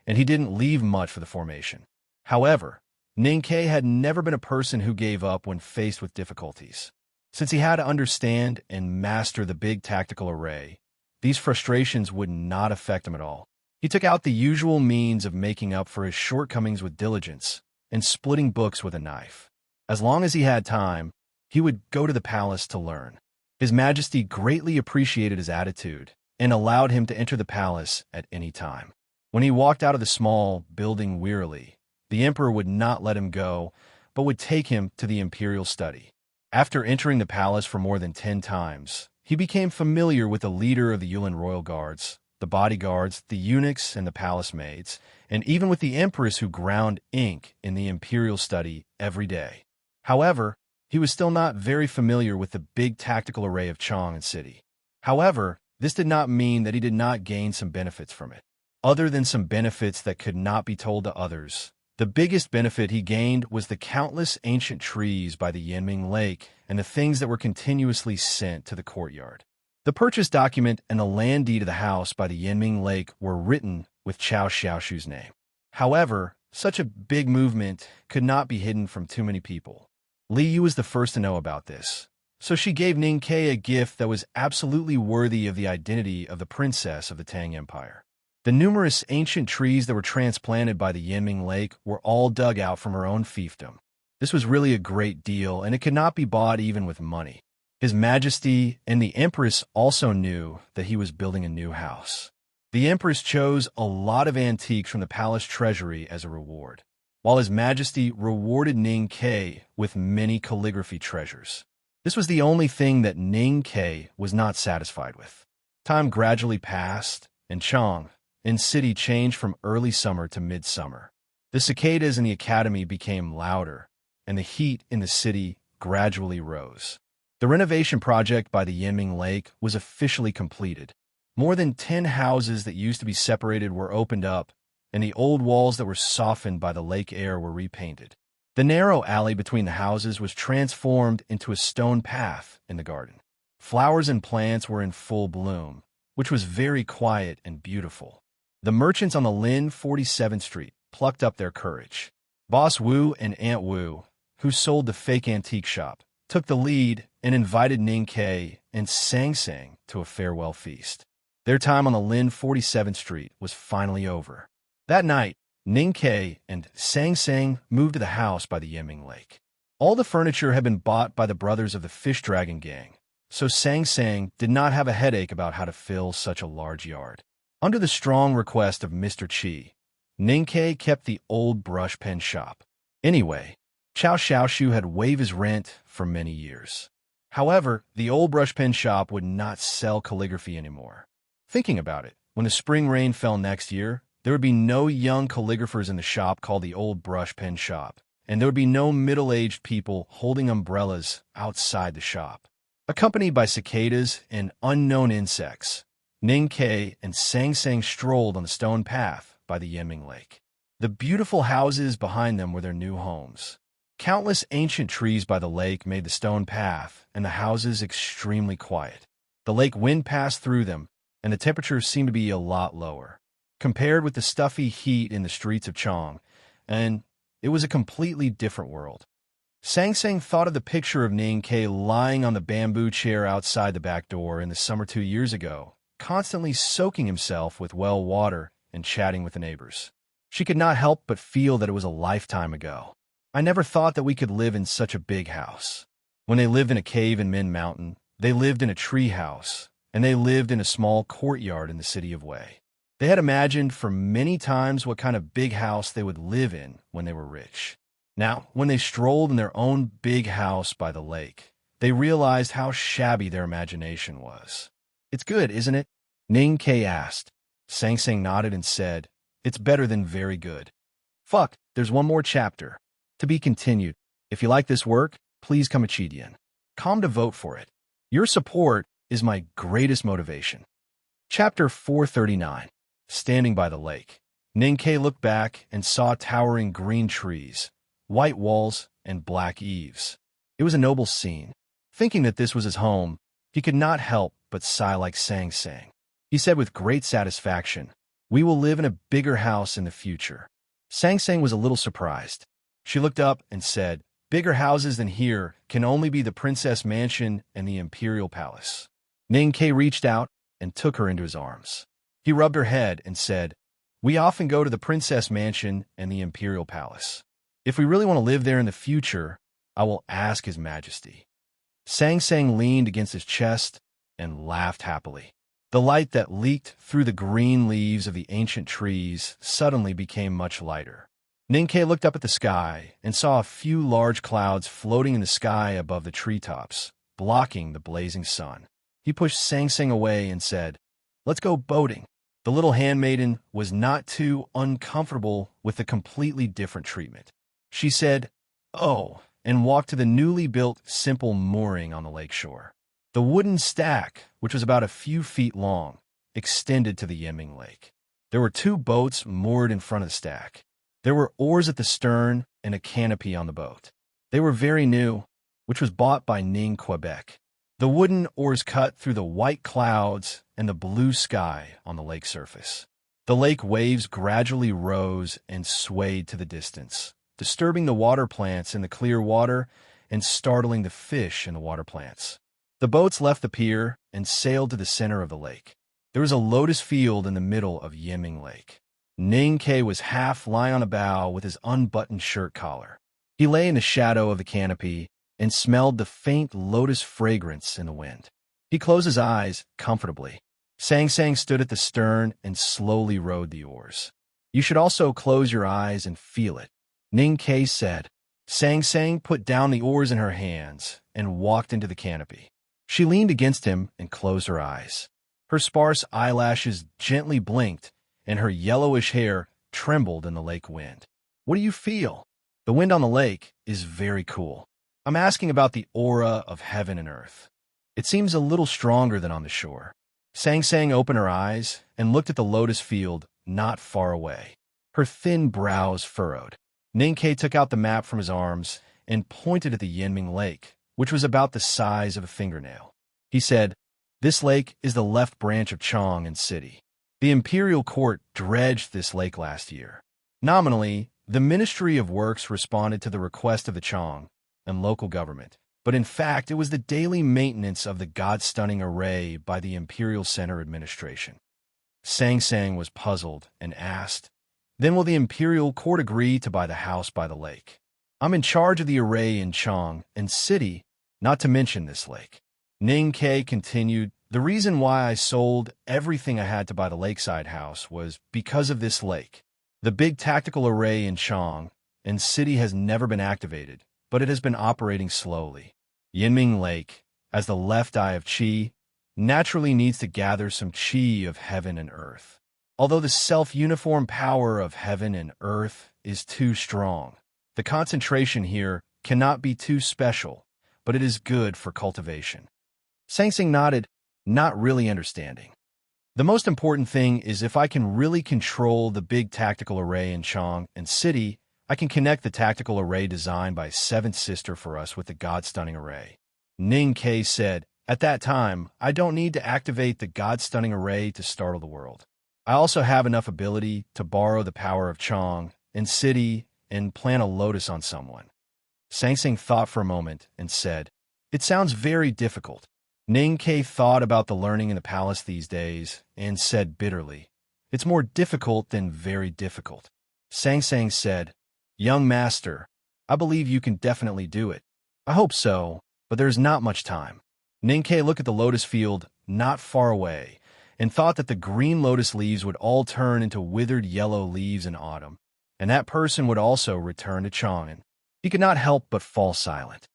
and he didn't leave much for the formation. However, Ning Ke had never been a person who gave up when faced with difficulties. Since he had to understand and master the big tactical array, these frustrations would not affect him at all. He took out the usual means of making up for his shortcomings with diligence and splitting books with a knife. As long as he had time, he would go to the palace to learn. His Majesty greatly appreciated his attitude and allowed him to enter the palace at any time. When he walked out of the small building wearily, the emperor would not let him go, but would take him to the imperial study. After entering the palace for more than 10 times, he became familiar with the leader of the Yulin royal guards, the bodyguards, the eunuchs, and the palace maids, and even with the empress who ground ink in the imperial study every day. However, he was still not very familiar with the big tactical array of Chong and city. However, this did not mean that he did not gain some benefits from it. Other than some benefits that could not be told to others, the biggest benefit he gained was the countless ancient trees by the Yinming Lake and the things that were continuously sent to the courtyard. The purchase document and the land deed of the house by the Yinming Lake were written with Chao Xiaoshu's name. However, such a big movement could not be hidden from too many people. Li Yu was the first to know about this, so she gave Ning Ke a gift that was absolutely worthy of the identity of the princess of the Tang Empire. The numerous ancient trees that were transplanted by the Yinming Lake were all dug out from her own fiefdom. This was really a great deal, and it could not be bought even with money. His Majesty and the Empress also knew that he was building a new house. The Empress chose a lot of antiques from the palace treasury as a reward, while His Majesty rewarded Ning Ke with many calligraphy treasures. This was the only thing that Ning Ke was not satisfied with. Time gradually passed, and Chang, in city, changed from early summer to midsummer. The cicadas in the academy became louder, and the heat in the city gradually rose. The renovation project by the Yinming Lake was officially completed. More than 10 houses that used to be separated were opened up, and the old walls that were softened by the lake air were repainted. The narrow alley between the houses was transformed into a stone path in the garden. Flowers and plants were in full bloom, which was very quiet and beautiful. The merchants on the Lin 47th Street plucked up their courage. Boss Wu and Aunt Wu, who sold the fake antique shop, took the lead and invited Ning Ke and Sang Sang to a farewell feast. Their time on the Lin 47th Street was finally over. That night, Ning Ke and Sang Sang moved to the house by the Yinming Lake. All the furniture had been bought by the brothers of the Fish Dragon Gang, so Sang Sang did not have a headache about how to fill such a large yard. Under the strong request of Mr. Chi, Ning Ke kept the old brush pen shop. Anyway, Chow Xiaoshu had waived his rent for many years. However, the old brush pen shop would not sell calligraphy anymore. Thinking about it, when the spring rain fell next year, there would be no young calligraphers in the shop called the old brush pen shop, and there would be no middle-aged people holding umbrellas outside the shop. Accompanied by cicadas and unknown insects, Ning Ke and Sang Sang strolled on the stone path by the Yinming Lake. The beautiful houses behind them were their new homes. Countless ancient trees by the lake made the stone path and the houses extremely quiet. The lake wind passed through them, and the temperature seemed to be a lot lower, compared with the stuffy heat in the streets of Chang, and it was a completely different world. Sang Sang thought of the picture of Ning Ke lying on the bamboo chair outside the back door in the summer 2 years ago, constantly soaking himself with well water and chatting with the neighbors. She could not help but feel that it was a lifetime ago. I never thought that we could live in such a big house. When they lived in a cave in Min Mountain, they lived in a tree house, and they lived in a small courtyard in the city of Wei. They had imagined for many times what kind of big house they would live in when they were rich. Now, when they strolled in their own big house by the lake, they realized how shabby their imagination was. "It's good, isn't it?" Ning Ke asked. Sang Sang nodded and said, "It's better than very good." Fuck, there's one more chapter. To be continued. If you like this work, please come Chidian. Come to vote for it. Your support is my greatest motivation. Chapter 439. Standing by the lake. Ning Ke looked back and saw towering green trees, white walls, and black eaves. It was a noble scene. Thinking that this was his home, he could not help but sigh like Sang Sang. He said with great satisfaction, "We will live in a bigger house in the future." Sang Sang was a little surprised. She looked up and said, "Bigger houses than here can only be the Princess Mansion and the Imperial Palace." Ning Ke reached out and took her into his arms. He rubbed her head and said, "We often go to the Princess Mansion and the Imperial Palace. If we really want to live there in the future, I will ask His Majesty." Sang Sang leaned against his chest and laughed happily. The light that leaked through the green leaves of the ancient trees suddenly became much lighter. Ning Ke looked up at the sky and saw a few large clouds floating in the sky above the treetops, blocking the blazing sun. He pushed Sang Sang away and said, "Let's go boating." The little handmaiden was not too uncomfortable with the completely different treatment. She said, "Oh," and walked to the newly built simple mooring on the lakeshore. The wooden stack, which was about a few feet long, extended to the Yinming Lake. There were 2 boats moored in front of the stack. There were oars at the stern and a canopy on the boat. They were very new, which was bought by Ning Quebec. The wooden oars cut through the white clouds and the blue sky on the lake surface. The lake waves gradually rose and swayed to the distance, disturbing the water plants in the clear water and startling the fish in the water plants. The boats left the pier and sailed to the center of the lake. There was a lotus field in the middle of Yiming Lake. Ning Ke was half lying on a bough with his unbuttoned shirt collar. He lay in the shadow of the canopy and smelled the faint lotus fragrance in the wind. He closed his eyes comfortably. Sang Sang stood at the stern and slowly rowed the oars. "You should also close your eyes and feel it," Ning Ke said. Sang Sang put down the oars in her hands and walked into the canopy. She leaned against him and closed her eyes. Her sparse eyelashes gently blinked, and her yellowish hair trembled in the lake wind. "What do you feel?" "The wind on the lake is very cool. I'm asking about the aura of heaven and earth. It seems a little stronger than on the shore." Sang Sang opened her eyes and looked at the lotus field not far away. Her thin brows furrowed. Ning Ke took out the map from his arms and pointed at the Yinming Lake, which was about the size of a fingernail. He said, "This lake is the left branch of Chong and City. The imperial court dredged this lake last year. Nominally, the Ministry of Works responded to the request of the Chong and local government, but in fact it was the daily maintenance of the God-stunning array by the Imperial Center Administration." Sang Sang was puzzled and asked, "Then will the imperial court agree to buy the house by the lake? I'm in charge of the array in Chong and City, not to mention this lake." Ning Ke continued, "The reason why I sold everything I had to buy the lakeside house was because of this lake. The big tactical array in Chong and City has never been activated, but it has been operating slowly. Yinming Lake, as the left eye of Qi, naturally needs to gather some Qi of heaven and earth. Although the self-uniform power of heaven and earth is too strong, the concentration here cannot be too special, but it is good for cultivation." Sang Sang nodded, not really understanding. "The most important thing is if I can really control the big tactical array in Chong and City, I can connect the tactical array designed by Seventh Sister for us with the God-stunning array." Ning Ke said, "At that time, I don't need to activate the God-stunning array to startle the world. I also have enough ability to borrow the power of Chong and City and plant a lotus on someone." Sang Sang thought for a moment and said, "It sounds very difficult." Ning Ke thought about the learning in the palace these days and said bitterly, "It's more difficult than very difficult." Sang Sang said, "Young master, I believe you can definitely do it." "I hope so, but there's not much time." Ning Ke looked at the lotus field not far away and thought that the green lotus leaves would all turn into withered yellow leaves in autumn, and that person would also return to Chang'an. He could not help but fall silent.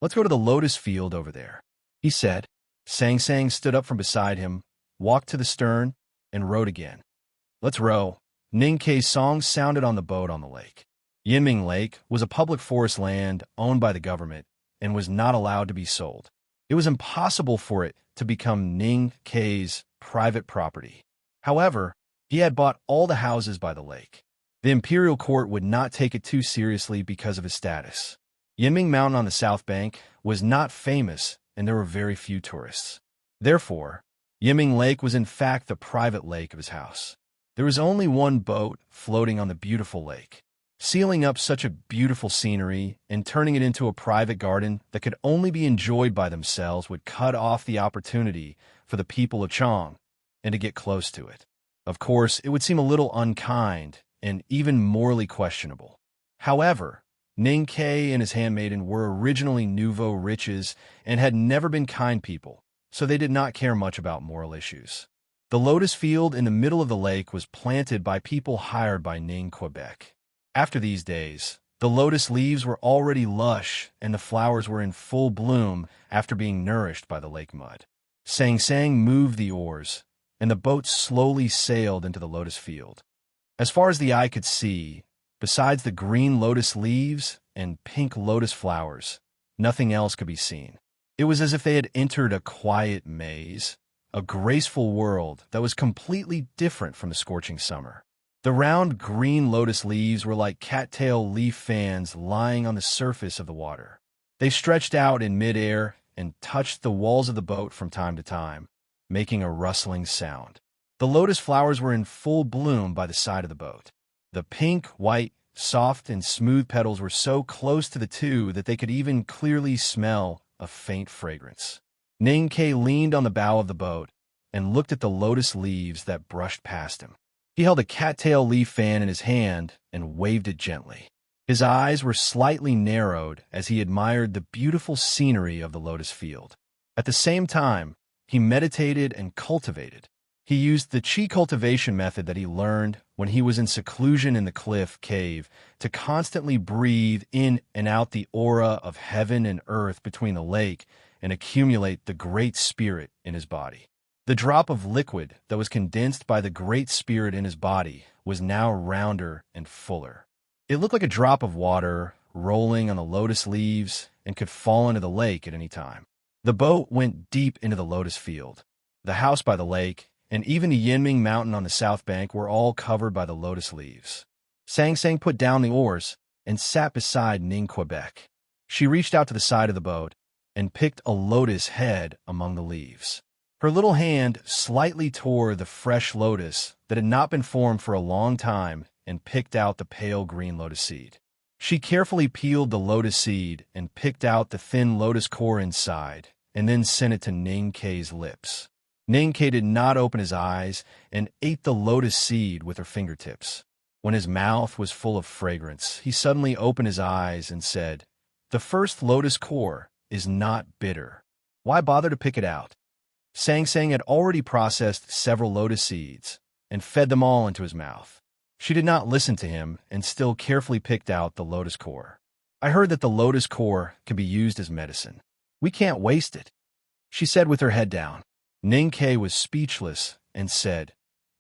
"Let's go to the lotus field over there," he said. Sang Sang stood up from beside him, walked to the stern, and rowed again. "Let's row." Ning Ke's song sounded on the boat on the lake. Yinming Lake was a public forest land owned by the government and was not allowed to be sold. It was impossible for it to become Ning Ke's private property. However, he had bought all the houses by the lake. The imperial court would not take it too seriously because of his status. Yinming Mountain on the south bank was not famous, and there were very few tourists. Therefore, Yinming Lake was in fact the private lake of his house. There was only one boat floating on the beautiful lake. Sealing up such a beautiful scenery and turning it into a private garden that could only be enjoyed by themselves would cut off the opportunity for the people of Chong and to get close to it. Of course, it would seem a little unkind and even morally questionable. However, Ning Ke and his handmaiden were originally nouveau riches and had never been kind people, so they did not care much about moral issues. The lotus field in the middle of the lake was planted by people hired by Ning Quebec. After these days, the lotus leaves were already lush and the flowers were in full bloom after being nourished by the lake mud. Sang Sang moved the oars, and the boat slowly sailed into the lotus field. As far as the eye could see, besides the green lotus leaves and pink lotus flowers, nothing else could be seen. It was as if they had entered a quiet maze, a graceful world that was completely different from the scorching summer. The round green lotus leaves were like cattail leaf fans lying on the surface of the water. They stretched out in midair and touched the walls of the boat from time to time, making a rustling sound. The lotus flowers were in full bloom by the side of the boat. The pink, white, soft, and smooth petals were so close to the two that they could even clearly smell a faint fragrance. Ning Ke leaned on the bow of the boat and looked at the lotus leaves that brushed past him. He held a cattail leaf fan in his hand and waved it gently. His eyes were slightly narrowed as he admired the beautiful scenery of the lotus field. At the same time, he meditated and cultivated. He used the chi cultivation method that he learned when he was in seclusion in the cliff cave to constantly breathe in and out the aura of heaven and earth between the lake and accumulate the Great Spirit in his body. The drop of liquid that was condensed by the Great Spirit in his body was now rounder and fuller. It looked like a drop of water rolling on the lotus leaves and could fall into the lake at any time. The boat went deep into the lotus field. The house by the lake and even the Yinming Mountain on the south bank were all covered by the lotus leaves. Sang Sang put down the oars and sat beside Ning Quebec. She reached out to the side of the boat and picked a lotus head among the leaves. Her little hand slightly tore the fresh lotus that had not been formed for a long time and picked out the pale green lotus seed. She carefully peeled the lotus seed and picked out the thin lotus core inside, and then sent it to Ning Kei's lips. Ning Kei did not open his eyes and ate the lotus seed with her fingertips. When his mouth was full of fragrance, he suddenly opened his eyes and said, "The first lotus core is not bitter. Why bother to pick it out?" Sang Sang had already processed several lotus seeds and fed them all into his mouth. She did not listen to him and still carefully picked out the lotus core. "I heard that the lotus core can be used as medicine. We can't waste it," she said with her head down. Ning Kei was speechless and said,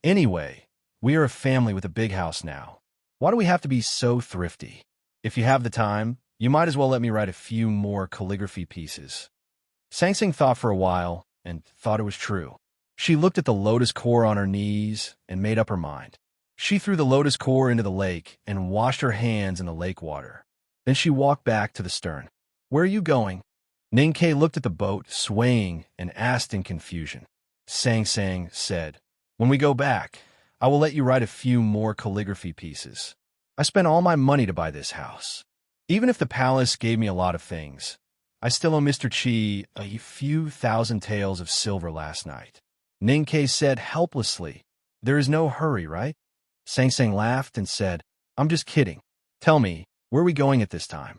"Anyway, we are a family with a big house now. Why do we have to be so thrifty? If you have the time, you might as well let me write a few more calligraphy pieces." Sang Sang thought for a while and thought it was true. She looked at the lotus core on her knees and made up her mind. She threw the lotus core into the lake and washed her hands in the lake water. Then she walked back to the stern. "Where are you going?" Ning Kei looked at the boat swaying and asked in confusion. Sang Sang said, "When we go back, I will let you write a few more calligraphy pieces. I spent all my money to buy this house. Even if the palace gave me a lot of things, I still owe Mr. Chi a few thousand taels of silver last night." Ning Kei said helplessly, "There is no hurry, right?" Sang Sang laughed and said, "I'm just kidding. Tell me, where are we going at this time?"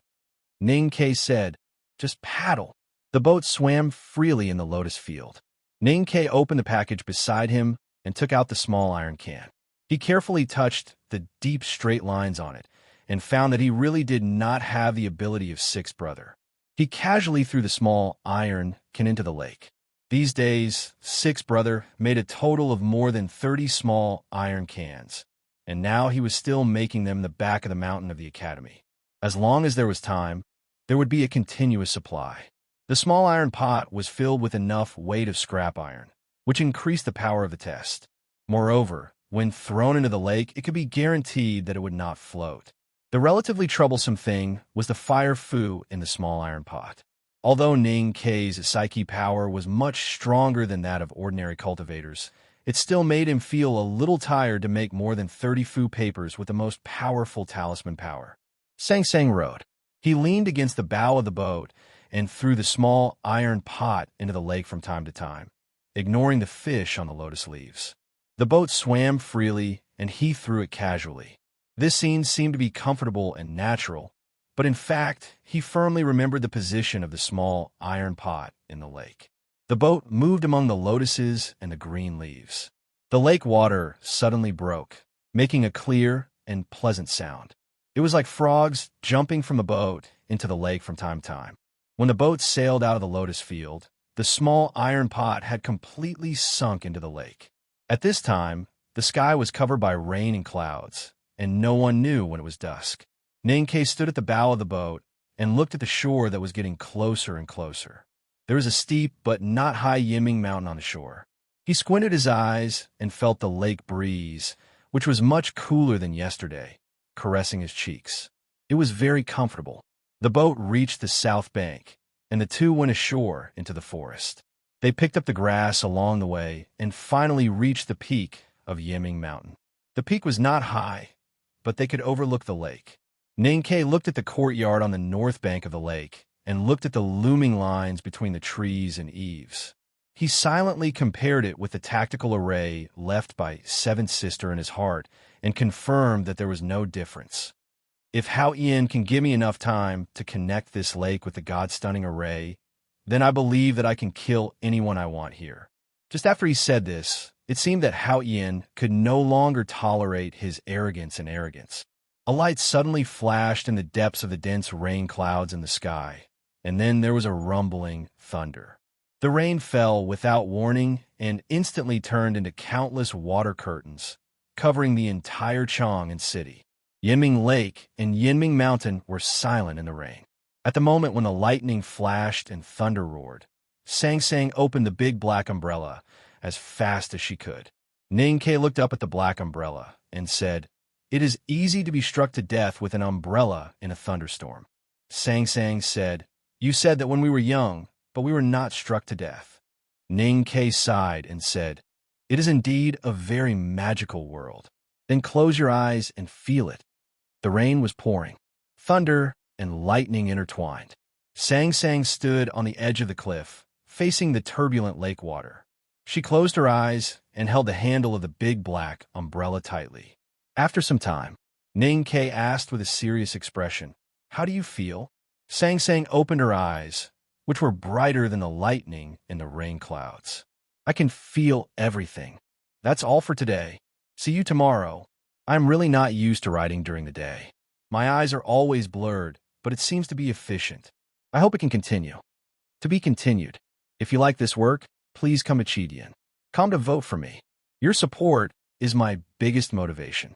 Ning Kei said, "Just paddle." The boat swam freely in the lotus field. Ning Kei opened the package beside him and took out the small iron can. He carefully touched the deep straight lines on it and found that he really did not have the ability of Sixth Brother. He casually threw the small iron can into the lake. These days, Sixth Brother made a total of more than 30 small iron cans, and now he was still making them in the back of the mountain of the academy. As long as there was time, there would be a continuous supply. The small iron pot was filled with enough weight of scrap iron, which increased the power of the test. Moreover, when thrown into the lake, it could be guaranteed that it would not float. The relatively troublesome thing was the fire foo in the small iron pot. Although Ning Kei's psyche power was much stronger than that of ordinary cultivators, it still made him feel a little tired to make more than 30 foo papers with the most powerful talisman power. Sang Sang rowed. He leaned against the bow of the boat and threw the small iron pot into the lake from time to time, ignoring the fish on the lotus leaves. The boat swam freely, and he threw it casually. This scene seemed to be comfortable and natural, but in fact, he firmly remembered the position of the small iron pot in the lake. The boat moved among the lotuses and the green leaves. The lake water suddenly broke, making a clear and pleasant sound. It was like frogs jumping from the boat into the lake from time to time. When the boat sailed out of the lotus field, the small iron pot had completely sunk into the lake. At this time, the sky was covered by rain and clouds, and no one knew when it was dusk. Ning Kei stood at the bow of the boat and looked at the shore that was getting closer and closer. There was a steep but not high Yinming Mountain on the shore. He squinted his eyes and felt the lake breeze, which was much cooler than yesterday, caressing his cheeks. It was very comfortable. The boat reached the south bank, and the two went ashore into the forest. They picked up the grass along the way and finally reached the peak of Yinming Mountain. The peak was not high, but they could overlook the lake. Ning Kei looked at the courtyard on the north bank of the lake and looked at the looming lines between the trees and eaves. He silently compared it with the tactical array left by Seventh Sister in his heart and confirmed that there was no difference. If Hao Ian can give me enough time to connect this lake with the God-stunning array, then I believe that I can kill anyone I want here. Just after he said this, it seemed that Hao Ian could no longer tolerate his arrogance. A light suddenly flashed in the depths of the dense rain clouds in the sky, and then there was a rumbling thunder. The rain fell without warning and instantly turned into countless water curtains, covering the entire Chang'an city. Yinming Lake and Yinming Mountain were silent in the rain. At the moment when the lightning flashed and thunder roared, Sang Sang opened the big black umbrella as fast as she could. Ning Ke looked up at the black umbrella and said, "It is easy to be struck to death with an umbrella in a thunderstorm." Sang Sang said, "You said that when we were young, but we were not struck to death." Ning Ke sighed and said, "It is indeed a very magical world. Then close your eyes and feel it." The rain was pouring. Thunder and lightning intertwined. Sang Sang stood on the edge of the cliff, facing the turbulent lake water. She closed her eyes and held the handle of the big black umbrella tightly. After some time, Ning Ke asked with a serious expression, "How do you feel?" Sang Sang opened her eyes, which were brighter than the lightning in the rain clouds. "I can feel everything. That's all for today. See you tomorrow. I'm really not used to writing during the day. My eyes are always blurred, but it seems to be efficient. I hope it can continue." To be continued. If you like this work, please come to Chidian. Come to vote for me. Your support is my biggest motivation.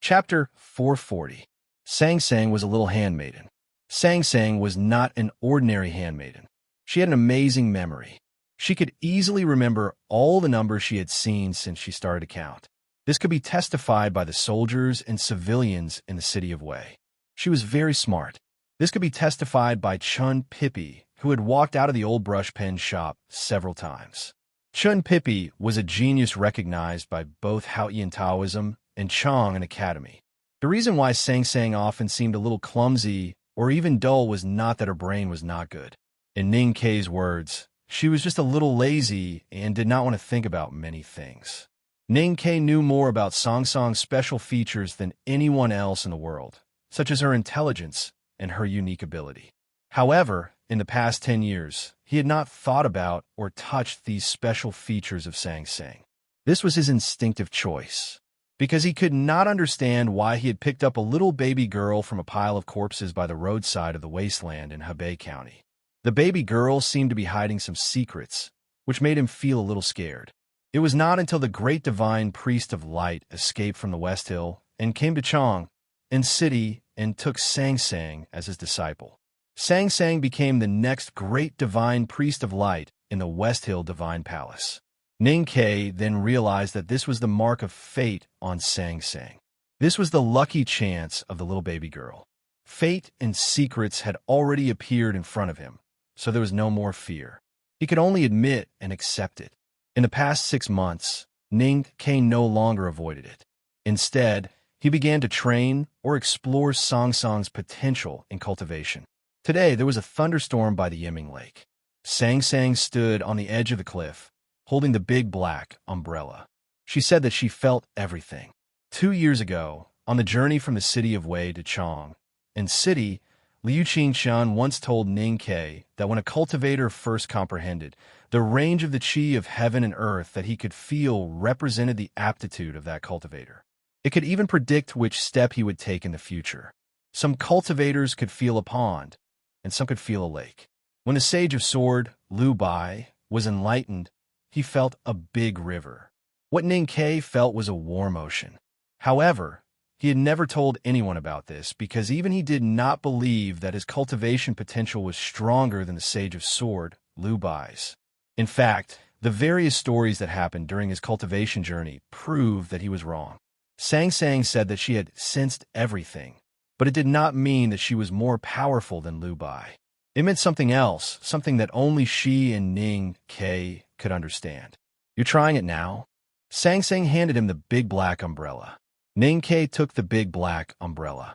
Chapter 440. Sang Sang was a little handmaiden. Sang Sang was not an ordinary handmaiden. She had an amazing memory. She could easily remember all the numbers she had seen since she started to count. This could be testified by the soldiers and civilians in the city of Wei. She was very smart. This could be testified by Chun Pippi, who had walked out of the old brush pen shop several times. Chun Pippi was a genius recognized by both Haotian Taoism and Chang'an Academy. The reason why Sang Sang often seemed a little clumsy or even dull was not that her brain was not good. In Ning Ke's words, she was just a little lazy and did not want to think about many things. Ning Ke knew more about Sang Sang's special features than anyone else in the world, such as her intelligence and her unique ability. However, in the past 10 years, he had not thought about or touched these special features of Sang Sang. This was his instinctive choice, because he could not understand why he had picked up a little baby girl from a pile of corpses by the roadside of the wasteland in Hebei County. The baby girl seemed to be hiding some secrets, which made him feel a little scared. It was not until the great divine priest of light escaped from the West Hill and came to Chang'an city and took Sang Sang as his disciple. Sang Sang became the next great divine priest of light in the West Hill Divine Palace. Ning Ke then realized that this was the mark of fate on Sang Sang. This was the lucky chance of the little baby girl. Fate and secrets had already appeared in front of him, so there was no more fear. He could only admit and accept it. In the past 6 months, Ning Ke no longer avoided it. Instead, he began to train or explore Sang Sang's potential in cultivation. Today, there was a thunderstorm by the Yinming Lake. Sang Sang stood on the edge of the cliff, holding the big black umbrella. She said that she felt everything. 2 years ago, on the journey from the city of Wei to Chang'an city, Liu Qingxian once told Ning Ke that when a cultivator first comprehended the range of the qi of heaven and earth that he could feel represented the aptitude of that cultivator. It could even predict which step he would take in the future. Some cultivators could feel a pond, and some could feel a lake. When the Sage of Sword, Liu Bai, was enlightened, he felt a big river. What Ning Ke felt was a warm ocean. However, he had never told anyone about this because even he did not believe that his cultivation potential was stronger than the Sage of Sword, Liu Bai's. In fact, the various stories that happened during his cultivation journey proved that he was wrong. Sang Sang said that she had sensed everything, but it did not mean that she was more powerful than Liu Bai. It meant something else, something that only she and Ning Ke could understand. "You're trying it now?" Sang Sang handed him the big black umbrella. Ning Ke took the big black umbrella.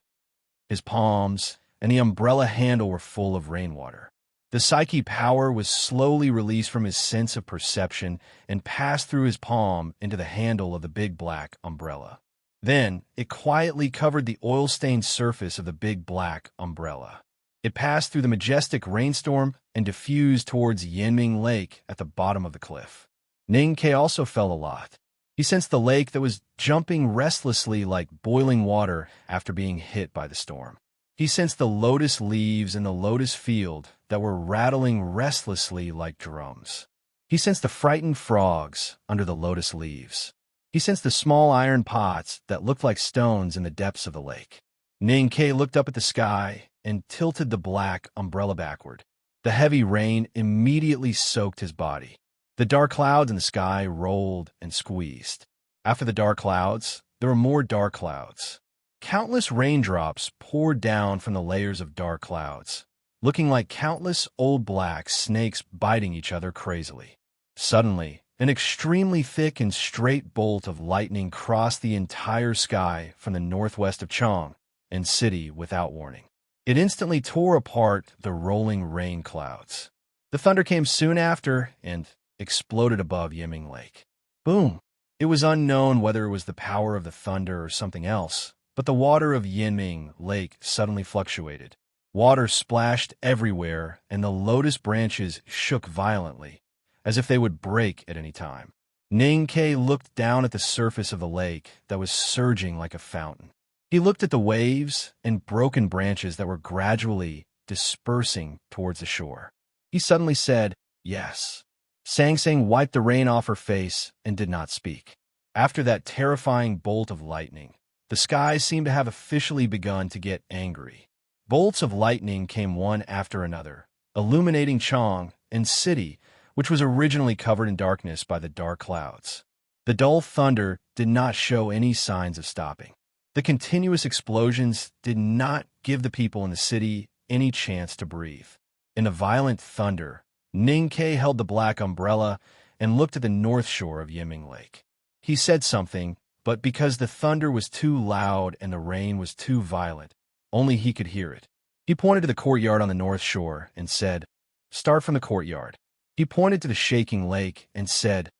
His palms and the umbrella handle were full of rainwater. The psyche power was slowly released from his sense of perception and passed through his palm into the handle of the big black umbrella. Then, it quietly covered the oil-stained surface of the big black umbrella. It passed through the majestic rainstorm and diffused towards Yinming Lake at the bottom of the cliff. Ning Ke also felt a lot. He sensed the lake that was jumping restlessly like boiling water after being hit by the storm. He sensed the lotus leaves in the lotus field that were rattling restlessly like drums. He sensed the frightened frogs under the lotus leaves. He sensed the small iron pots that looked like stones in the depths of the lake. Ning Ke looked up at the sky and tilted the black umbrella backward. The heavy rain immediately soaked his body. The dark clouds in the sky rolled and squeezed. After the dark clouds, there were more dark clouds. Countless raindrops poured down from the layers of dark clouds, looking like countless old black snakes biting each other crazily. Suddenly, an extremely thick and straight bolt of lightning crossed the entire sky from the northwest of Chang and city without warning. It instantly tore apart the rolling rain clouds. The thunder came soon after and exploded above Yiming Lake. Boom! It was unknown whether it was the power of the thunder or something else, but the water of Yinming Lake suddenly fluctuated. Water splashed everywhere, and the lotus branches shook violently, as if they would break at any time. Ning Ke looked down at the surface of the lake that was surging like a fountain. He looked at the waves and broken branches that were gradually dispersing towards the shore. He suddenly said, "Yes." Sang Sang wiped the rain off her face and did not speak. After that terrifying bolt of lightning, the skies seemed to have officially begun to get angry. Bolts of lightning came one after another, illuminating Chang and city, which was originally covered in darkness by the dark clouds. The dull thunder did not show any signs of stopping. The continuous explosions did not give the people in the city any chance to breathe. In the violent thunder, Ning Ke held the black umbrella and looked at the north shore of Yiming Lake. He said something, but because the thunder was too loud and the rain was too violent, only he could hear it. He pointed to the courtyard on the north shore and said, "Start from the courtyard." He pointed to the shaking lake and said,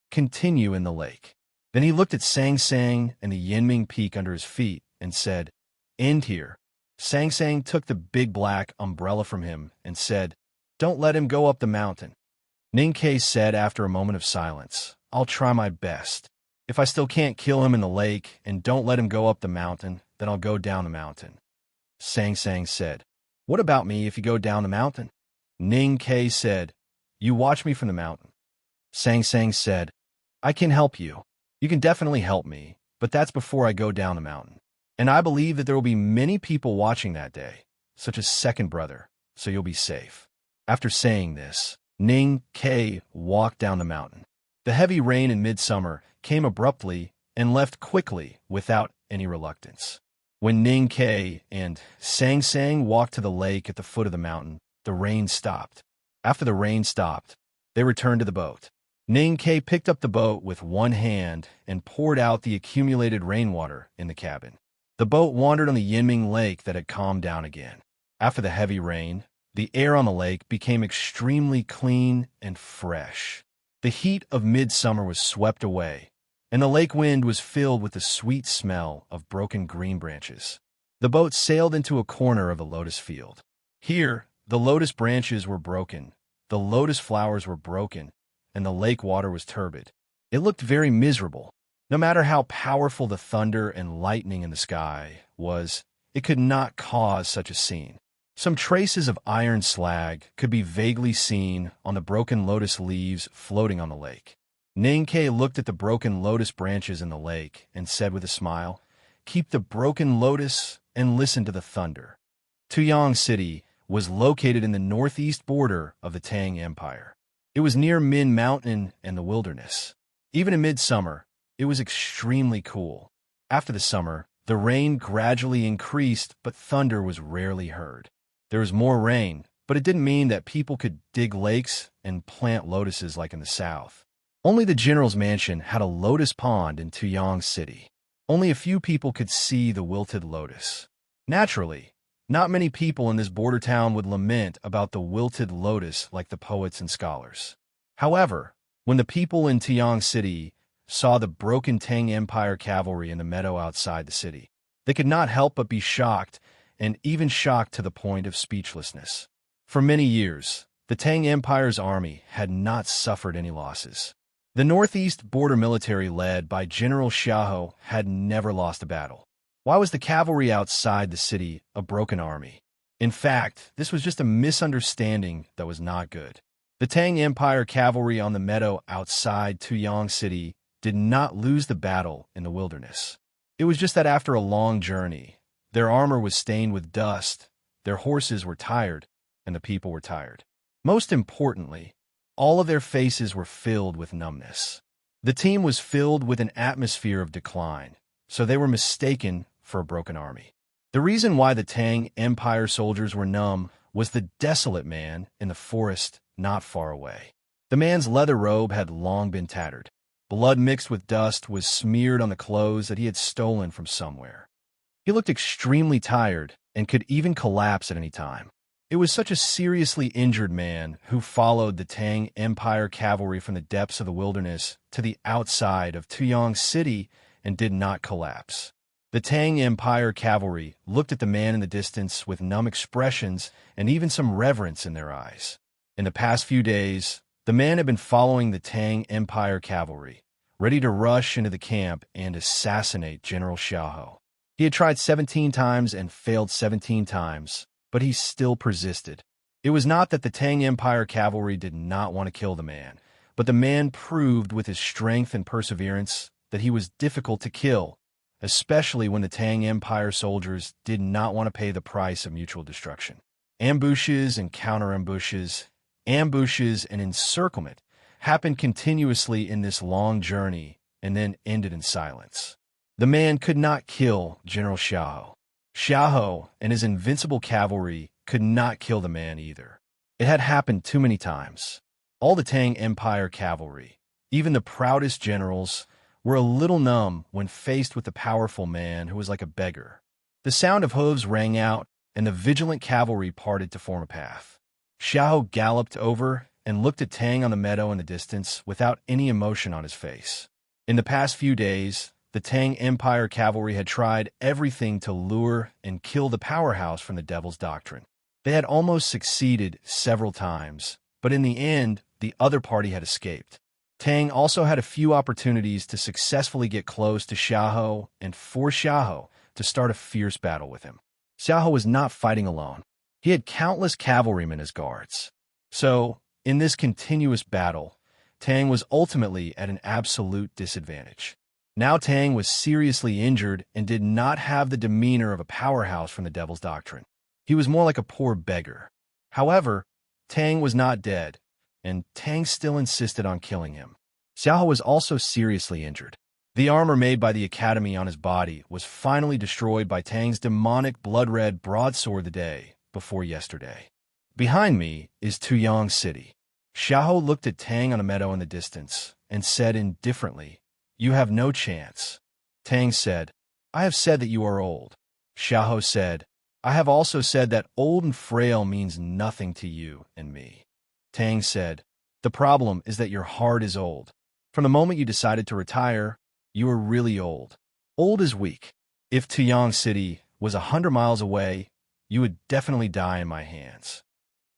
"Continue in the lake." Then he looked at Sang Sang and the Yinming Peak under his feet and said, "End here." Sang Sang took the big black umbrella from him and said, "Don't let him go up the mountain." Ning Ke said after a moment of silence, "I'll try my best. If I still can't kill him in the lake and don't let him go up the mountain, then I'll go down the mountain." Sang Sang said, "What about me if you go down the mountain?" Ning Ke said, "You watch me from the mountain." Sang Sang said, "I can help you. You can definitely help me, but that's before I go down the mountain. And I believe that there will be many people watching that day, such as Second Brother, so you'll be safe." After saying this, Ning Ke walked down the mountain. The heavy rain in midsummer came abruptly and left quickly without any reluctance. When Ning Ke and Sang Sang walked to the lake at the foot of the mountain, the rain stopped. After the rain stopped, they returned to the boat. Ning Ke picked up the boat with one hand and poured out the accumulated rainwater in the cabin. The boat wandered on the Yinming Lake that had calmed down again. After the heavy rain, the air on the lake became extremely clean and fresh. The heat of midsummer was swept away, and the lake wind was filled with the sweet smell of broken green branches. The boat sailed into a corner of the lotus field. Here, the lotus branches were broken, the lotus flowers were broken, and the lake water was turbid. It looked very miserable. No matter how powerful the thunder and lightning in the sky was, it could not cause such a scene. Some traces of iron slag could be vaguely seen on the broken lotus leaves floating on the lake. Ning Ke looked at the broken lotus branches in the lake and said with a smile, "Keep the broken lotus and listen to the thunder." Tuyang City was located in the northeast border of the Tang Empire. It was near Min Mountain and the wilderness. Even in midsummer, it was extremely cool. After the summer, the rain gradually increased, but thunder was rarely heard. There was more rain, but it didn't mean that people could dig lakes and plant lotuses like in the south. Only the general's mansion had a lotus pond in Tuyang City. Only a few people could see the wilted lotus. Naturally, Not many people in this border town would lament about the wilted lotus like the poets and scholars. However, when the people in Tiang City saw the broken Tang Empire cavalry in the meadow outside the city, they could not help but be shocked, and even shocked to the point of speechlessness. For many years, the Tang Empire's army had not suffered any losses. The northeast border military led by General Xiahou had never lost a battle. Why was the cavalry outside the city a broken army? In fact, this was just a misunderstanding that was not good. The Tang Empire cavalry on the meadow outside Tuyang City did not lose the battle in the wilderness. It was just that after a long journey, their armor was stained with dust, their horses were tired, and the people were tired. Most importantly, all of their faces were filled with numbness. The team was filled with an atmosphere of decline, so they were mistaken for a broken army. The reason why the Tang Empire soldiers were numb was the desolate man in the forest not far away. The man's leather robe had long been tattered. Blood mixed with dust was smeared on the clothes that he had stolen from somewhere. He looked extremely tired and could even collapse at any time. It was such a seriously injured man who followed the Tang Empire cavalry from the depths of the wilderness to the outside of Tuyang City and did not collapse. The Tang Empire cavalry looked at the man in the distance with numb expressions and even some reverence in their eyes. In the past few days, the man had been following the Tang Empire cavalry, ready to rush into the camp and assassinate General Xiahou. He had tried 17 times and failed 17 times, but he still persisted. It was not that the Tang Empire cavalry did not want to kill the man, but the man proved with his strength and perseverance that he was difficult to kill, especially when the Tang Empire soldiers did not want to pay the price of mutual destruction. Ambushes and counter-ambushes, ambushes and encirclement happened continuously in this long journey and then ended in silence. The man could not kill General Xiahou. Xiahou and his invincible cavalry could not kill the man either. It had happened too many times. All the Tang Empire cavalry, even the proudest generals, were a little numb when faced with the powerful man who was like a beggar. The sound of hooves rang out, and the vigilant cavalry parted to form a path. Xiahou galloped over and looked at Tang on the meadow in the distance without any emotion on his face. In the past few days, the Tang Empire cavalry had tried everything to lure and kill the powerhouse from the Devil's Doctrine. They had almost succeeded several times, but in the end, the other party had escaped. Tang also had a few opportunities to successfully get close to Xiahou and force Xiahou to start a fierce battle with him. Xiahou was not fighting alone. He had countless cavalrymen as guards. So, in this continuous battle, Tang was ultimately at an absolute disadvantage. Now Tang was seriously injured and did not have the demeanor of a powerhouse from the Devil's Doctrine. He was more like a poor beggar. However, Tang was not dead, and Tang still insisted on killing him. Xiahou was also seriously injured. The armor made by the Academy on his body was finally destroyed by Tang's demonic blood-red broadsword the day before yesterday. Behind me is Tuyang City. Xiahou looked at Tang on a meadow in the distance and said indifferently, "You have no chance." Tang said, "I have said that you are old." Xiahou said, "I have also said that old and frail means nothing to you and me." Tang said, "The problem is that your heart is old. From the moment you decided to retire, you are really old. Old is weak. If Tuyang City was 100 miles away, you would definitely die in my hands."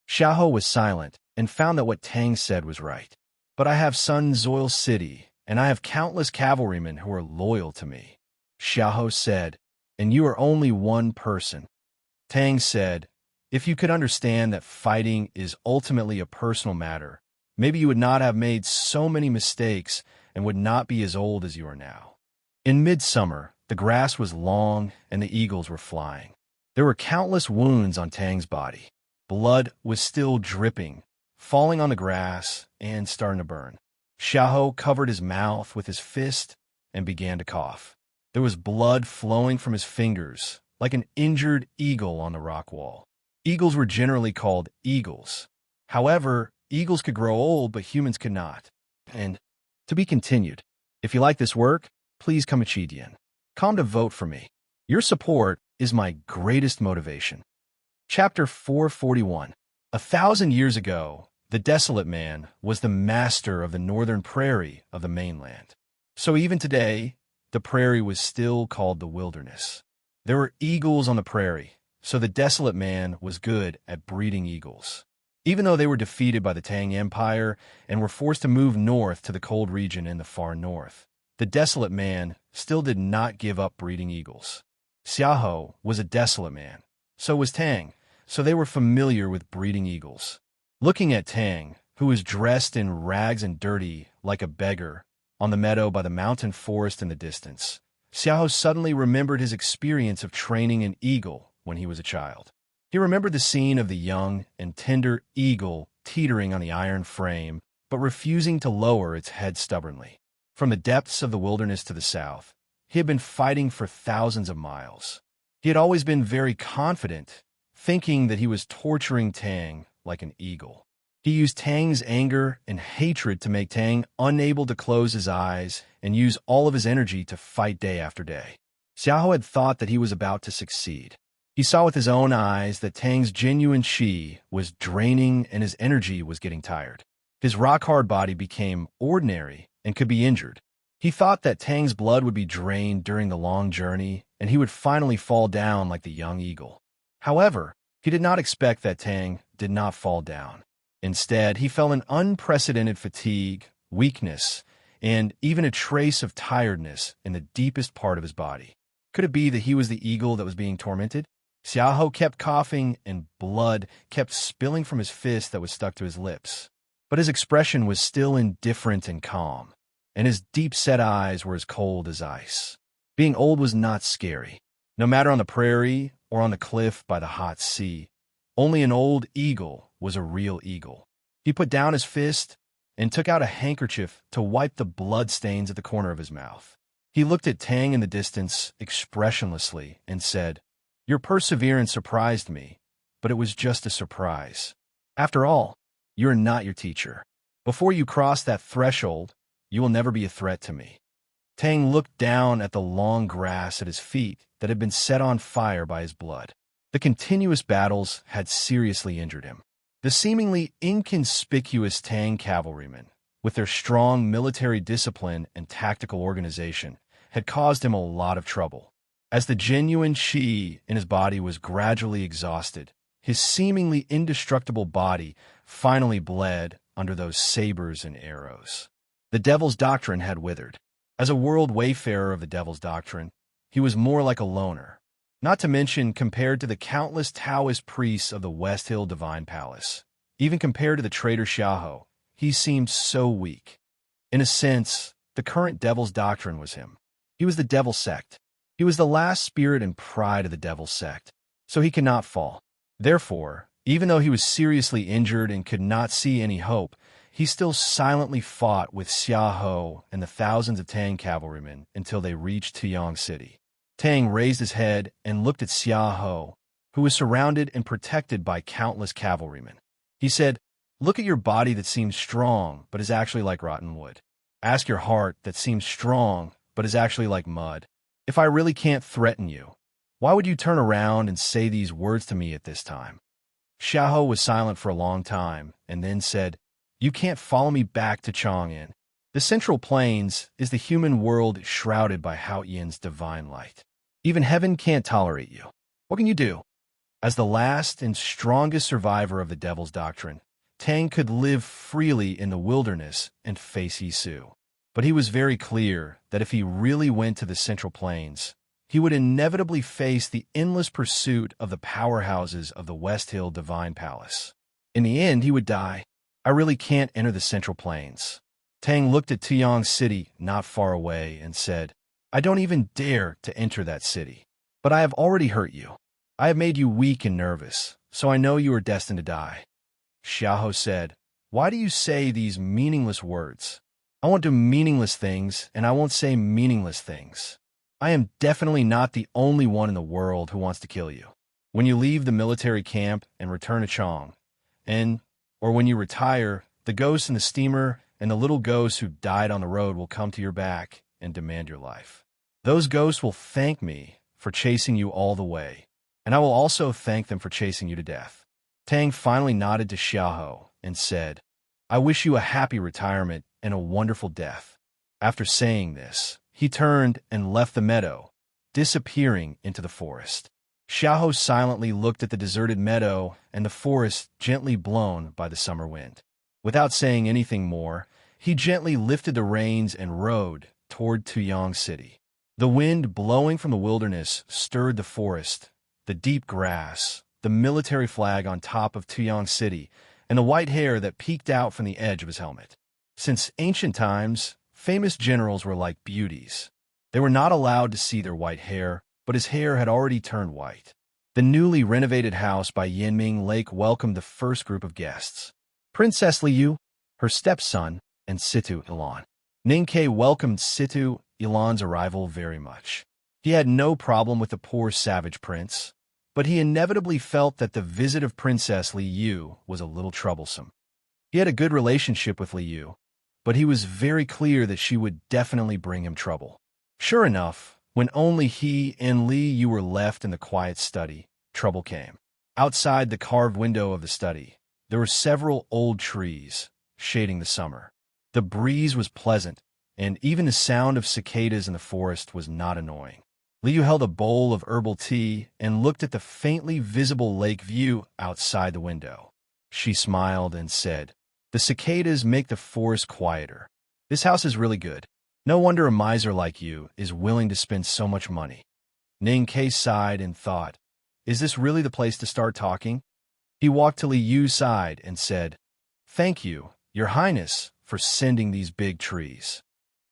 Xiahou was silent and found that what Tang said was right. "But I have Sun Zoil City, and I have countless cavalrymen who are loyal to me." Xiahou said, "And you are only one person." Tang said, "If you could understand that fighting is ultimately a personal matter, maybe you would not have made so many mistakes and would not be as old as you are now." In midsummer, the grass was long and the eagles were flying. There were countless wounds on Tang's body. Blood was still dripping, falling on the grass and starting to burn. Xiahou covered his mouth with his fist and began to cough. There was blood flowing from his fingers, like an injured eagle on the rock wall. Eagles were generally called eagles. However, eagles could grow old, but humans could not. And to be continued. If you like this work, please come to vote for me. Your support is my greatest motivation. Chapter 441. 1,000 years ago, the desolate man was the master of the northern prairie of the mainland. So even today, the prairie was still called the wilderness. There were eagles on the prairie, so the desolate man was good at breeding eagles. Even though they were defeated by the Tang Empire and were forced to move north to the cold region in the far north, the desolate man still did not give up breeding eagles. Xiaohou was a desolate man. So was Tang, so they were familiar with breeding eagles. Looking at Tang, who was dressed in rags and dirty like a beggar, on the meadow by the mountain forest in the distance, Xiaohou suddenly remembered his experience of training an eagle when he was a child. He remembered the scene of the young and tender eagle teetering on the iron frame, but refusing to lower its head stubbornly. From the depths of the wilderness to the south, he had been fighting for thousands of miles. He had always been very confident, thinking that he was torturing Tang like an eagle. He used Tang's anger and hatred to make Tang unable to close his eyes and use all of his energy to fight day after day. Xiaohou had thought that he was about to succeed. He saw with his own eyes that Tang's genuine qi was draining and his energy was getting tired. His rock-hard body became ordinary and could be injured. He thought that Tang's blood would be drained during the long journey and he would finally fall down like the young eagle. However, he did not expect that Tang did not fall down. Instead, he felt an unprecedented fatigue, weakness, and even a trace of tiredness in the deepest part of his body. Could it be that he was the eagle that was being tormented? Xiaohou kept coughing and blood kept spilling from his fist that was stuck to his lips. But his expression was still indifferent and calm, and his deep-set eyes were as cold as ice. Being old was not scary. No matter on the prairie or on the cliff by the hot sea, only an old eagle was a real eagle. He put down his fist and took out a handkerchief to wipe the blood stains at the corner of his mouth. He looked at Tang in the distance expressionlessly and said, "Your perseverance surprised me, but it was just a surprise. After all, you are not your teacher. Before you cross that threshold, you will never be a threat to me." Tang looked down at the long grass at his feet that had been set on fire by his blood. The continuous battles had seriously injured him. The seemingly inconspicuous Tang cavalrymen, with their strong military discipline and tactical organization, had caused him a lot of trouble. As the genuine qi in his body was gradually exhausted, his seemingly indestructible body finally bled under those sabers and arrows. The devil's doctrine had withered. As a world wayfarer of the devil's doctrine, he was more like a loner. Not to mention, compared to the countless Taoist priests of the West Hill Divine Palace, even compared to the traitor Xiaohou, he seemed so weak. In a sense, the current devil's doctrine was him. He was the devil's sect. He was the last spirit and pride of the devil's sect, so he could not fall. Therefore, even though he was seriously injured and could not see any hope, he still silently fought with Xiaohou and the thousands of Tang cavalrymen until they reached Tuyang City. Tang raised his head and looked at Xiaohou, who was surrounded and protected by countless cavalrymen. He said, "Look at your body that seems strong, but is actually like rotten wood. Ask your heart that seems strong, but is actually like mud. If I really can't threaten you, why would you turn around and say these words to me at this time?" Xiaohou was silent for a long time, and then said, "You can't follow me back to Chang'an. The Central Plains is the human world shrouded by Haoyin's divine light. Even heaven can't tolerate you. What can you do?" As the last and strongest survivor of the devil's doctrine, Tang could live freely in the wilderness and face Yisu. But he was very clear that if he really went to the Central Plains, he would inevitably face the endless pursuit of the powerhouses of the West Hill Divine Palace. In the end, he would die. "I really can't enter the Central Plains." Tang looked at Tuyang City not far away and said, "I don't even dare to enter that city. But I have already hurt you. I have made you weak and nervous, so I know you are destined to die." Xiaohou said, "Why do you say these meaningless words? I won't do meaningless things, and I won't say meaningless things. I am definitely not the only one in the world who wants to kill you. When you leave the military camp and return to Chang, or when you retire, the ghosts in the steamer and the little ghosts who died on the road will come to your back and demand your life. Those ghosts will thank me for chasing you all the way. and I will also thank them for chasing you to death. Tang finally nodded to Xiaohou and said, I wish you a happy retirement and a wonderful death. After saying this, he turned and left the meadow, disappearing into the forest. Xiaohou silently looked at the deserted meadow and the forest gently blown by the summer wind. Without saying anything more, he gently lifted the reins and rode toward Tuyang City. The wind blowing from the wilderness stirred the forest, the deep grass, the military flag on top of Tuyang City, and the white hair that peeked out from the edge of his helmet. Since ancient times, famous generals were like beauties. They were not allowed to see their white hair, but his hair had already turned white. The newly renovated house by Yanming Lake welcomed the first group of guests. Princess Liu, her stepson, and Situ Ilan. Ningke welcomed Situ Ilan's arrival very much. He had no problem with the poor savage prince, but he inevitably felt that the visit of Princess Liu was a little troublesome. He had a good relationship with Liu, but he was very clear that she would definitely bring him trouble. Sure enough, when only he and Liu were left in the quiet study, trouble came. Outside the carved window of the study, there were several old trees, shading the summer. The breeze was pleasant, and even the sound of cicadas in the forest was not annoying. Liu held a bowl of herbal tea and looked at the faintly visible lake view outside the window. She smiled and said, The cicadas make the forest quieter. This house is really good. No wonder a miser like you is willing to spend so much money. Ning Ke sighed and thought, Is this really the place to start talking? He walked to Li Yu's side and said, Thank you, Your Highness, for sending these big trees.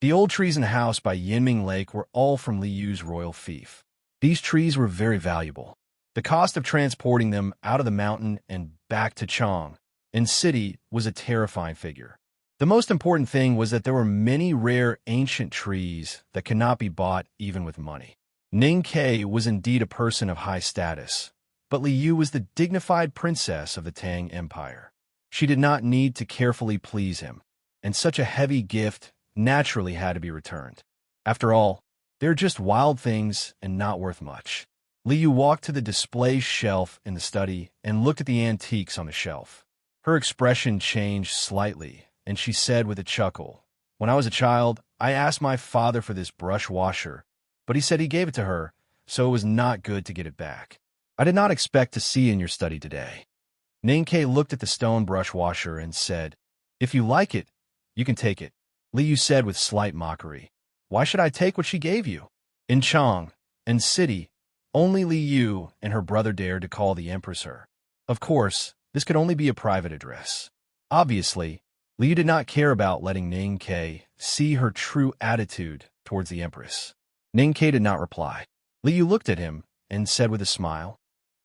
The old trees in the house by Yanming Lake were all from Li Yu's royal fief. These trees were very valuable. The cost of transporting them out of the mountain and back to Chang, in city, was a terrifying figure. The most important thing was that there were many rare ancient trees that could not be bought even with money. Ning Ke was indeed a person of high status, but Li Yu was the dignified princess of the Tang Empire. She did not need to carefully please him, and such a heavy gift naturally had to be returned. After all, they're just wild things and not worth much. Li Yu walked to the display shelf in the study and looked at the antiques on the shelf. Her expression changed slightly, and she said with a chuckle, When I was a child, I asked my father for this brush washer, but he said he gave it to her, so it was not good to get it back. I did not expect to see in your study today. Ning Ke looked at the stone brush washer and said, If you like it, you can take it. Li Yu said with slight mockery, Why should I take what she gave you? In Chang, and city, only Li Yu and her brother dared to call the Empress her. Of course, this could only be a private address. Obviously, Li Yu did not care about letting Ning Ke see her true attitude towards the Empress. Ning Ke did not reply. Li Yu looked at him and said with a smile,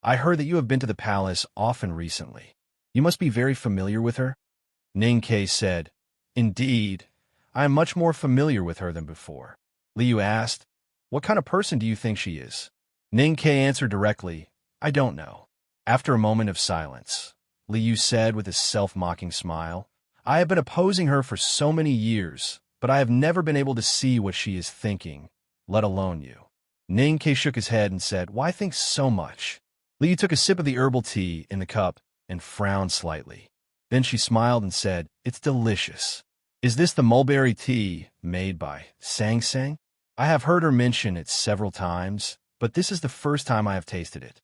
I heard that you have been to the palace often recently. You must be very familiar with her? Ning Ke said, Indeed, I am much more familiar with her than before. Li Yu asked, What kind of person do you think she is? Ning Ke answered directly, I don't know. After a moment of silence, Li Yu said with a self-mocking smile, I have been opposing her for so many years, but I have never been able to see what she is thinking, let alone you. Ning Ke shook his head and said, Why think so much? Li Yu took a sip of the herbal tea in the cup and frowned slightly. Then she smiled and said, It's delicious. Is this the mulberry tea made by Sang Sang? I have heard her mention it several times, but this is the first time I have tasted it.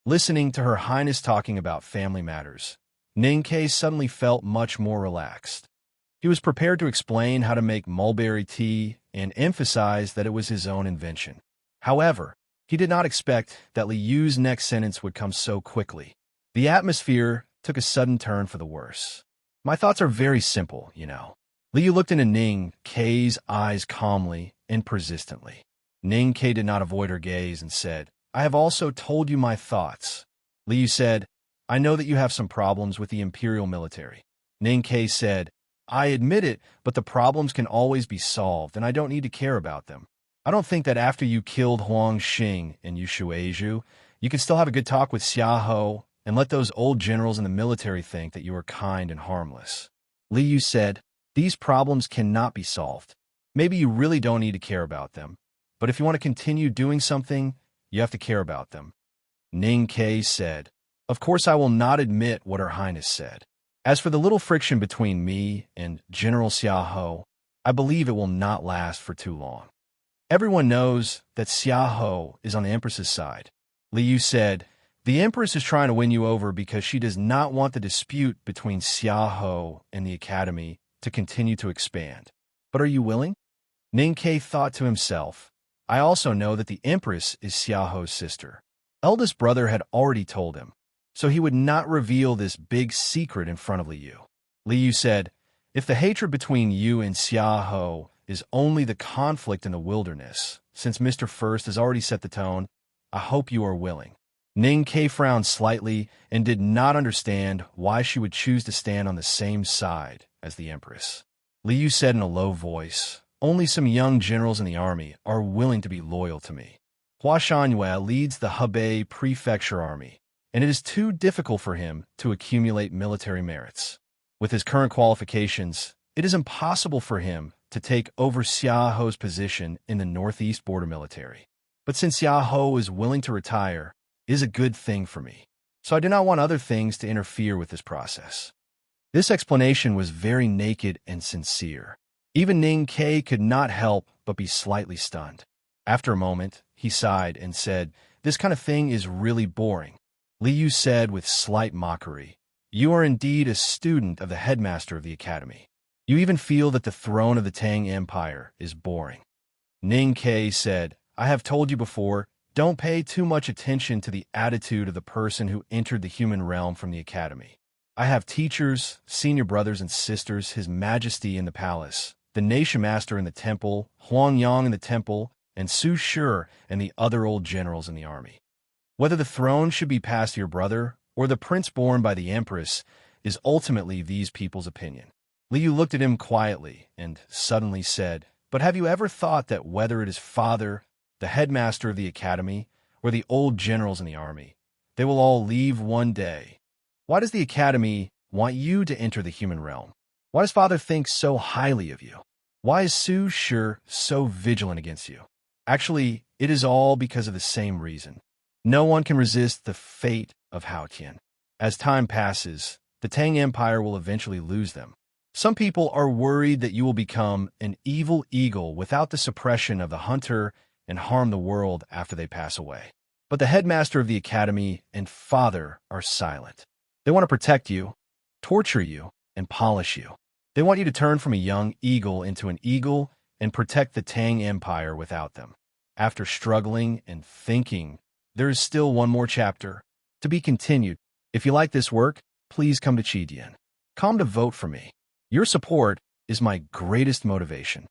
Listening to Her Highness talking about family matters, Ning Ke suddenly felt much more relaxed. He was prepared to explain how to make mulberry tea and emphasize that it was his own invention. However, he did not expect that Li Yu's next sentence would come so quickly. The atmosphere took a sudden turn for the worse. My thoughts are very simple, you know. Li Yu looked into Ning Ke's eyes calmly and persistently. Ning Ke did not avoid her gaze and said, I have also told you my thoughts. Li Yu said, I know that you have some problems with the imperial military. Ning Ke said, I admit it, but the problems can always be solved, and I don't need to care about them. I don't think that after you killed Huang Xing and Yushu Eiju, you can still have a good talk with Xia Ho and let those old generals in the military think that you are kind and harmless. Li Yu said, These problems cannot be solved. Maybe you really don't need to care about them, but if you want to continue doing something, you have to care about them. Ning Ke said, "Of course I will not admit what Her Highness said. As for the little friction between me and General Xiaohou, I believe it will not last for too long. Everyone knows that Xiaohou is on the Empress's side." Li Yu said, "The Empress is trying to win you over because she does not want the dispute between Xiaohou and the Academy to continue to expand. But are you willing?" Ning Ke thought to himself, "I also know that the Empress is Xiaohou's sister." Eldest brother had already told him, so he would not reveal this big secret in front of Li Yu. Li Yu said, "If the hatred between you and Xiaohou is only the conflict in the wilderness, since Mr. First has already set the tone, I hope you are willing." Ning Ke frowned slightly and did not understand why she would choose to stand on the same side as the Empress. Li Yu said in a low voice, "Only some young generals in the army are willing to be loyal to me. Hua Shangyue leads the Hebei Prefecture Army, and it is too difficult for him to accumulate military merits. With his current qualifications, it is impossible for him to take over Xiaohou's position in the Northeast Border Military. But since Xiaohou is willing to retire, it is a good thing for me. So I do not want other things to interfere with this process." This explanation was very naked and sincere. Even Ning Ke could not help but be slightly stunned. After a moment, he sighed and said, "This kind of thing is really boring." Li Yu said with slight mockery, "You are indeed a student of the headmaster of the academy. You even feel that the throne of the Tang Empire is boring." Ning Ke said, "I have told you before, don't pay too much attention to the attitude of the person who entered the human realm from the academy. I have teachers, senior brothers and sisters, His Majesty in the palace, the nation master in the temple, Huangyang in the temple, and Su Shi and the other old generals in the army. Whether the throne should be passed to your brother or the prince born by the empress is ultimately these people's opinion." Li Yu looked at him quietly and suddenly said, "But have you ever thought that whether it is father, the headmaster of the academy, or the old generals in the army, they will all leave one day? Why does the academy want you to enter the human realm? Why does father think so highly of you? Why is Su Shi so vigilant against you? Actually, it is all because of the same reason. No one can resist the fate of Haotian. As time passes, the Tang Empire will eventually lose them. Some people are worried that you will become an evil eagle without the suppression of the hunter and harm the world after they pass away. But the headmaster of the academy and father are silent. They want to protect you, torture you, and polish you. They want you to turn from a young eagle into an eagle and protect the Tang Empire without them. After struggling and thinking, there is still one more chapter. To be continued. If you like this work, please come to Qidian. Come to vote for me. Your support is my greatest motivation.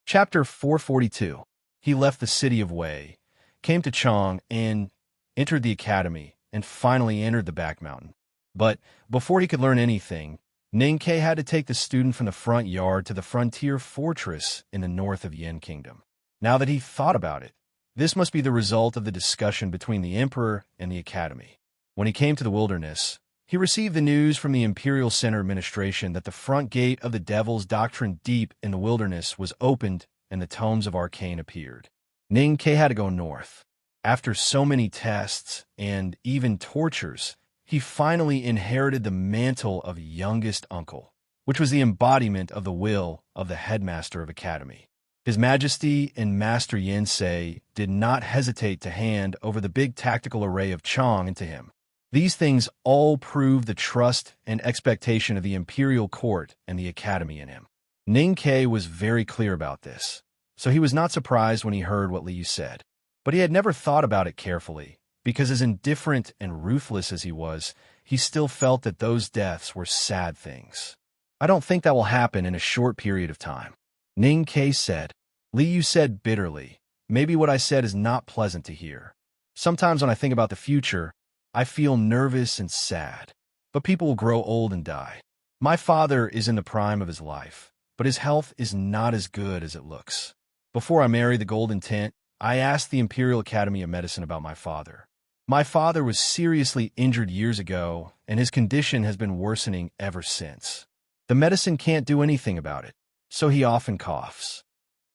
Chapter 442. He left the city of Wei, came to Chang, and entered the academy, and finally entered the back mountain. But before he could learn anything, Ning Ke had to take the student from the front yard to the frontier fortress in the north of Yin Kingdom. Now that he thought about it, this must be the result of the discussion between the emperor and the academy. When he came to the wilderness, he received the news from the Imperial Center Administration that the front gate of the Devil's Doctrine deep in the wilderness was opened and the tomes of arcane appeared. Ning Ke had to go north. After so many tests and even tortures, he finally inherited the mantle of youngest uncle, which was the embodiment of the will of the headmaster of academy. His Majesty and Master Yensei did not hesitate to hand over the big tactical array of Chang into him. These things all prove the trust and expectation of the imperial court and the academy in him. Ning Ke was very clear about this, so he was not surprised when he heard what Li Yu said. But he had never thought about it carefully, because as indifferent and ruthless as he was, he still felt that those deaths were sad things. "I don't think that will happen in a short period of time," Ning Ke said. Li Yu said bitterly, "Maybe what I said is not pleasant to hear. Sometimes when I think about the future, I feel nervous and sad. But people will grow old and die. My father is in the prime of his life, but his health is not as good as it looks. Before I married the Golden Tent, I asked the Imperial Academy of Medicine about my father. My father was seriously injured years ago, and his condition has been worsening ever since. The medicine can't do anything about it, so he often coughs."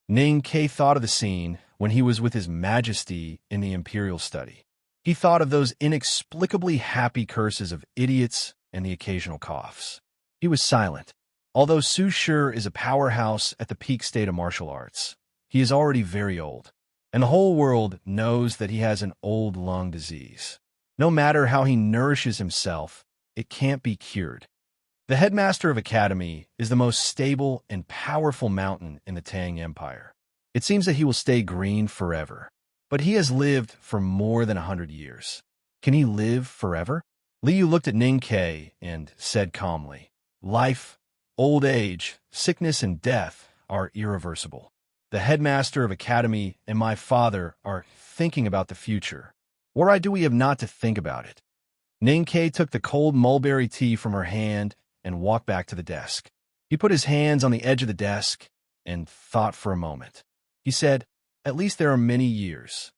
Ning Ke thought of the scene when he was with His Majesty in the Imperial study. He thought of those inexplicably happy curses of idiots and the occasional coughs. He was silent. Although Su Sure is a powerhouse at the peak state of martial arts, he is already very old, and the whole world knows that he has an old lung disease. No matter how he nourishes himself, it can't be cured. The headmaster of Academy is the most stable and powerful mountain in the Tang Empire. It seems that he will stay green forever, but he has lived for more than 100 years. Can he live forever? Liu looked at Ning Ke and said calmly, "Life, old age, sickness, and death are irreversible. The headmaster of Academy and my father are thinking about the future. Why do we have not to think about it?" Ning Ke took the cold mulberry tea from her hand and walked back to the desk. He put his hands on the edge of the desk and thought for a moment. He said, "At least there are many years."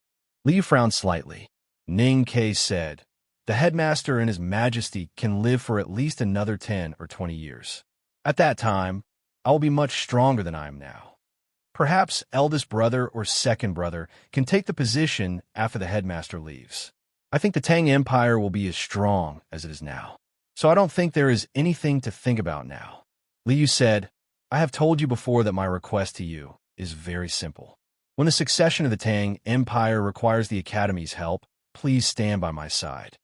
Liu frowned slightly. Ning Ke said, "The headmaster and his majesty can live for at least another 10 or 20 years. At that time, I will be much stronger than I am now. Perhaps eldest brother or second brother can take the position after the headmaster leaves. I think the Tang Empire will be as strong as it is now. So I don't think there is anything to think about now." Liu said, "I have told you before that my request to you is very simple. When the succession of the Tang Empire requires the Academy's help, please stand by my side."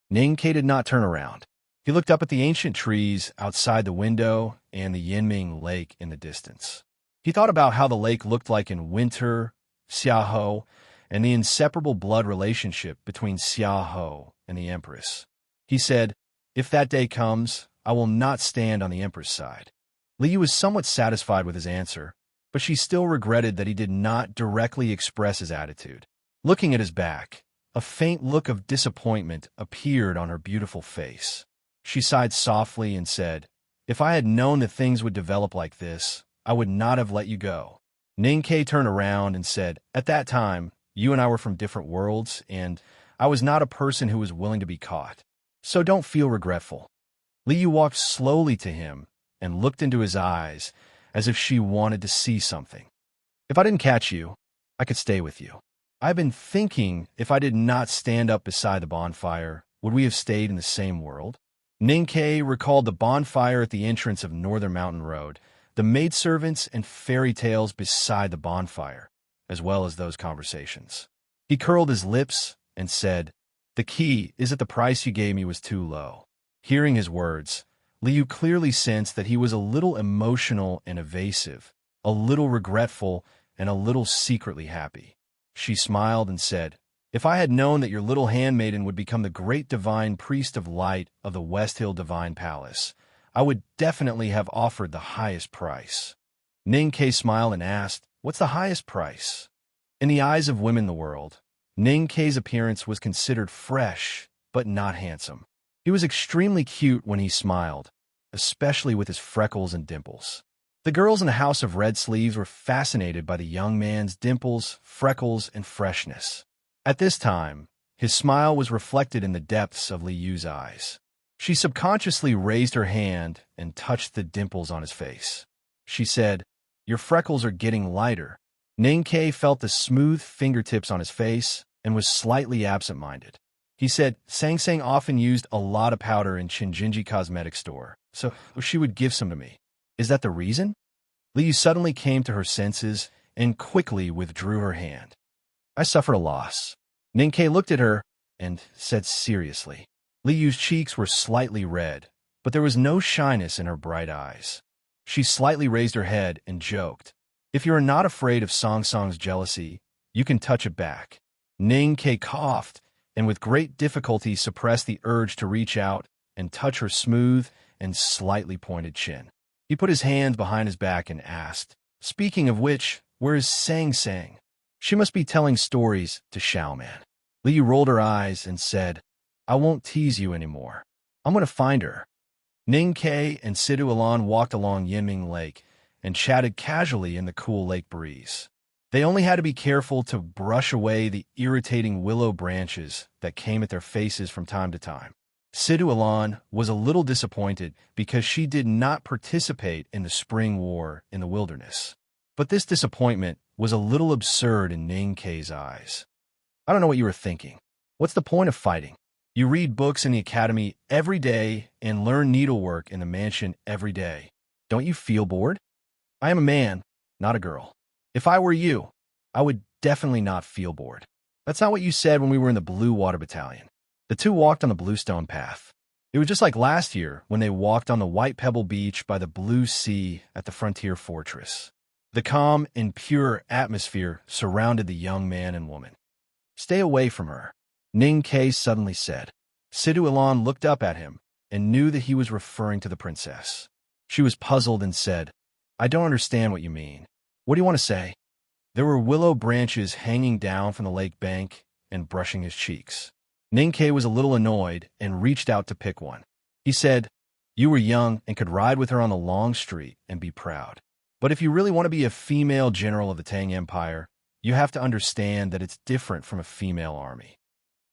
Ning Ke did not turn around. He looked up at the ancient trees outside the window and the Yinming Lake in the distance. He thought about how the lake looked like in winter, Xiaohou, and the inseparable blood relationship between Xiaohou and the Empress. He said, "If that day comes, I will not stand on the Empress' side." Liu was somewhat satisfied with his answer, but she still regretted that he did not directly express his attitude. Looking at his back, a faint look of disappointment appeared on her beautiful face. She sighed softly and said, "If I had known that things would develop like this, I would not have let you go." Ning Ke turned around and said, "At that time, you and I were from different worlds, and I was not a person who was willing to be caught. So don't feel regretful." Liu walked slowly to him and looked into his eyes as if she wanted to see something. "If I didn't catch you, I could stay with you. I've been thinking if I did not stand up beside the bonfire, would we have stayed in the same world?" Ning Ke recalled the bonfire at the entrance of Northern Mountain Road, the maidservants and fairy tales beside the bonfire, as well as those conversations. He curled his lips and said, "The key is that the price you gave me was too low." Hearing his words, Liu clearly sensed that he was a little emotional and evasive, a little regretful, and a little secretly happy. She smiled and said, "If I had known that your little handmaiden would become the great divine priest of light of the West Hill Divine Palace, I would definitely have offered the highest price." Ning Ke smiled and asked, "What's the highest price?" In the eyes of women in the world, Ning Ke's appearance was considered fresh, but not handsome. He was extremely cute when he smiled, especially with his freckles and dimples. The girls in the House of Red Sleeves were fascinated by the young man's dimples, freckles, and freshness. At this time, his smile was reflected in the depths of Liu's eyes. She subconsciously raised her hand and touched the dimples on his face. She said, "Your freckles are getting lighter." Ning Ke felt the smooth fingertips on his face and was slightly absent-minded. He said Sang Sang often used a lot of powder in Chinjinji Cosmetics store, so she would give some to me. Is that the reason? Liu suddenly came to her senses and quickly withdrew her hand. "I suffered a loss." Ning Ke looked at her and said seriously. Liu's cheeks were slightly red, but there was no shyness in her bright eyes. She slightly raised her head and joked, "If you are not afraid of Song Song's jealousy, you can touch it back." Ning Ke coughed and with great difficulty suppressed the urge to reach out and touch her smooth and slightly pointed chin. He put his hands behind his back and asked, "Speaking of which, where is Sang Sang? She must be telling stories to Xiaoman." Liu rolled her eyes and said, "I won't tease you anymore. I'm going to find her." Ning Ke and Sidu Alan walked along Yinming Lake and chatted casually in the cool lake breeze. They only had to be careful to brush away the irritating willow branches that came at their faces from time to time. Sidu Alan was a little disappointed because she did not participate in the spring war in the wilderness. But this disappointment was a little absurd in Ning Ke's eyes. "I don't know what you were thinking. What's the point of fighting? You read books in the academy every day and learn needlework in the mansion every day. Don't you feel bored? I am a man, not a girl. If I were you, I would definitely not feel bored. That's not what you said when we were in the Blue Water Battalion. The two walked on the Bluestone Path. It was just like last year when they walked on the white pebble beach by the blue sea at the frontier fortress. The calm and pure atmosphere surrounded the young man and woman. Stay away from her, Ning Ke suddenly said. Sidhu Ilan looked up at him and knew that he was referring to the princess. She was puzzled and said, I don't understand what you mean. What do you want to say? There were willow branches hanging down from the lake bank and brushing his cheeks. Ning Ke was a little annoyed and reached out to pick one. He said, You were young and could ride with her on the long street and be proud. But if you really want to be a female general of the Tang Empire, you have to understand that it's different from a female army.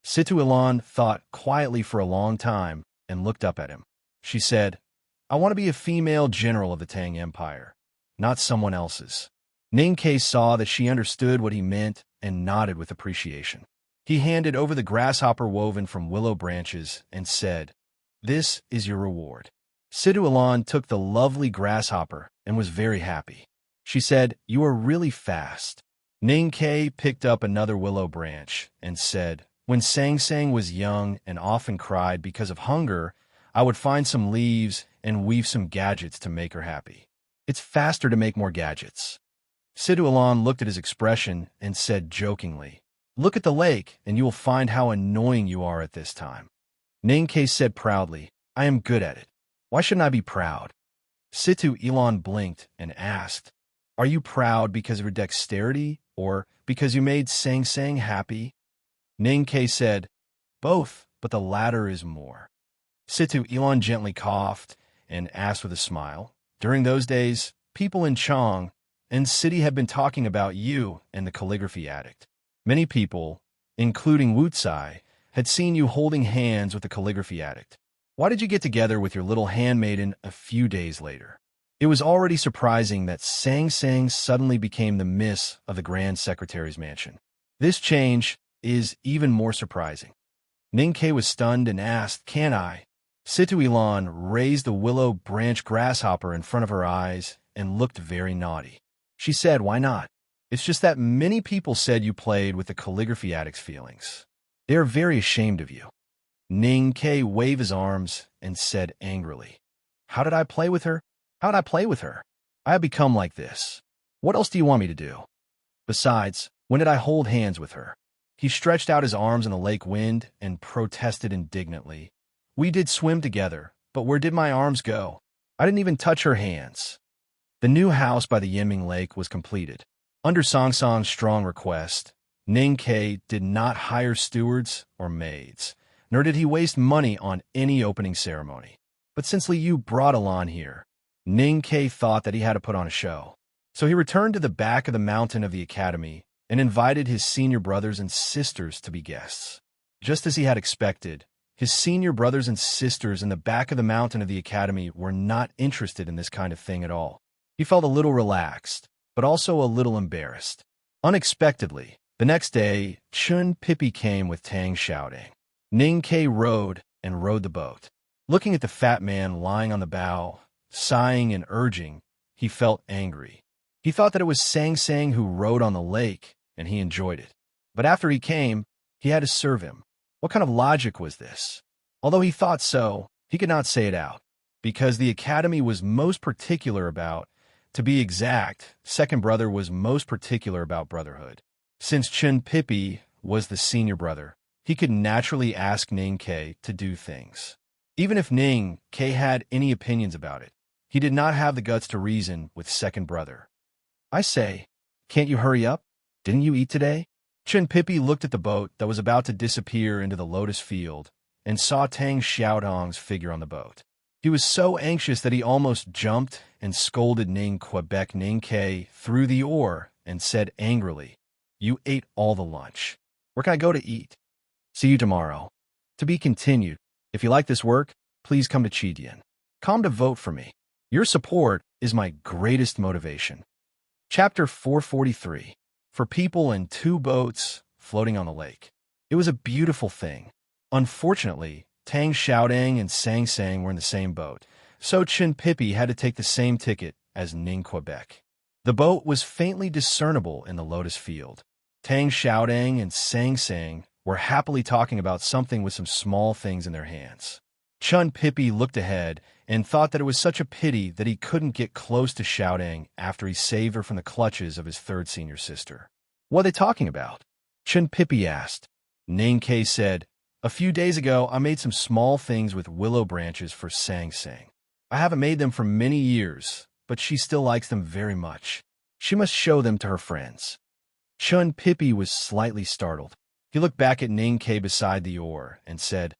Sidhu Ilan thought quietly for a long time and looked up at him. She said, I want to be a female general of the Tang Empire, not someone else's. Ning Ke saw that she understood what he meant and nodded with appreciation. He handed over the grasshopper woven from willow branches and said, This is your reward. Sidhu Ilan took the lovely grasshopper and was very happy. She said, You are really fast. Ning Ke picked up another willow branch and said, When Sang Sang was young and often cried because of hunger, I would find some leaves and weave some gadgets to make her happy. It's faster to make more gadgets. Sidhu Ilan looked at his expression and said jokingly, Look at the lake, and you will find how annoying you are at this time. Ning Ke said proudly, I am good at it. Why shouldn't I be proud? Sidhu Ilan blinked and asked, Are you proud because of your dexterity or because you made Sang Sang happy? Ning Ke said, Both, but the latter is more. Sidhu Ilan gently coughed and asked with a smile, During those days, people in Chang and city had been talking about you and the calligraphy addict. Many people, including Wu Tsai, had seen you holding hands with the calligraphy addict. Why did you get together with your little handmaiden a few days later? It was already surprising that Sang Sang suddenly became the miss of the Grand Secretary's mansion. This change is even more surprising. Ning Ke was stunned and asked, Can I? Sidhu Ilan raised the willow branch grasshopper in front of her eyes and looked very naughty. She said, Why not? It's just that many people said you played with the calligraphy addict's feelings. They are very ashamed of you. Ning Ke waved his arms and said angrily, How did I play with her? How did I play with her? I have become like this. What else do you want me to do? Besides, when did I hold hands with her? He stretched out his arms in the lake wind and protested indignantly. We did swim together, but where did my arms go? I didn't even touch her hands. The new house by the Yinming Lake was completed. Under Song Song's strong request, Ning Ke did not hire stewards or maids, nor did he waste money on any opening ceremony. But since Li Yu brought Elan here, Ning Ke thought that he had to put on a show. So he returned to the back of the mountain of the academy and invited his senior brothers and sisters to be guests. Just as he had expected, his senior brothers and sisters in the back of the mountain of the academy were not interested in this kind of thing at all. He felt a little relaxed, but also a little embarrassed. Unexpectedly, the next day, Chun Pippi came with Tang shouting. Ning Ke rowed and rowed the boat. Looking at the fat man lying on the bow, sighing and urging, he felt angry. He thought that it was Sang Sang who rowed on the lake, and he enjoyed it. But after he came, he had to serve him. What kind of logic was this? Although he thought so, he could not say it out, because the academy was most particular about, to be exact, second brother was most particular about brotherhood. Since Chun Pippi was the senior brother, he could naturally ask Ning Ke to do things. Even if Ning Ke had any opinions about it, he did not have the guts to reason with second brother. I say, can't you hurry up? Didn't you eat today? Chun Pippi looked at the boat that was about to disappear into the lotus field and saw Tang Xiaodong's figure on the boat. He was so anxious that he almost jumped and scolded Ning Ke through the oar and said angrily, You ate all the lunch. Where can I go to eat? See you tomorrow. To be continued. If you like this work, please come to Chidian. Come to vote for me. Your support is my greatest motivation. Chapter 443. For people in two boats floating on the lake. It was a beautiful thing. Unfortunately, Tang Xiaodang and Sang Sang were in the same boat, so Chen Pippi had to take the same ticket as Ning Quebec. The boat was faintly discernible in the lotus field. Tang Xiaodang and Sang Sang were happily talking about something with some small things in their hands. Chen Pippi looked ahead and thought that it was such a pity that he couldn't get close to Xiaodang after he saved her from the clutches of his third senior sister. What are they talking about? Chen Pippi asked. Ning Ke said, "A few days ago, I made some small things with willow branches for Sang Sang. I haven't made them for many years, but she still likes them very much. She must show them to her friends." Chen Pippi was slightly startled. He looked back at Ning Ke beside the oar and said,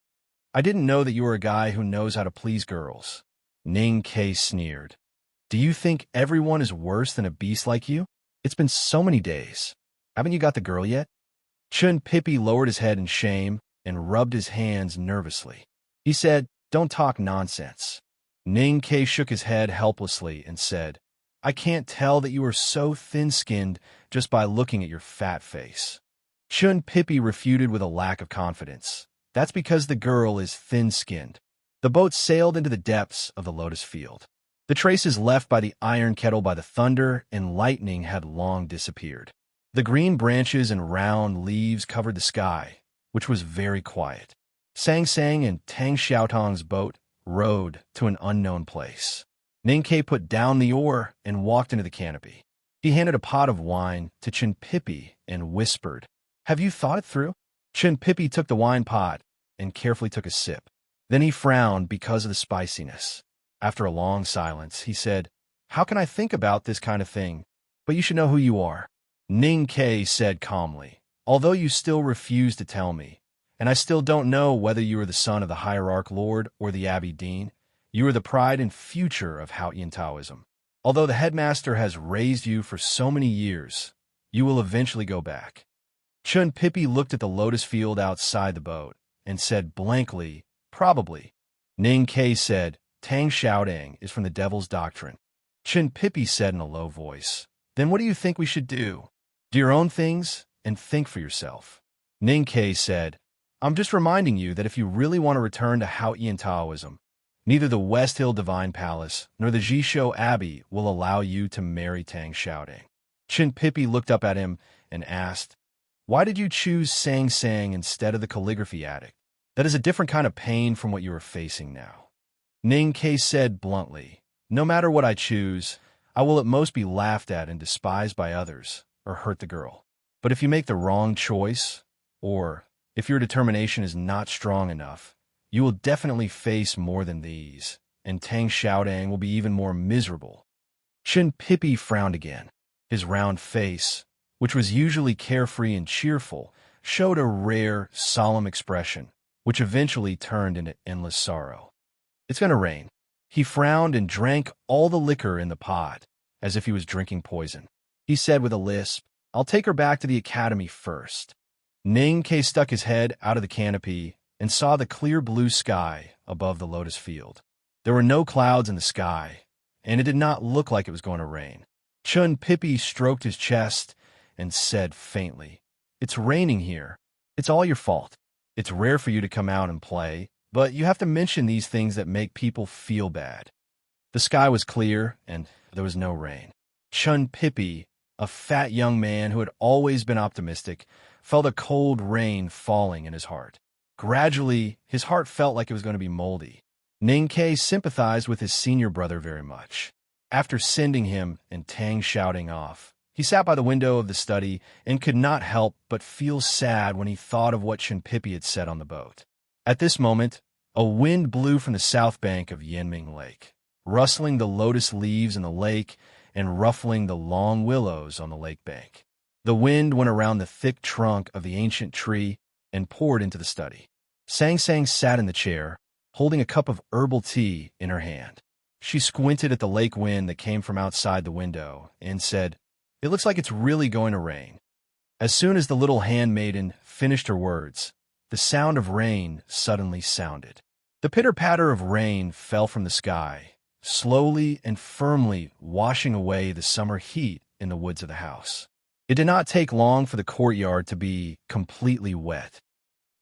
"I didn't know that you were a guy who knows how to please girls." Ning Ke sneered. "Do you think everyone is worse than a beast like you? It's been so many days. Haven't you got the girl yet?" Chen Pippi lowered his head in shame and rubbed his hands nervously. He said, "Don't talk nonsense." Ning Ke shook his head helplessly and said, "I can't tell that you are so thin-skinned just by looking at your fat face." Chen Pippi refuted with a lack of confidence. "That's because the girl is thin-skinned." The boat sailed into the depths of the lotus field. The traces left by the iron kettle by the thunder and lightning had long disappeared. The green branches and round leaves covered the sky, which was very quiet. Sang Sang and Tang Xiaotong's boat rowed to an unknown place. Ning Ke put down the oar and walked into the canopy. He handed a pot of wine to Chen Pippi and whispered, "Have you thought it through?" Chen Pippi took the wine pot and carefully took a sip. Then he frowned because of the spiciness. After a long silence, he said, "How can I think about this kind of thing? But you should know who you are." Ning Ke said calmly, "Although you still refuse to tell me, and I still don't know whether you are the son of the Hierarch Lord or the Abbey Dean, you are the pride and future of Haotian Taoism. Although the headmaster has raised you for so many years, you will eventually go back." Chen Pippi looked at the lotus field outside the boat and said blankly, "Probably." Ning Ke said, "Tang Xiaodang is from the devil's doctrine." Chen Pippi said in a low voice, "Then what do you think we should do? Do your own things and think for yourself." Ning Ke said, "I'm just reminding you that if you really want to return to Haotian Taoism, neither the West Hill Divine Palace nor the Jishou Abbey will allow you to marry Tang Xiaodang." Chen Pippi looked up at him and asked, "Why did you choose Sang Sang instead of the calligraphy addict? That is a different kind of pain from what you are facing now." Ning Ke said bluntly, "No matter what I choose, I will at most be laughed at and despised by others, or hurt the girl. But if you make the wrong choice, or if your determination is not strong enough, you will definitely face more than these, and Tang Xiaodang will be even more miserable." Chen Pippi frowned again. His round face, which was usually carefree and cheerful, showed a rare, solemn expression, which eventually turned into endless sorrow. "It's going to rain." He frowned and drank all the liquor in the pot, as if he was drinking poison. He said with a lisp, "I'll take her back to the academy first." Ning Ke stuck his head out of the canopy and saw the clear blue sky above the lotus field. There were no clouds in the sky, and it did not look like it was going to rain. Chen Pippi stroked his chest and said faintly, "It's raining here. It's all your fault. It's rare for you to come out and play, but you have to mention these things that make people feel bad." The sky was clear, and there was no rain. Chen Pippi, a fat young man who had always been optimistic, felt a cold rain falling in his heart. Gradually, his heart felt like it was going to be moldy. Ning Ke sympathized with his senior brother very much. After sending him and Tang shouting off, he sat by the window of the study and could not help but feel sad when he thought of what Chen Pippi had said on the boat. At this moment, a wind blew from the south bank of Yanming Lake, rustling the lotus leaves in the lake and ruffling the long willows on the lake bank. The wind went around the thick trunk of the ancient tree and poured into the study. Sang Sang sat in the chair, holding a cup of herbal tea in her hand. She squinted at the lake wind that came from outside the window and said, "It looks like it's really going to rain." As soon as the little handmaiden finished her words, the sound of rain suddenly sounded. The pitter-patter of rain fell from the sky, slowly and firmly washing away the summer heat in the woods of the house. It did not take long for the courtyard to be completely wet.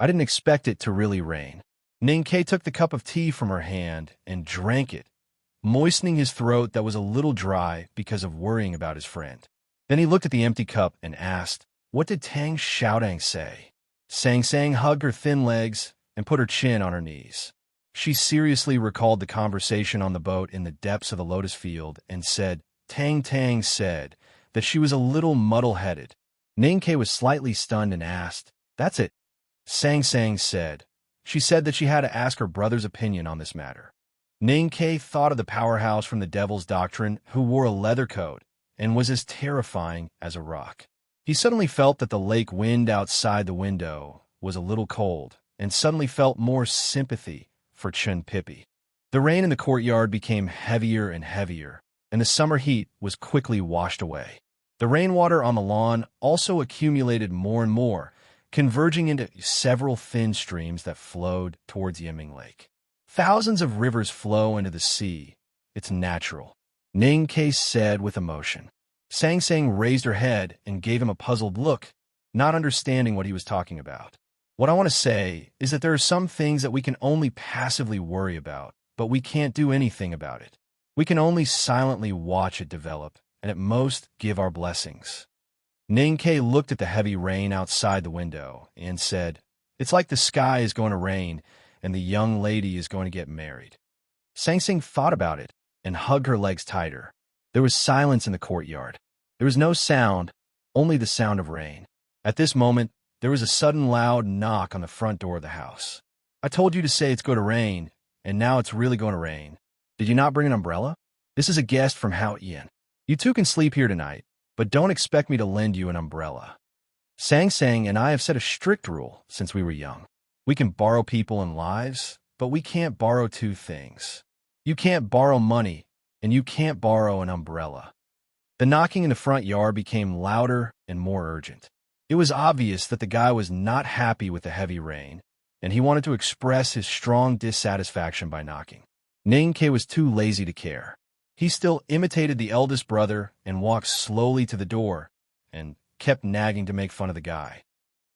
I didn't expect it to really rain. Ninkei took the cup of tea from her hand and drank it, moistening his throat that was a little dry because of worrying about his friend. Then he looked at the empty cup and asked, "What did Tang Xiaodang say?" Sang Sang hugged her thin legs and put her chin on her knees. She seriously recalled the conversation on the boat in the depths of the lotus field and said, Tang Tang said that she was a little muddle-headed. Ninkei was slightly stunned and asked, "That's it?" Sang Sang said. She said that she had to ask her brother's opinion on this matter. Ninkei thought of the powerhouse from the Devil's Doctrine who wore a leather coat and was as terrifying as a rock. He suddenly felt that the lake wind outside the window was a little cold and suddenly felt more sympathy for Chun Pippi. The rain in the courtyard became heavier and heavier, and the summer heat was quickly washed away. The rainwater on the lawn also accumulated more and more, converging into several thin streams that flowed towards Yiming Lake. Thousands of rivers flow into the sea. It's natural, Ninkei said with emotion. Sang Sang raised her head and gave him a puzzled look, not understanding what he was talking about. What I want to say is that there are some things that we can only passively worry about, but we can't do anything about it. We can only silently watch it develop, and at most give our blessings. Ninkei looked at the heavy rain outside the window and said, "It's like the sky is going to rain and the young lady is going to get married." Sang Sang thought about it and hugged her legs tighter. There was silence in the courtyard. There was no sound, only the sound of rain. At this moment, there was a sudden loud knock on the front door of the house. "I told you to say it's going to rain, and now it's really going to rain. Did you not bring an umbrella? This is a guest from Hao Ian. You two can sleep here tonight, but don't expect me to lend you an umbrella." Sang Sang and I have set a strict rule since we were young. We can borrow people and lives, but we can't borrow two things. You can't borrow money, and you can't borrow an umbrella. The knocking in the front yard became louder and more urgent. It was obvious that the guy was not happy with the heavy rain, and he wanted to express his strong dissatisfaction by knocking. Ninkei was too lazy to care. He still imitated the eldest brother and walked slowly to the door and kept nagging to make fun of the guy.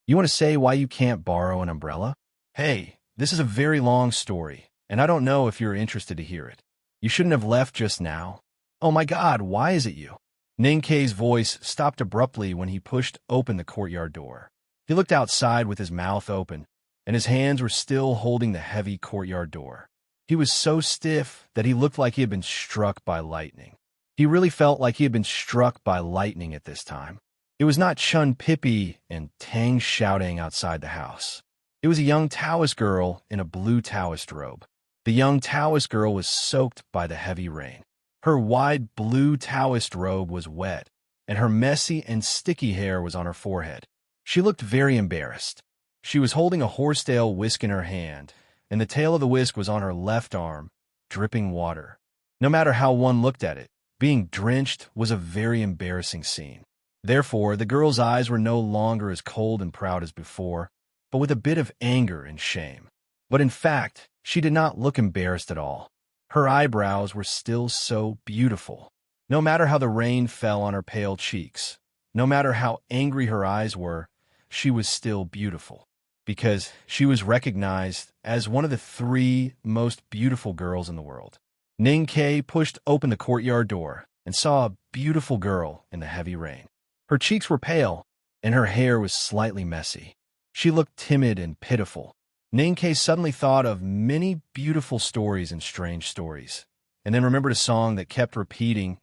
"You want to say why you can't borrow an umbrella? Hey, this is a very long story, and I don't know if you're interested to hear it. You shouldn't have left just now. Oh my God, why is it you?" Ninkei's voice stopped abruptly when he pushed open the courtyard door. He looked outside with his mouth open, and his hands were still holding the heavy courtyard door. He was so stiff that he looked like he had been struck by lightning. He really felt like he had been struck by lightning at this time. It was not Chun Pippi and Tang Xiaodang outside the house. It was a young Taoist girl in a blue Taoist robe. The young Taoist girl was soaked by the heavy rain. Her wide blue Taoist robe was wet, and her messy and sticky hair was on her forehead. She looked very embarrassed. She was holding a horsetail whisk in her hand, and the tail of the whisk was on her left arm, dripping water. No matter how one looked at it, being drenched was a very embarrassing scene. Therefore, the girl's eyes were no longer as cold and proud as before, but with a bit of anger and shame. But in fact, she did not look embarrassed at all. Her eyebrows were still so beautiful. No matter how the rain fell on her pale cheeks, no matter how angry her eyes were, she was still beautiful, because she was recognized as one of the 3 most beautiful girls in the world. Ninkei pushed open the courtyard door and saw a beautiful girl in the heavy rain. Her cheeks were pale, and her hair was slightly messy. She looked timid and pitiful. Ninkei suddenly thought of many beautiful stories and strange stories, and then remembered a song that kept repeating,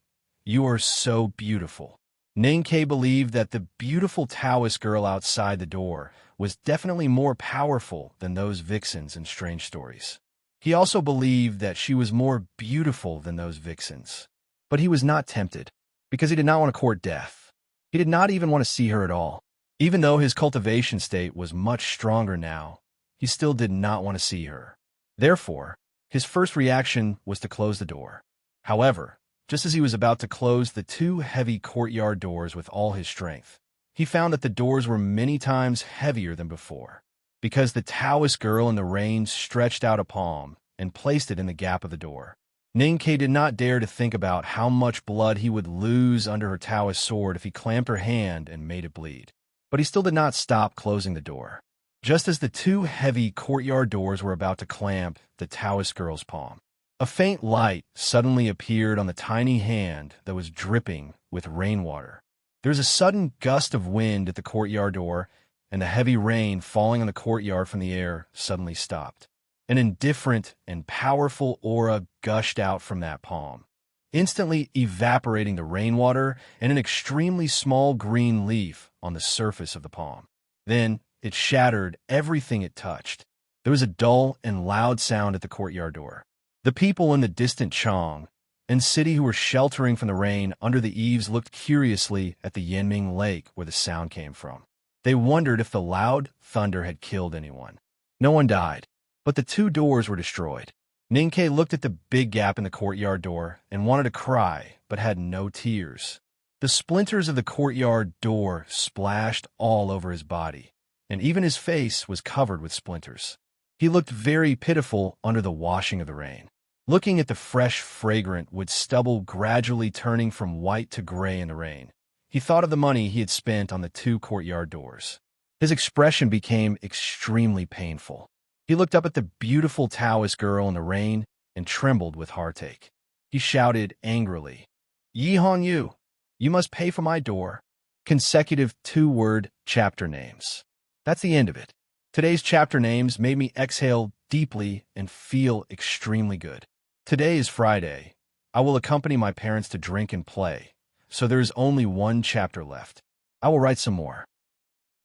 "You are so beautiful." Ninkei believed that the beautiful Taoist girl outside the door was definitely more powerful than those vixens in strange stories. He also believed that she was more beautiful than those vixens. But he was not tempted, because he did not want to court death. He did not even want to see her at all. Even though his cultivation state was much stronger now, he still did not want to see her. Therefore, his first reaction was to close the door. However, just as he was about to close the 2 heavy courtyard doors with all his strength, he found that the doors were many times heavier than before, because the Taoist girl in the rain stretched out a palm and placed it in the gap of the door. Ninkei did not dare to think about how much blood he would lose under her Taoist sword if he clamped her hand and made it bleed. But he still did not stop closing the door. just as the two heavy courtyard doors were about to clamp the Taoist girl's palm. A faint light suddenly appeared on the tiny hand that was dripping with rainwater. There was a sudden gust of wind at the courtyard door, and the heavy rain falling on the courtyard from the air suddenly stopped. An indifferent and powerful aura gushed out from that palm, instantly evaporating the rainwater and an extremely small green leaf on the surface of the palm. Then it shattered everything it touched. There was a dull and loud sound at the courtyard door. The people in the distant Chang and city who were sheltering from the rain under the eaves looked curiously at the Yanming Lake where the sound came from. They wondered if the loud thunder had killed anyone. No one died, but the two doors were destroyed. Ninkei looked at the big gap in the courtyard door and wanted to cry, but had no tears. The splinters of the courtyard door splashed all over his body, and even his face was covered with splinters. He looked very pitiful under the washing of the rain. Looking at the fresh, fragrant wood stubble gradually turning from white to gray in the rain, he thought of the money he had spent on the two courtyard doors. His expression became extremely painful. He looked up at the beautiful Taoist girl in the rain and trembled with heartache. He shouted angrily, "Yi Hongyu, you must pay for my door." Consecutive two-word chapter names. That's the end of it. Today's chapter names made me exhale deeply and feel extremely good. Today is Friday. I will accompany my parents to drink and play, so there is only one chapter left. I will write some more.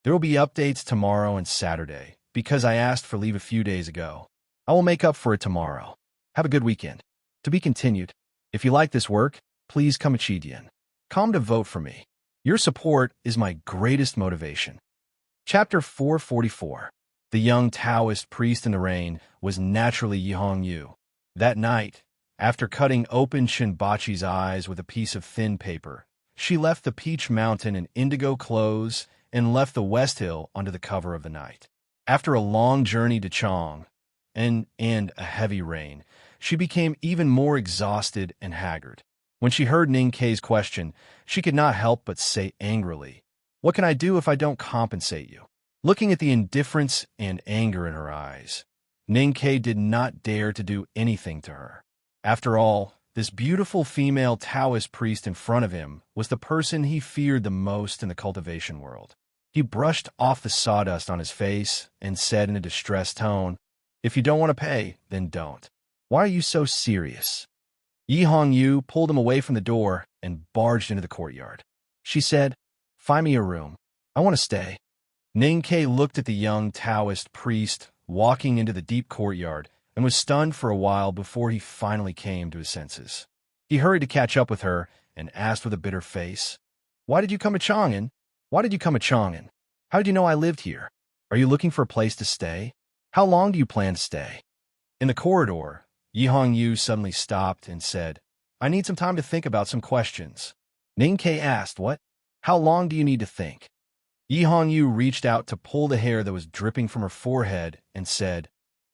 There will be updates tomorrow and Saturday, because I asked for leave a few days ago. I will make up for it tomorrow. Have a good weekend. To be continued. If you like this work, please come to vote for me. Your support is my greatest motivation. Chapter 444. The young Taoist priest in the rain was naturally Yi Hongyu. That night, after cutting open Shinbachi's eyes with a piece of thin paper, she left the Peach Mountain in indigo clothes and left the West Hill under the cover of the night. After a long journey to Chang and a heavy rain, she became even more exhausted and haggard. When she heard Ninkei's question, she could not help but say angrily, "What can I do if I don't compensate you?" Looking at the indifference and anger in her eyes, Ninkei did not dare to do anything to her. After all, this beautiful female Taoist priest in front of him was the person he feared the most in the cultivation world. He brushed off the sawdust on his face and said in a distressed tone, "If you don't want to pay, then don't. Why are you so serious?" Yi Hongyu pulled him away from the door and barged into the courtyard. She said, "Find me a room. I want to stay." Ninkei looked at the young Taoist priest walking into the deep courtyard and was stunned for a while before he finally came to his senses. He hurried to catch up with her and asked with a bitter face, "Why did you come to Chang'an? Why did you come to Chang'an? How did you know I lived here? Are you looking for a place to stay? How long do you plan to stay?" In the corridor, Yi Hongyu suddenly stopped and said, "I need some time to think about some questions." Ninkei asked, "What? How long do you need to think?" Yi Hongyu reached out to pull the hair that was dripping from her forehead and said,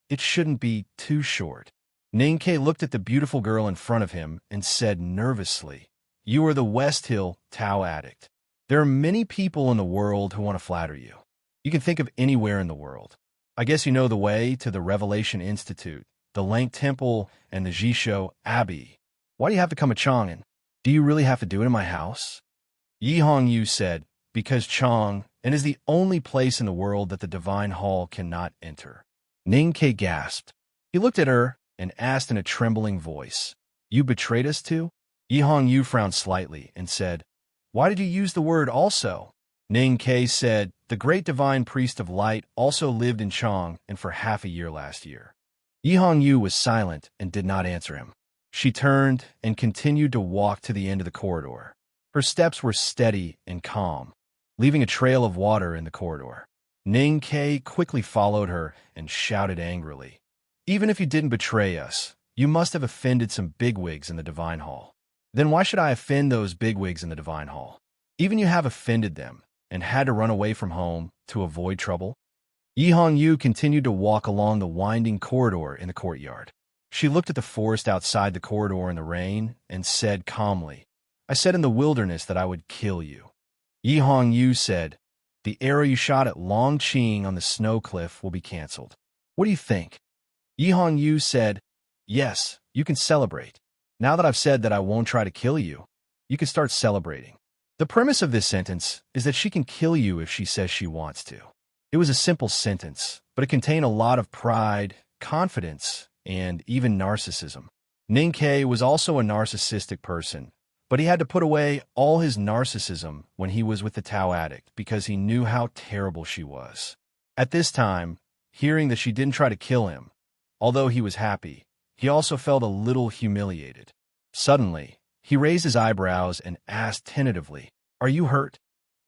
"It shouldn't be too short." Ninkei looked at the beautiful girl in front of him and said nervously, "You are the West Hill Tao addict. There are many people in the world who want to flatter you. You can think of anywhere in the world. I guess you know the way to the Revelation Institute, the Lank Temple, and the Jisho Abbey. Why do you have to come to Chang'an? Do you really have to do it in my house?" Yi Hongyu said, "Because Chang'an is the only place in the world that the Divine Hall cannot enter." Ninkei gasped. He looked at her and asked in a trembling voice, "You betrayed us too?" Yi Hongyu frowned slightly and said, "Why did you use the word also?" Ninkei said, "The great divine priest of light also lived in Chang and for half a year last year." Yi Hongyu was silent and did not answer him. She turned and continued to walk to the end of the corridor. Her steps were steady and calm, leaving a trail of water in the corridor. Ninkei quickly followed her and shouted angrily, "Even if you didn't betray us, you must have offended some bigwigs in the Divine Hall. Then why should I offend those bigwigs in the Divine Hall? Even you have offended them and had to run away from home to avoid trouble." Yi Hongyu continued to walk along the winding corridor in the courtyard. She looked at the forest outside the corridor in the rain and said calmly, "I said in the wilderness that I would kill you." Yi Hongyu said, The arrow you shot at Long Qing on the snow cliff will be cancelled. What do you think? Yi Hongyu said, yes, you can celebrate. Now that I've said that I won't try to kill you, you can start celebrating. The premise of this sentence is that she can kill you if she says she wants to. It was a simple sentence, but it contained a lot of pride, confidence, and even narcissism. Ning Ke was also a narcissistic person, but he had to put away all his narcissism when he was with the Tao addict because he knew how terrible she was. At this time, hearing that she didn't try to kill him, although he was happy, he also felt a little humiliated. Suddenly, he raised his eyebrows and asked tentatively, "Are you hurt?"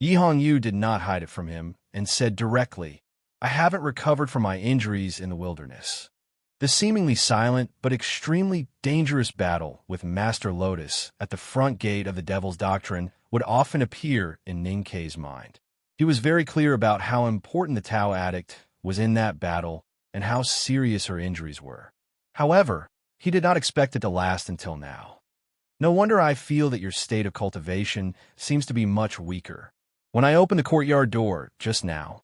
Yi Hongyu did not hide it from him and said directly, "I haven't recovered from my injuries in the wilderness." The seemingly silent but extremely dangerous battle with Master Lotus at the front gate of the Devil's Doctrine would often appear in Ning Ke's mind. He was very clear about how important the Tao addict was in that battle and how serious her injuries were. However, he did not expect it to last until now. No wonder I feel that your state of cultivation seems to be much weaker. When I opened the courtyard door just now,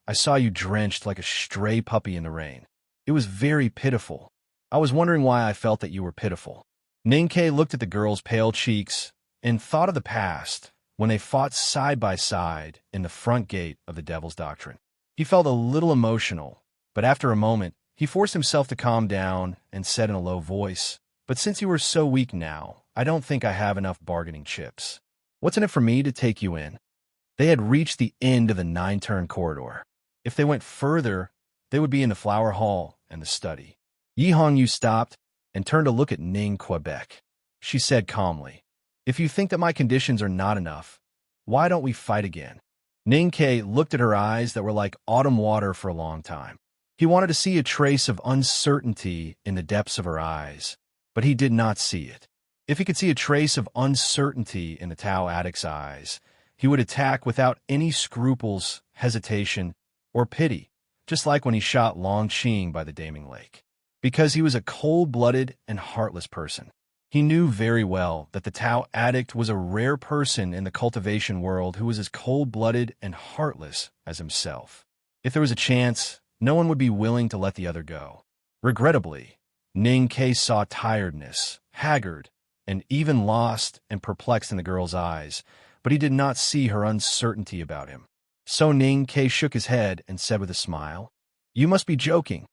I saw you drenched like a stray puppy in the rain. It was very pitiful. I was wondering why I felt that you were pitiful. Ning Ke looked at the girl's pale cheeks and thought of the past when they fought side by side in the front gate of the Devil's Doctrine. He felt a little emotional, but after a moment, he forced himself to calm down and said in a low voice, "But since you are so weak now, I don't think I have enough bargaining chips. What's in it for me to take you in?" They had reached the end of the 9-turn corridor. If they went further, they would be in the flower hall and the study. Yi Hongyu stopped and turned to look at Ning Quebec. She said calmly, "If you think that my conditions are not enough, why don't we fight again?" Ning Ke looked at her eyes that were like autumn water for a long time. He wanted to see a trace of uncertainty in the depths of her eyes, but he did not see it. If he could see a trace of uncertainty in the Tao addict's eyes, he would attack without any scruples, hesitation, or pity, just like when he shot Long Qing by the Daming Lake. Because he was a cold-blooded and heartless person. He knew very well that the Tao addict was a rare person in the cultivation world who was as cold-blooded and heartless as himself. If there was a chance, no one would be willing to let the other go. Regrettably, Ning Ke saw tiredness, haggard, and even lost and perplexed in the girl's eyes, but he did not see her uncertainty about him. So Ning Ke shook his head and said with a smile, "You must be joking."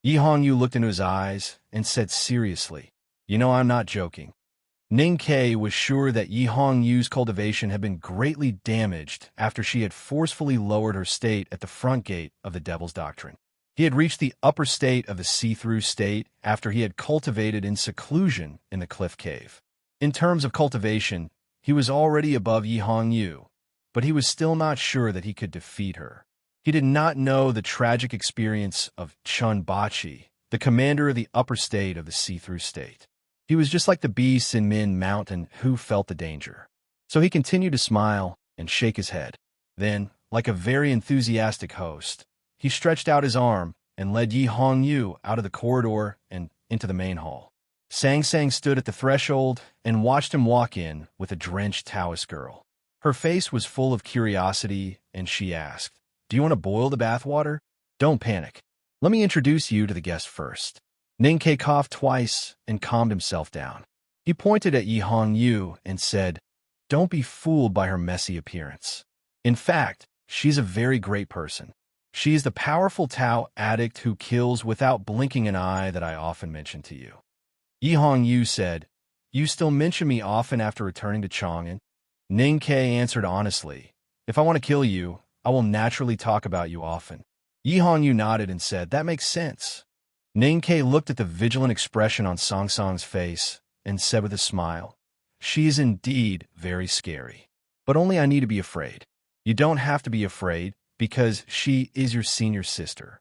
Yi Hongyu looked into his eyes and said seriously, "You know I'm not joking." Ning Ke was sure that Yi Hongyu's cultivation had been greatly damaged after she had forcefully lowered her state at the front gate of the Devil's Doctrine. He had reached the upper state of the see-through state after he had cultivated in seclusion in the cliff cave. In terms of cultivation, he was already above Yi Hongyu, but he was still not sure that he could defeat her. He did not know the tragic experience of Chun Bachi, the commander of the upper state of the see-through state. He was just like the beasts in Min Mountain who felt the danger. So he continued to smile and shake his head. Then, like a very enthusiastic host, he stretched out his arm and led Yi Hongyu out of the corridor and into the main hall. Sang Sang stood at the threshold and watched him walk in with a drenched Taoist girl. Her face was full of curiosity, and she asked, "Do you want to boil the bathwater? Don't panic. Let me introduce you to the guest first." Ning Ke coughed twice and calmed himself down. He pointed at Yi Hongyu and said, "Don't be fooled by her messy appearance. In fact, she's a very great person. She is the powerful Tao addict who kills without blinking an eye that I often mention to you." Yi Hongyu said, "You still mention me often after returning to Chang'an?" Ning Ke answered honestly, "If I want to kill you, I will naturally talk about you often." Yi Hongyu nodded and said, "That makes sense." Ning Ke looked at the vigilant expression on Song Song's face and said with a smile, "She is indeed very scary. But only I need to be afraid. You don't have to be afraid, because she is your senior sister."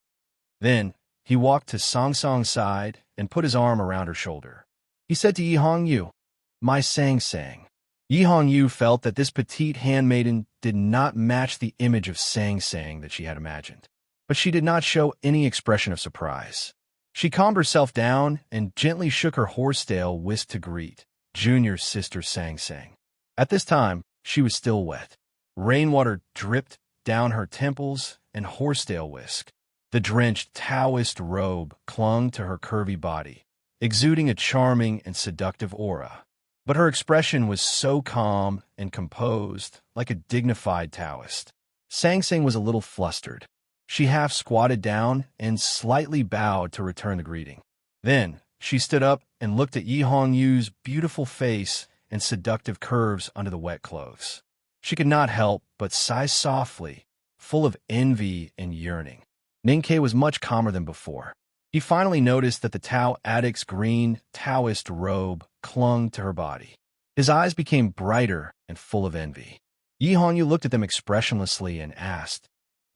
Then, he walked to Song Song's side and put his arm around her shoulder. He said to Yi Hongyu, "My Sang Sang." Yi Hongyu felt that this petite handmaiden did not match the image of Sang Sang that she had imagined. But she did not show any expression of surprise. She calmed herself down and gently shook her horsetail whisk to greet junior sister Sang Sang. At this time, she was still wet. Rainwater dripped down her temples and horsetail whisk. The drenched Taoist robe clung to her curvy body, exuding a charming and seductive aura. But her expression was so calm and composed, like a dignified Taoist. Sang Sang was a little flustered. She half squatted down and slightly bowed to return the greeting. Then she stood up and looked at Yi Hongyu's beautiful face and seductive curves under the wet clothes. She could not help but sigh softly, full of envy and yearning. Ninkei was much calmer than before. He finally noticed that the Tao addict's green Taoist robe clung to her body. His eyes became brighter and full of envy. Yi Hongyu looked at them expressionlessly and asked,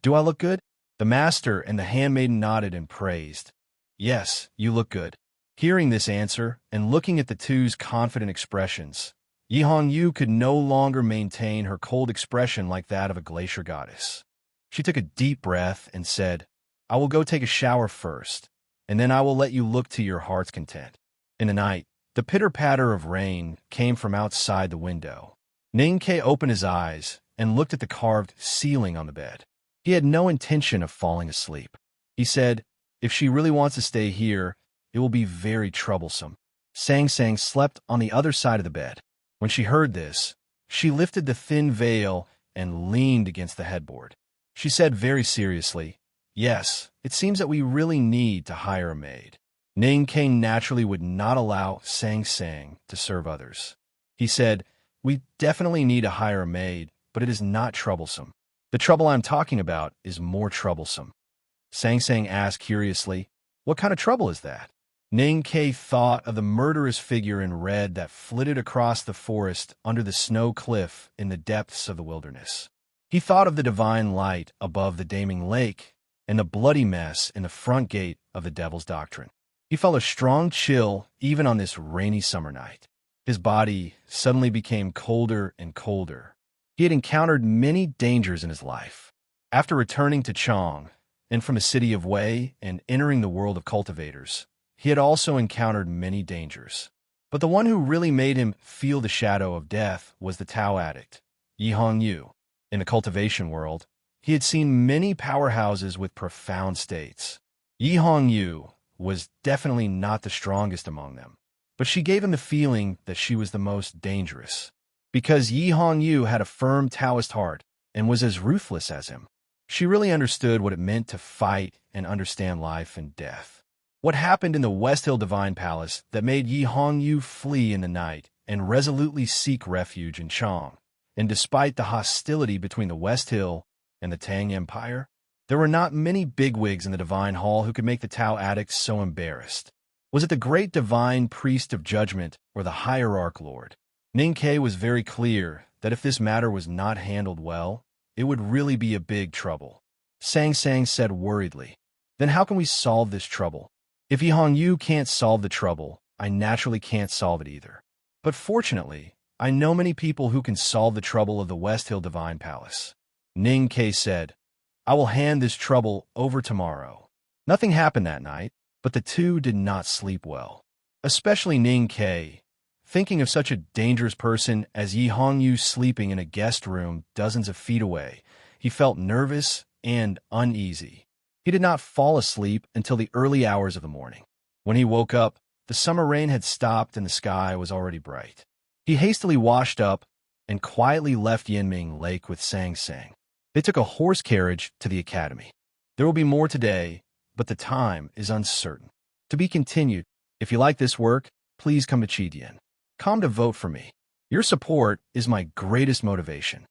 "Do I look good?" The master and the handmaiden nodded and praised. "Yes, you look good." Hearing this answer and looking at the two's confident expressions, Yi Hongyu could no longer maintain her cold expression like that of a glacier goddess. She took a deep breath and said, "I will go take a shower first, and then I will let you look to your heart's content." In the night, the pitter-patter of rain came from outside the window. Ninkei opened his eyes and looked at the carved ceiling on the bed. He had no intention of falling asleep. He said, "If she really wants to stay here, it will be very troublesome." Sang Sang slept on the other side of the bed. When she heard this, she lifted the thin veil and leaned against the headboard. She said very seriously, "Yes, it seems that we really need to hire a maid." Ning King naturally would not allow Sang Sang to serve others. He said, "We definitely need to hire a maid, but it is not troublesome. The trouble I'm talking about is more troublesome." Sang Sang asked curiously, "What kind of trouble is that?" Ning Kei thought of the murderous figure in red that flitted across the forest under the snow cliff in the depths of the wilderness. He thought of the divine light above the Daming Lake and the bloody mess in the front gate of the Devil's Doctrine. He felt a strong chill even on this rainy summer night. His body suddenly became colder and colder. He had encountered many dangers in his life. After returning to Chong, and from the city of Wei and entering the world of cultivators, he had also encountered many dangers. But the one who really made him feel the shadow of death was the Tao addict, Yi Hongyu. In the cultivation world, he had seen many powerhouses with profound states. Yi Hongyu was definitely not the strongest among them, but she gave him the feeling that she was the most dangerous. Because Yi Hongyu had a firm Taoist heart and was as ruthless as him, she really understood what it meant to fight and understand life and death. What happened in the West Hill Divine Palace that made Yi Hongyu flee in the night and resolutely seek refuge in Chong? And despite the hostility between the West Hill and the Tang Empire, there were not many bigwigs in the Divine Hall who could make the Tao addicts so embarrassed. Was it the great Divine Priest of Judgment or the Hierarch Lord? Ning Kei was very clear that if this matter was not handled well, it would really be a big trouble. Sang Sang said worriedly, "Then how can we solve this trouble? If Yi Hongyu can't solve the trouble, I naturally can't solve it either. But fortunately, I know many people who can solve the trouble of the West Hill Divine Palace." Ning Kei said, "I will hand this trouble over tomorrow." Nothing happened that night, but the two did not sleep well. Especially Ning Kei, thinking of such a dangerous person as Yi Hongyu sleeping in a guest room dozens of feet away. He felt nervous and uneasy. He did not fall asleep until the early hours of the morning. When he woke up, the summer rain had stopped and the sky was already bright. He hastily washed up and quietly left Yinming Lake with Sang Sang. They took a horse carriage to the academy. There will be more today, but the time is uncertain. To be continued. If you like this work, please come to Chidian. Come to vote for me. Your support is my greatest motivation.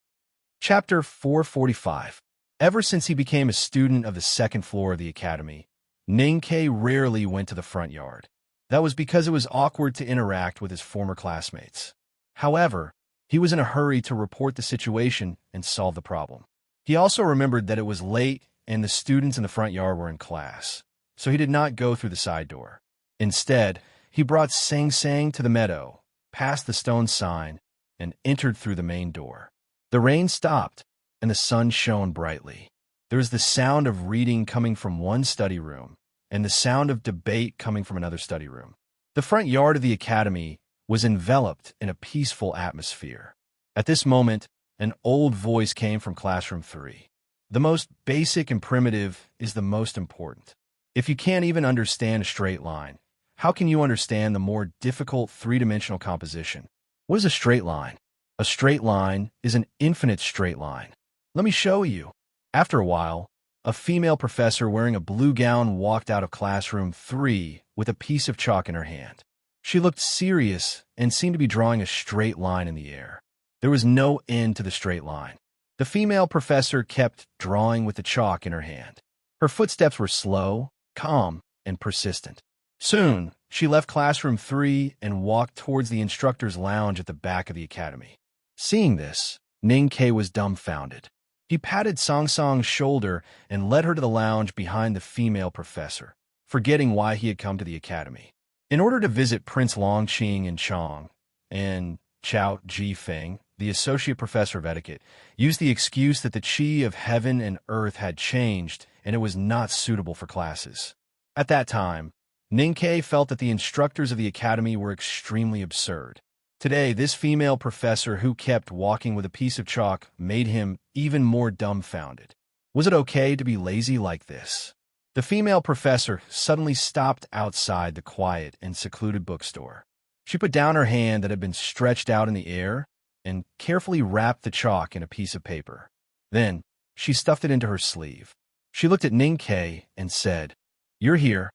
Chapter 445. Ever since he became a student of the second floor of the academy, Ning Kei rarely went to the front yard. That was because it was awkward to interact with his former classmates. However, he was in a hurry to report the situation and solve the problem. He also remembered that it was late and the students in the front yard were in class, so he did not go through the side door. Instead, he brought Sang Sang to the meadow, past the stone sign, and entered through the main door. The rain stopped, and the sun shone brightly. There was the sound of reading coming from one study room, and the sound of debate coming from another study room. The front yard of the academy was enveloped in a peaceful atmosphere. At this moment, an old voice came from classroom 3. The most basic and primitive is the most important. If you can't even understand a straight line, how can you understand the more difficult three-dimensional composition? What is a straight line? A straight line is an infinite straight line. Let me show you. After a while, a female professor wearing a blue gown walked out of classroom 3 with a piece of chalk in her hand. She looked serious and seemed to be drawing a straight line in the air. There was no end to the straight line. The female professor kept drawing with the chalk in her hand. Her footsteps were slow, calm, and persistent. Soon, she left classroom 3 and walked towards the instructor's lounge at the back of the academy. Seeing this, Ning-Ke was dumbfounded. He patted Song-Song's shoulder and led her to the lounge behind the female professor, forgetting why he had come to the academy. In order to visit Prince Longqing and Chong, and Chao Ji-Feng, the associate professor of etiquette, used the excuse that the qi of heaven and earth had changed and it was not suitable for classes. At that time, Ning-Ke felt that the instructors of the academy were extremely absurd. Today, this female professor who kept walking with a piece of chalk made him even more dumbfounded. Was it okay to be lazy like this? The female professor suddenly stopped outside the quiet and secluded bookstore. She put down her hand that had been stretched out in the air and carefully wrapped the chalk in a piece of paper. Then, she stuffed it into her sleeve. She looked at Ning-Ke and said, "You're here."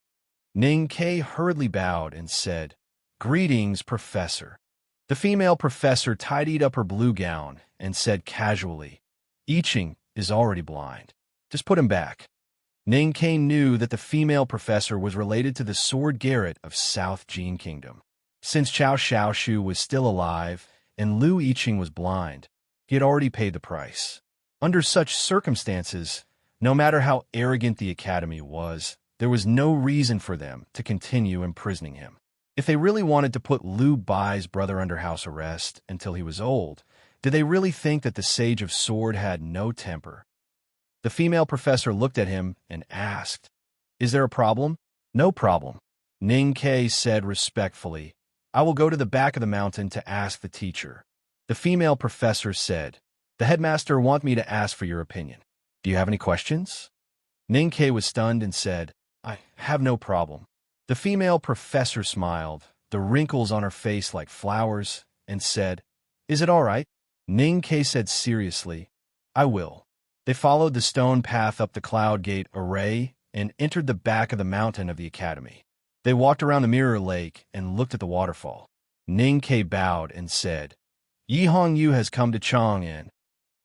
Ning-Ke hurriedly bowed and said, "Greetings, Professor." The female professor tidied up her blue gown and said casually, "I-Ching is already blind. Just put him back." Ning-Ke knew that the female professor was related to the Sword Garret of South Jin Kingdom. Since Chao Xiaoshu was still alive and Lu I-Ching was blind, he had already paid the price. Under such circumstances, no matter how arrogant the academy was, there was no reason for them to continue imprisoning him. If they really wanted to put Lu Bai's brother under house arrest until he was old, did they really think that the Sage of Sword had no temper? The female professor looked at him and asked, "Is there a problem?" "No problem," Ning-Ke said respectfully. "I will go to the back of the mountain to ask the teacher." The female professor said, "The headmaster wants me to ask for your opinion. Do you have any questions?" Ning-Ke was stunned and said, "I have no problem." The female professor smiled, the wrinkles on her face like flowers, and said, "Is it all right?" Ning-Ke said seriously, "I will." They followed the stone path up the cloud gate array and entered the back of the mountain of the academy. They walked around the mirror lake and looked at the waterfall. Ning-Ke bowed and said, "Yi Hongyu has come to Chang'an."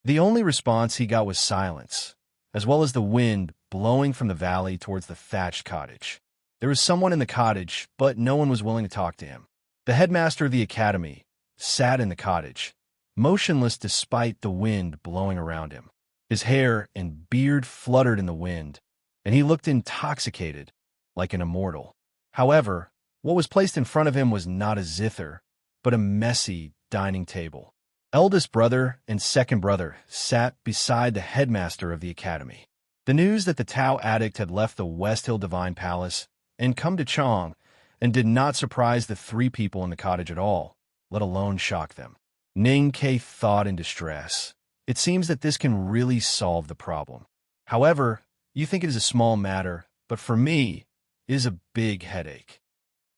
The only response he got was silence, as well as the wind blowing from the valley towards the thatched cottage. There was someone in the cottage, but no one was willing to talk to him. The headmaster of the academy sat in the cottage, motionless despite the wind blowing around him. His hair and beard fluttered in the wind, and he looked intoxicated, like an immortal. However, what was placed in front of him was not a zither, but a messy dining table. Eldest brother and second brother sat beside the headmaster of the academy. The news that the Tao addict had left the West Hill Divine Palace and come to Chang and did not surprise the three people in the cottage at all, let alone shock them. Ning-Ke thought in distress. It seems that this can really solve the problem. However, you think it is a small matter, but for me, it is a big headache.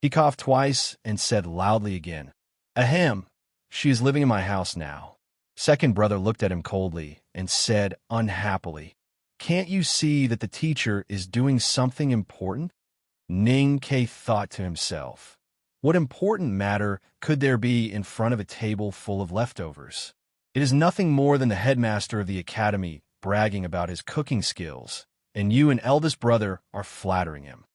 He coughed twice and said loudly again, "Ahem, she is living in my house now." Second brother looked at him coldly and said unhappily, "Can't you see that the teacher is doing something important?" Ning-Ke thought to himself, what important matter could there be in front of a table full of leftovers? It is nothing more than the headmaster of the academy bragging about his cooking skills, and you and eldest brother are flattering him.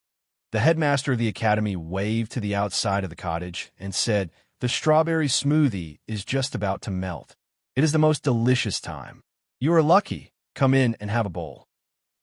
The headmaster of the academy waved to the outside of the cottage and said, "The strawberry smoothie is just about to melt. It is the most delicious time. You are lucky. Come in and have a bowl."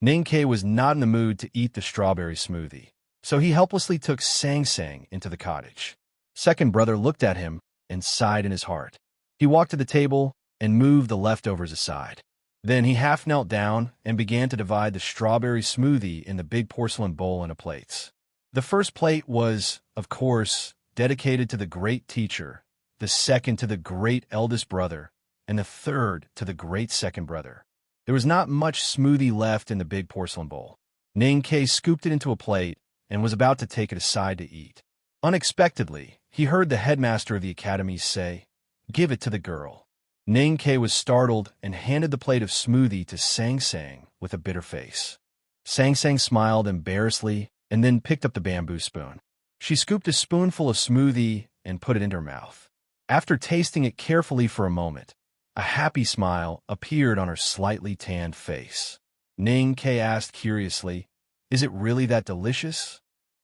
Ning-Ke was not in the mood to eat the strawberry smoothie, so he helplessly took Sang-Sang into the cottage. Second brother looked at him and sighed in his heart. He walked to the table and moved the leftovers aside. Then he half knelt down and began to divide the strawberry smoothie in the big porcelain bowl into plates. The first plate was, of course, dedicated to the great teacher, the second to the great eldest brother, and the third to the great second brother. There was not much smoothie left in the big porcelain bowl. Ning Ke scooped it into a plate and was about to take it aside to eat. Unexpectedly, he heard the headmaster of the academy say, "Give it to the girl." Ning Ke was startled and handed the plate of smoothie to Sang Sang with a bitter face. Sang Sang smiled embarrassedly and then picked up the bamboo spoon. She scooped a spoonful of smoothie and put it in her mouth. After tasting it carefully for a moment, a happy smile appeared on her slightly tanned face. Ning Ke asked curiously, "Is it really that delicious?"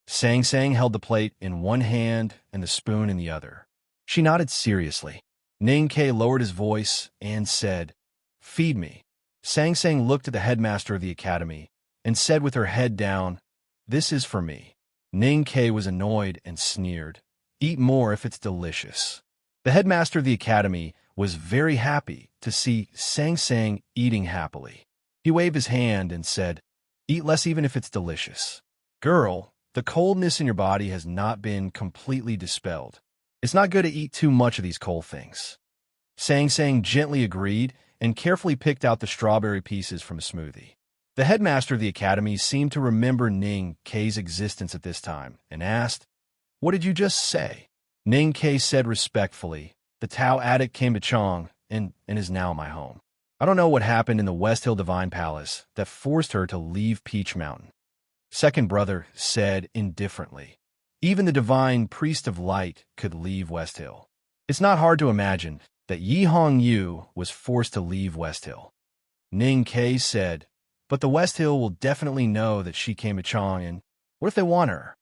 Sang Sang held the plate in one hand and the spoon in the other. She nodded seriously. Ning Ke lowered his voice and said, "Feed me." Sang Sang looked at the headmaster of the academy and said with her head down, "This is for me." Ning Ke was annoyed and sneered, "Eat more if it's delicious." The headmaster of the academy was very happy to see Sang Sang eating happily. He waved his hand and said, "Eat less even if it's delicious. Girl, the coldness in your body has not been completely dispelled. It's not good to eat too much of these cold things." Sang Sang gently agreed and carefully picked out the strawberry pieces from a smoothie. The headmaster of the academy seemed to remember Ning Ke's existence at this time and asked, "What did you just say?" Ning Ke said respectfully, "The Tao addict came to Chong and is now my home. I don't know what happened in the West Hill Divine Palace that forced her to leave Peach Mountain." Second brother said indifferently, "Even the divine priest of light could leave West Hill. It's not hard to imagine that Yi Hong Yu was forced to leave West Hill." Ning Ke said, "But the West Hill will definitely know that she came to Chong, and what if they want her?"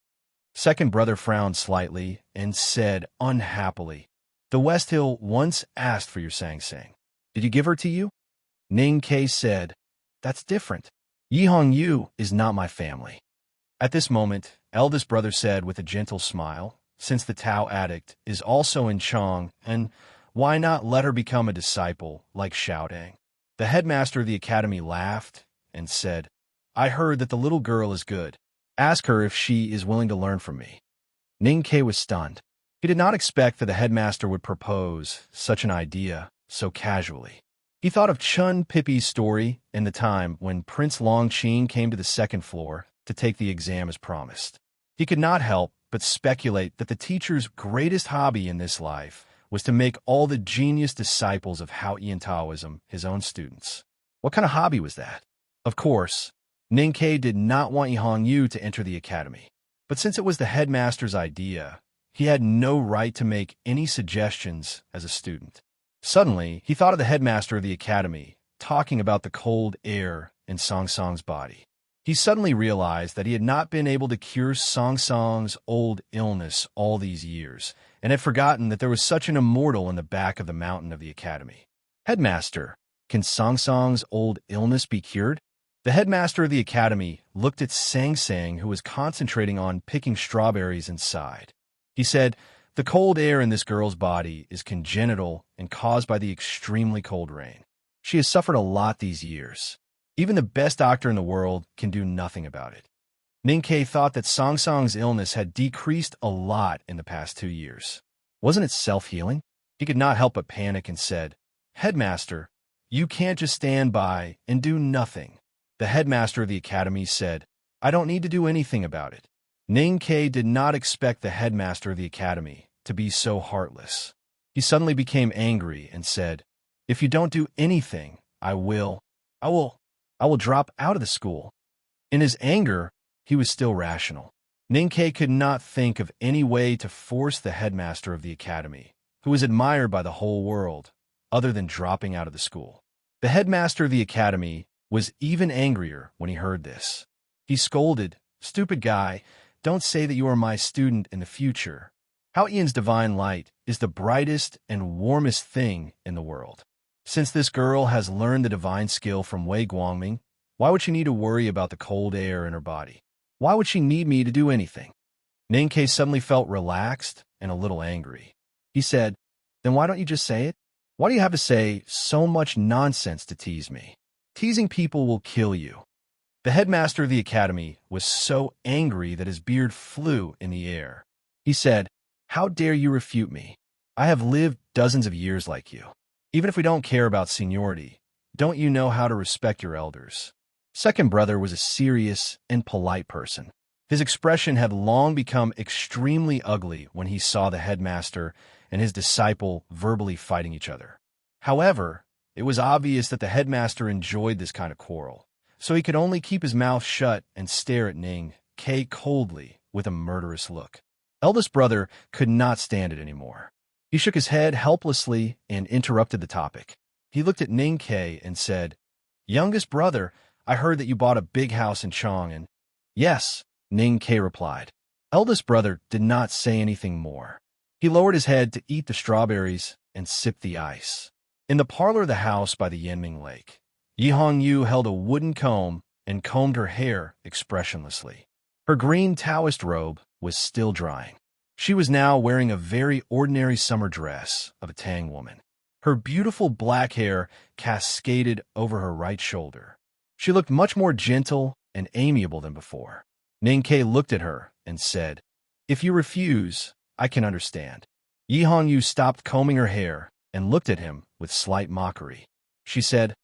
Second brother frowned slightly and said unhappily, "The West Hill once asked for your Sang Sang. Did you give her to you?" Ning Ke said, "That's different. Yi Hong Yu is not my family." At this moment, eldest brother said with a gentle smile, "Since the Tao addict is also in Chong, and why not let her become a disciple like Xiaodang?" The headmaster of the academy laughed and said, "I heard that the little girl is good. Ask her if she is willing to learn from me." Ning Ke was stunned. He did not expect that the headmaster would propose such an idea so casually. He thought of Chun Pippi's story and the time when Prince Longqing came to the second floor to take the exam as promised. He could not help but speculate that the teacher's greatest hobby in this life was to make all the genius disciples of Haotian Taoism his own students. What kind of hobby was that? Of course, Ning Ke did not want Yi Hong Yu to enter the academy, but since it was the headmaster's idea, he had no right to make any suggestions as a student. Suddenly, he thought of the headmaster of the academy talking about the cold air in Song Song's body. He suddenly realized that he had not been able to cure Song Song's old illness all these years, and had forgotten that there was such an immortal in the back of the mountain of the academy. "Headmaster, can Song Song's old illness be cured?" The headmaster of the academy looked at Sang Sang, who was concentrating on picking strawberries inside. He said, "The cold air in this girl's body is congenital and caused by the extremely cold rain. She has suffered a lot these years. Even the best doctor in the world can do nothing about it." Ning Ke thought that Song Song's illness had decreased a lot in the past 2 years. Wasn't it self-healing? He could not help but panic and said, "Headmaster, you can't just stand by and do nothing." The headmaster of the academy said, "I don't need to do anything about it." Ning Ke did not expect the headmaster of the academy to be so heartless. He suddenly became angry and said, "If you don't do anything, I will drop out of the school." In his anger, he was still rational. Ning Ke could not think of any way to force the headmaster of the academy, who was admired by the whole world, other than dropping out of the school. The headmaster of the academy was even angrier when he heard this. He scolded, "Stupid guy, don't say that you are my student in the future. Haotian's divine light is the brightest and warmest thing in the world. Since this girl has learned the divine skill from Wei Guangming, why would she need to worry about the cold air in her body? Why would she need me to do anything?" Ning Ke suddenly felt relaxed and a little angry. He said, "Then why don't you just say it? Why do you have to say so much nonsense to tease me? Teasing people will kill you." The headmaster of the academy was so angry that his beard flew in the air. He said, "How dare you refute me? I have lived dozens of years like you. Even if we don't care about seniority, Don't you know how to respect your elders? Second brother was a serious and polite person. His expression had long become extremely ugly when he saw the headmaster and his disciple verbally fighting each other. However, it was obvious that the headmaster enjoyed this kind of quarrel, so he could only keep his mouth shut and stare at Ning K coldly with a murderous look. Eldest brother could not stand it anymore. He shook his head helplessly and interrupted the topic. He looked at Ning K and said, "Youngest brother, I heard that you bought a big house in Chang'an." "Yes," Ning K replied. Eldest brother did not say anything more. He lowered his head to eat the strawberries and sip the ice. In the parlor of the house by the Yanming Lake, Yi Hongyu held a wooden comb and combed her hair expressionlessly. Her green Taoist robe was still drying. She was now wearing a very ordinary summer dress of a Tang woman. Her beautiful black hair cascaded over her right shoulder. She looked much more gentle and amiable than before. Ning K looked at her and said, "If you refuse, I can understand." Yi Hongyu stopped combing her hair and looked at him with slight mockery. She said,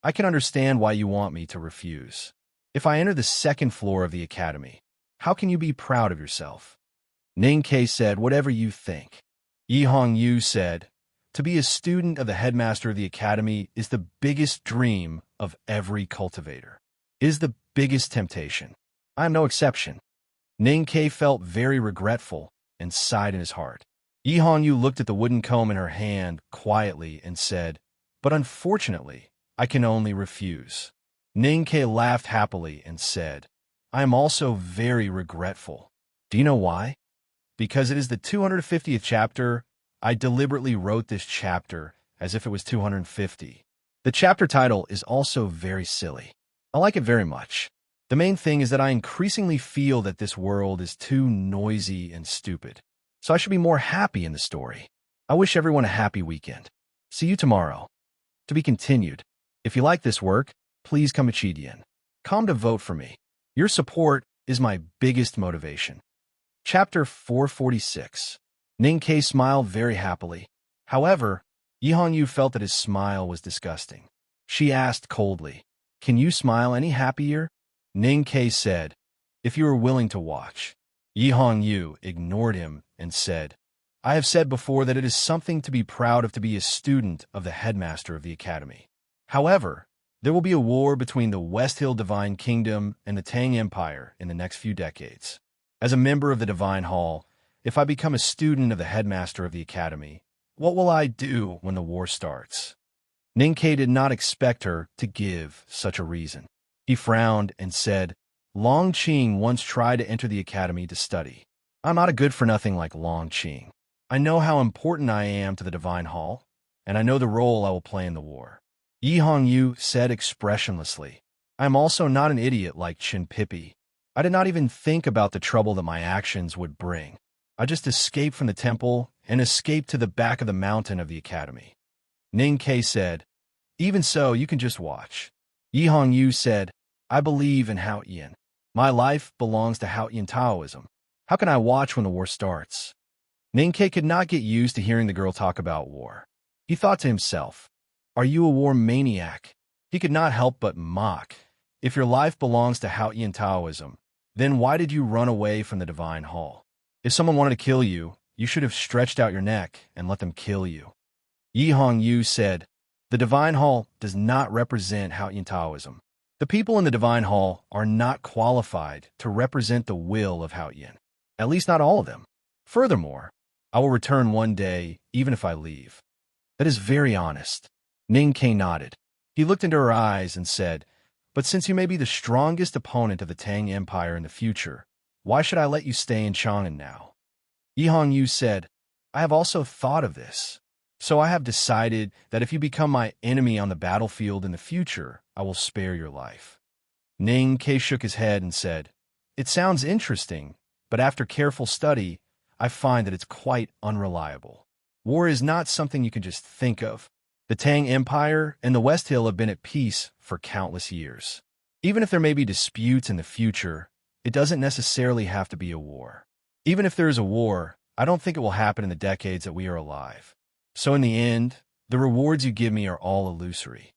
"I can understand why you want me to refuse. If I enter the second floor of the academy, how can you be proud of yourself?" Ning K said, "Whatever you think." Yi Hongyu said, "To be a student of the headmaster of the academy is the biggest dream of every cultivator. It is the biggest temptation. I am no exception." Ning K felt very regretful and sighed in his heart. Yi Hongyu looked at the wooden comb in her hand quietly and said, "But unfortunately, I can only refuse." Ning K laughed happily and said, "I am also very regretful. Do you know why? Because it is the 250th chapter. I deliberately wrote this chapter as if it was 250. The chapter title is also very silly. I like it very much. The main thing is that I increasingly feel that this world is too noisy and stupid. So I should be more happy in the story. I wish everyone a happy weekend. See you tomorrow." To be continued. If you like this work, please come to Chidian. Come to vote for me. Your support is my biggest motivation. Chapter 446. Ning K smiled very happily. However, Yi Hongyu felt that his smile was disgusting. She asked coldly, "Can you smile any happier?" Ning K said, "If you are willing to watch." Yi Hongyu ignored him and said, "I have said before that it is something to be proud of to be a student of the headmaster of the academy. However, there will be a war between the West Hill Divine Kingdom and the Tang Empire in the next few decades. As a member of the Divine Hall, if I become a student of the headmaster of the academy, what will I do when the war starts?" Ning K did not expect her to give such a reason. He frowned and said, "Long Qing once tried to enter the academy to study. I'm not a good-for-nothing like Long Qing. I know how important I am to the Divine Hall, and I know the role I will play in the war." Yi Hongyu said expressionlessly, "I am also not an idiot like Qin Pipi. I did not even think about the trouble that my actions would bring. I just escaped from the temple and escaped to the back of the mountain of the academy." Ning K said, "Even so, you can just watch." Yi Hongyu said, "I believe in Haotian. My life belongs to Haotian Taoism. How can I watch when the war starts?" Ning K could not get used to hearing the girl talk about war. He thought to himself, "Are you a war maniac?" He could not help but mock. If your life belongs to Haotian Taoism, then why did you run away from the Divine Hall? If someone wanted to kill you, you should have stretched out your neck and let them kill you. Yi Hongyu said, "The Divine Hall does not represent Haotian Taoism. The people in the Divine Hall are not qualified to represent the will of Haotian. At least not all of them. Furthermore, I will return one day, even if I leave." "That is very honest." Ning K nodded. He looked into her eyes and said, "But since you may be the strongest opponent of the Tang Empire in the future, why should I let you stay in Chang'an now?" Yi Hongyu said, "I have also thought of this. So I have decided that if you become my enemy on the battlefield in the future, I will spare your life." Ning K shook his head and said, "It sounds interesting, but after careful study, I find that it's quite unreliable. War is not something you can just think of. The Tang Empire and the West Hill have been at peace for countless years. Even if there may be disputes in the future, it doesn't necessarily have to be a war. Even if there is a war, I don't think it will happen in the decades that we are alive. So in the end, the rewards you give me are all illusory."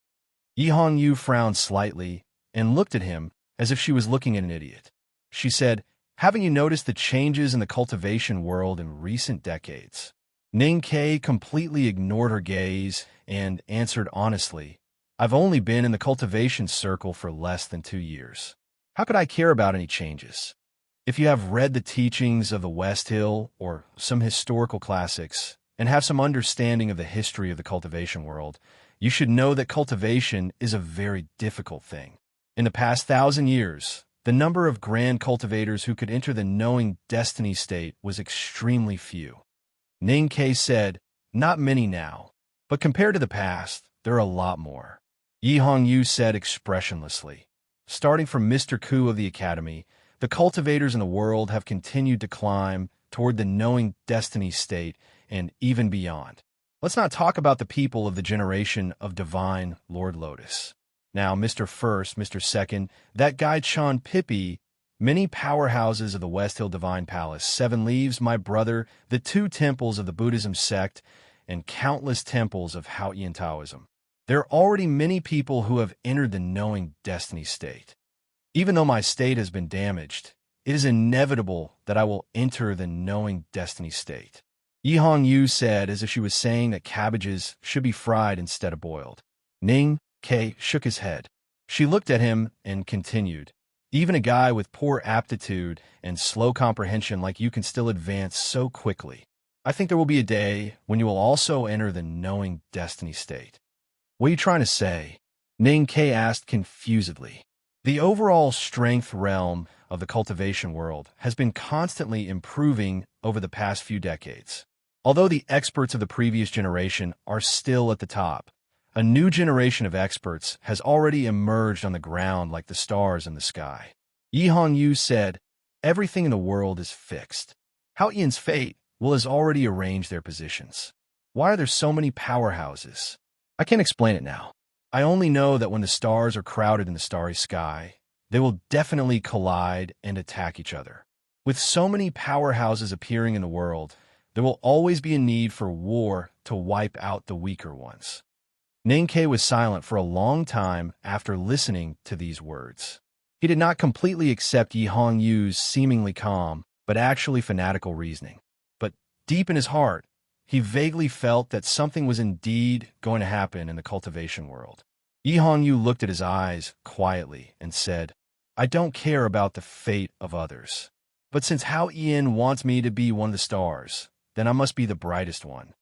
Yi Hongyu frowned slightly and looked at him as if she was looking at an idiot. She said, "Haven't you noticed the changes in the cultivation world in recent decades?" Ning Ke completely ignored her gaze and answered honestly, "I've only been in the cultivation circle for less than 2 years. How could I care about any changes? If you have read the teachings of the West Hill or some historical classics and have some understanding of the history of the cultivation world, you should know that cultivation is a very difficult thing. In the past 1,000 years, the number of grand cultivators who could enter the knowing destiny state was extremely few." Ning Ke said, "Not many now, but compared to the past, there are a lot more." Yi Hongyu said expressionlessly, "Starting from Mr. Ku of the Academy, the cultivators in the world have continued to climb toward the knowing destiny state and even beyond. Let's not talk about the people of the generation of Divine Lord Lotus. Now, Mr. First, Mr. Second, that guy Chan Pippi, many powerhouses of the West Hill Divine Palace, 7 Leaves, my brother, the 2 temples of the Buddhism sect, and countless temples of Haotian Taoism. There are already many people who have entered the knowing destiny state. Even though my state has been damaged, it is inevitable that I will enter the knowing destiny state." Yi Hongyu said as if she was saying that cabbages should be fried instead of boiled. Ning Ke shook his head. She looked at him and continued, "Even a guy with poor aptitude and slow comprehension like you can still advance so quickly. I think there will be a day when you will also enter the knowing destiny state." "What are you trying to say?" Ning Ke asked confusedly. The overall strength realm of the cultivation world has been constantly improving over the past few decades. Although the experts of the previous generation are still at the top, a new generation of experts has already emerged on the ground like the stars in the sky. Yi Hongyu said, "Everything in the world is fixed. Haotian's fate has already arranged their positions. Why are there so many powerhouses? I can't explain it now. I only know that when the stars are crowded in the starry sky, they will definitely collide and attack each other. With so many powerhouses appearing in the world, there will always be a need for war to wipe out the weaker ones." Ning Ke was silent for a long time after listening to these words. He did not completely accept Yi Hongyu's seemingly calm, but actually fanatical reasoning. But deep in his heart, he vaguely felt that something was indeed going to happen in the cultivation world. Yi Hongyu looked at his eyes quietly and said, "I don't care about the fate of others. But since Hao Ian wants me to be one of the stars, then I must be the brightest one."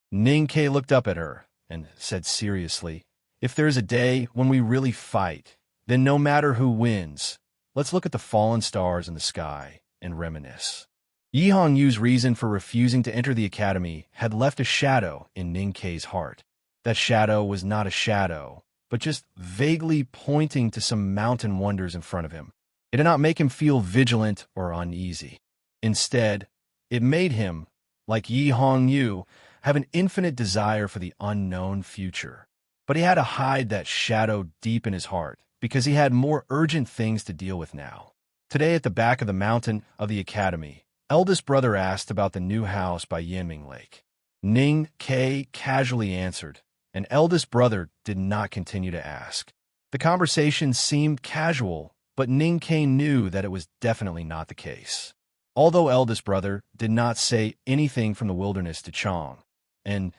Ning Ke looked up at her and said seriously, "If there is a day when we really fight, then no matter who wins, let's look at the fallen stars in the sky and reminisce." Yi Hongyu's reason for refusing to enter the academy had left a shadow in Ning Ke's heart. That shadow was not a shadow, but just vaguely pointing to some mountain wonders in front of him. It did not make him feel vigilant or uneasy. Instead, it made him, like Yi Hongyu, have an infinite desire for the unknown future. But he had to hide that shadow deep in his heart, because he had more urgent things to deal with now. Today at the back of the mountain of the academy, eldest brother asked about the new house by Yanming Lake. Ning Ke casually answered, and eldest brother did not continue to ask. The conversation seemed casual, but Ning Ke knew that it was definitely not the case. Although eldest brother did not say anything from the wilderness to Chong, and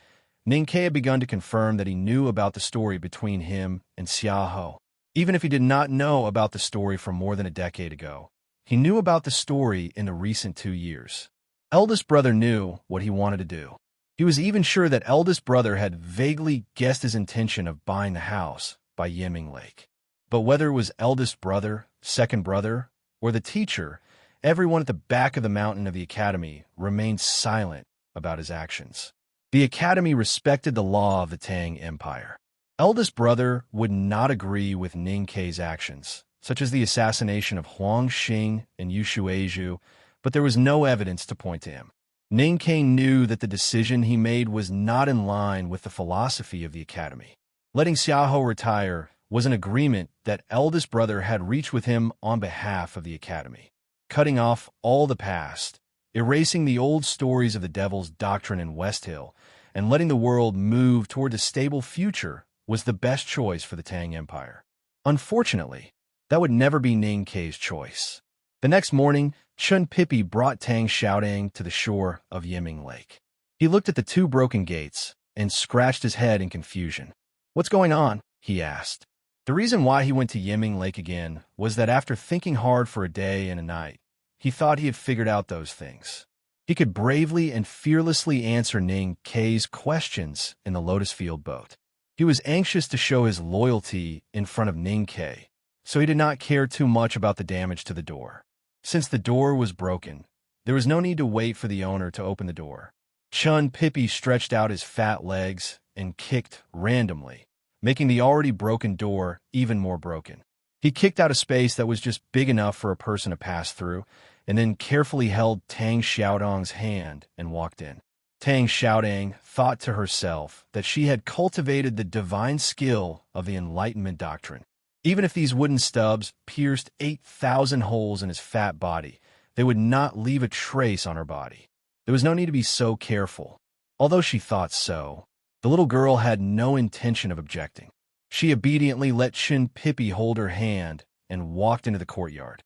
Ning Ke had begun to confirm that he knew about the story between him and Xiaoho. Even if he did not know about the story from more than a decade ago, he knew about the story in the recent 2 years. Eldest brother knew what he wanted to do. He was even sure that eldest brother had vaguely guessed his intention of buying the house by Yanming Lake. But whether it was eldest brother, second brother, or the teacher, everyone at the back of the mountain of the academy remained silent about his actions. The academy respected the law of the Tang Empire. Eldest brother would not agree with Ning Ke's actions, such as the assassination of Huang Xing and Yu Shueju, but there was no evidence to point to him. Ning Ke knew that the decision he made was not in line with the philosophy of the academy. Letting Xiaoho retire was an agreement that eldest brother had reached with him on behalf of the academy. Cutting off all the past, erasing the old stories of the devil's doctrine in West Hill, and letting the world move toward a stable future was the best choice for the Tang Empire. Unfortunately, that would never be Ning Kei's choice. The next morning, Chun Pippi brought Tang Xiaodang to the shore of Yiming Lake. He looked at the two broken gates and scratched his head in confusion. "What's going on?" he asked. The reason why he went to Yiming Lake again was that after thinking hard for a day and a night, he thought he had figured out those things. He could bravely and fearlessly answer Ning Kei's questions in the Lotus Field boat. He was anxious to show his loyalty in front of Ning Kei, so he did not care too much about the damage to the door. Since the door was broken, there was no need to wait for the owner to open the door. Chun Pippi stretched out his fat legs and kicked randomly, making the already broken door even more broken. He kicked out a space that was just big enough for a person to pass through, and then carefully held Tang Xiaodang's hand and walked in. Tang Xiaodang thought to herself that she had cultivated the divine skill of the Enlightenment doctrine. Even if these wooden stubs pierced 8,000 holes in his fat body, they would not leave a trace on her body. There was no need to be so careful. Although she thought so, the little girl had no intention of objecting. She obediently let Chun Pippi hold her hand and walked into the courtyard.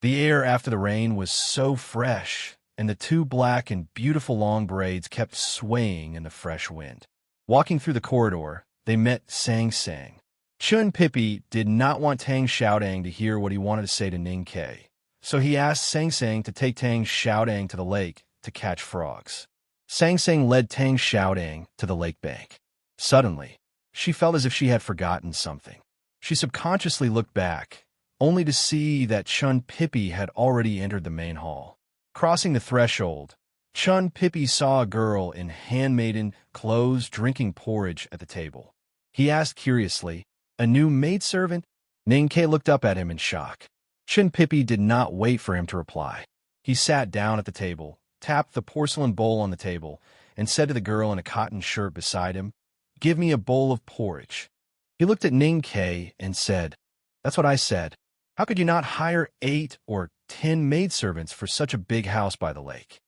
The air after the rain was so fresh, and the two black and beautiful long braids kept swaying in the fresh wind. Walking through the corridor, they met Sang Sang. Chun Pippi did not want Tang Xiaodang to hear what he wanted to say to Ning Kei, so he asked Sang Sang to take Tang Xiaodang to the lake to catch frogs. Sang Sang led Tang Xiaodang to the lake bank. Suddenly, she felt as if she had forgotten something. She subconsciously looked back, only to see that Chun Pippi had already entered the main hall. Crossing the threshold, Chun Pippi saw a girl in handmaiden clothes drinking porridge at the table. He asked curiously, "A new maidservant?" Ning Kei looked up at him in shock. Chun Pippi did not wait for him to reply. He sat down at the table, tapped the porcelain bowl on the table, and said to the girl in a cotton shirt beside him, "Give me a bowl of porridge." He looked at Ning Kei and said, "That's what I said. How could you not hire 8 or 10 maidservants for such a big house by the lake?"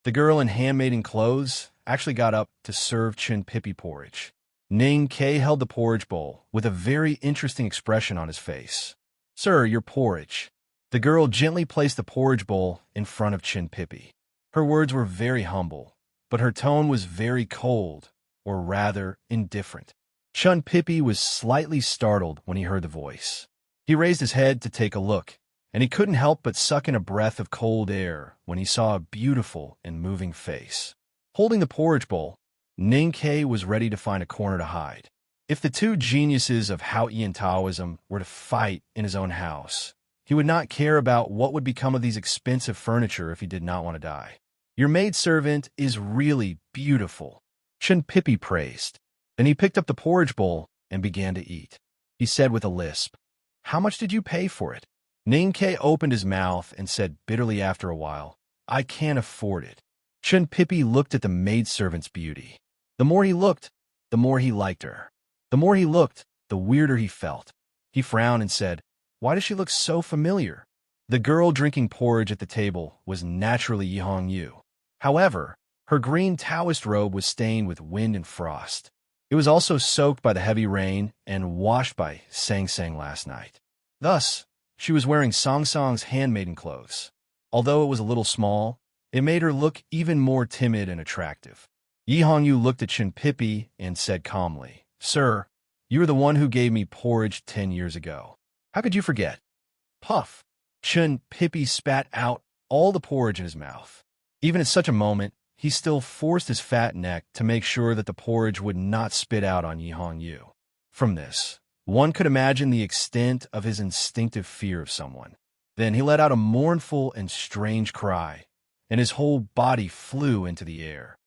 The girl in handmaiden clothes actually got up to serve Chun Pippi porridge. Ning Kei held the porridge bowl with a very interesting expression on his face. "Sir, your porridge." The girl gently placed the porridge bowl in front of Chun Pippi. Her words were very humble, but her tone was very cold, or rather indifferent. Chun Pippi was slightly startled when he heard the voice. He raised his head to take a look, and he couldn't help but suck in a breath of cold air when he saw a beautiful and moving face. Holding the porridge bowl, Ning Kei was ready to find a corner to hide. If the two geniuses of Haotian Taoism were to fight in his own house, he would not care about what would become of these expensive furniture if he did not want to die. "Your maidservant is really beautiful," Chun Pippi praised. Then he picked up the porridge bowl and began to eat. He said with a lisp, "How much did you pay for it?" Ning Kei opened his mouth and said bitterly after a while, "I can't afford it." Chun Pippi looked at the maidservant's beauty. The more he looked, the more he liked her. The more he looked, the weirder he felt. He frowned and said, "Why does she look so familiar?" The girl drinking porridge at the table was naturally Yihong Yu. However, her green Taoist robe was stained with wind and frost. It was also soaked by the heavy rain and washed by Sang Sang last night. Thus, she was wearing Song Song's handmaiden clothes. Although it was a little small, it made her look even more timid and attractive. Yihong Yu looked at Chun Pippi and said calmly, "Sir, you are the one who gave me porridge 10 years ago. How could you forget?" Puff! Chun Pippi spat out all the porridge in his mouth. Even at such a moment, he still forced his fat neck to make sure that the porridge would not spit out on Yihong Yu. From this, one could imagine the extent of his instinctive fear of someone. Then he let out a mournful and strange cry, and his whole body flew into the air.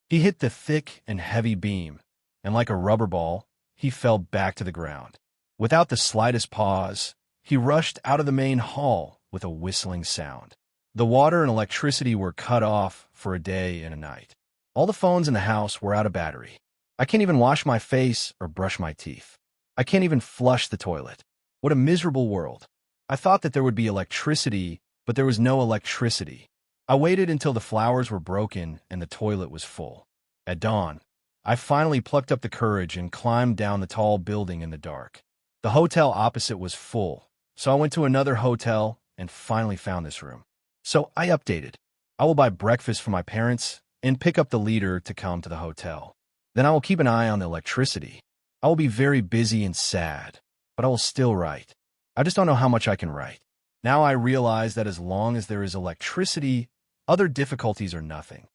He hit the thick and heavy beam, and like a rubber ball, he fell back to the ground. Without the slightest pause, he rushed out of the main hall with a whistling sound. The water and electricity were cut off for a day and a night. All the phones in the house were out of battery. I can't even wash my face or brush my teeth. I can't even flush the toilet. What a miserable world. I thought that there would be electricity, but there was no electricity. I waited until the flowers were broken and the toilet was full. At dawn, I finally plucked up the courage and climbed down the tall building in the dark. The hotel opposite was full, so I went to another hotel and finally found this room. So I updated. I will buy breakfast for my parents and pick up the leader to come to the hotel. Then I will keep an eye on the electricity. I will be very busy and sad, but I will still write. I just don't know how much I can write. Now I realize that as long as there is electricity, other difficulties are nothing.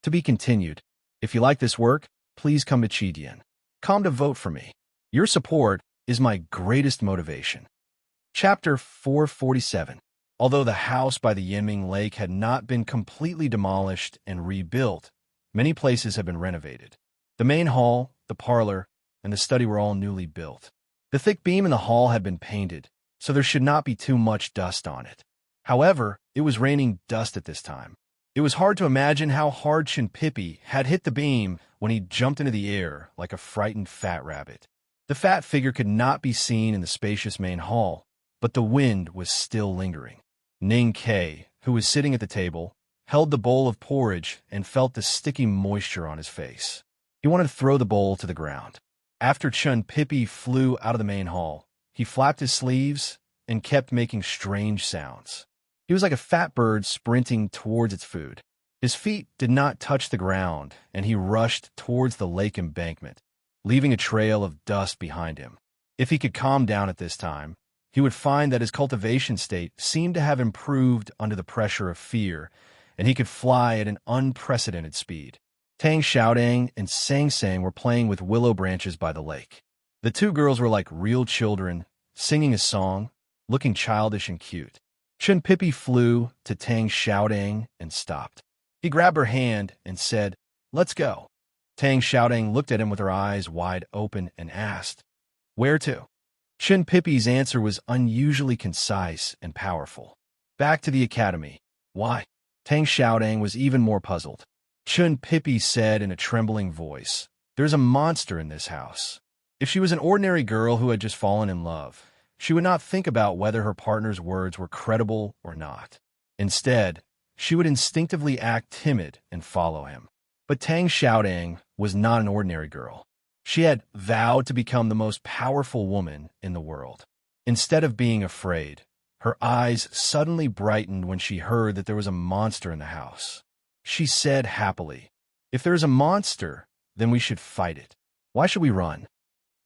To be continued. If you like this work, please come to Chidian. Come to vote for me. Your support is my greatest motivation. Chapter 447. Although the house by the Yinming Lake had not been completely demolished and rebuilt, many places have been renovated. The main hall, the parlor, and the study were all newly built. The thick beam in the hall had been painted, so there should not be too much dust on it. However, it was raining dust at this time. It was hard to imagine how hard Chinpipi had hit the beam when he jumped into the air like a frightened fat rabbit. The fat figure could not be seen in the spacious main hall, but the wind was still lingering. Ning Kei, who was sitting at the table, held the bowl of porridge and felt the sticky moisture on his face. He wanted to throw the bowl to the ground. After Chinpipi flew out of the main hall, he flapped his sleeves and kept making strange sounds. He was like a fat bird sprinting towards its food. His feet did not touch the ground, and he rushed towards the lake embankment, leaving a trail of dust behind him. If he could calm down at this time, he would find that his cultivation state seemed to have improved under the pressure of fear, and he could fly at an unprecedented speed. Tang Xiaodang and Sang Sang were playing with willow branches by the lake. The two girls were like real children, singing a song, looking childish and cute. Chinpipi flew to Tang Xiaodang and stopped. He grabbed her hand and said, "Let's go." Tang Xiaodang looked at him with her eyes wide open and asked, "Where to?" Chinpipi's answer was unusually concise and powerful. "Back to the academy." "Why?" Tang Xiaodang was even more puzzled. Chinpipi said in a trembling voice, "There's a monster in this house." If she was an ordinary girl who had just fallen in love, she would not think about whether her partner's words were credible or not. Instead, she would instinctively act timid and follow him. But Tang Xiaodang was not an ordinary girl. She had vowed to become the most powerful woman in the world. Instead of being afraid, her eyes suddenly brightened when she heard that there was a monster in the house. She said happily, "If there is a monster, then we should fight it. Why should we run?"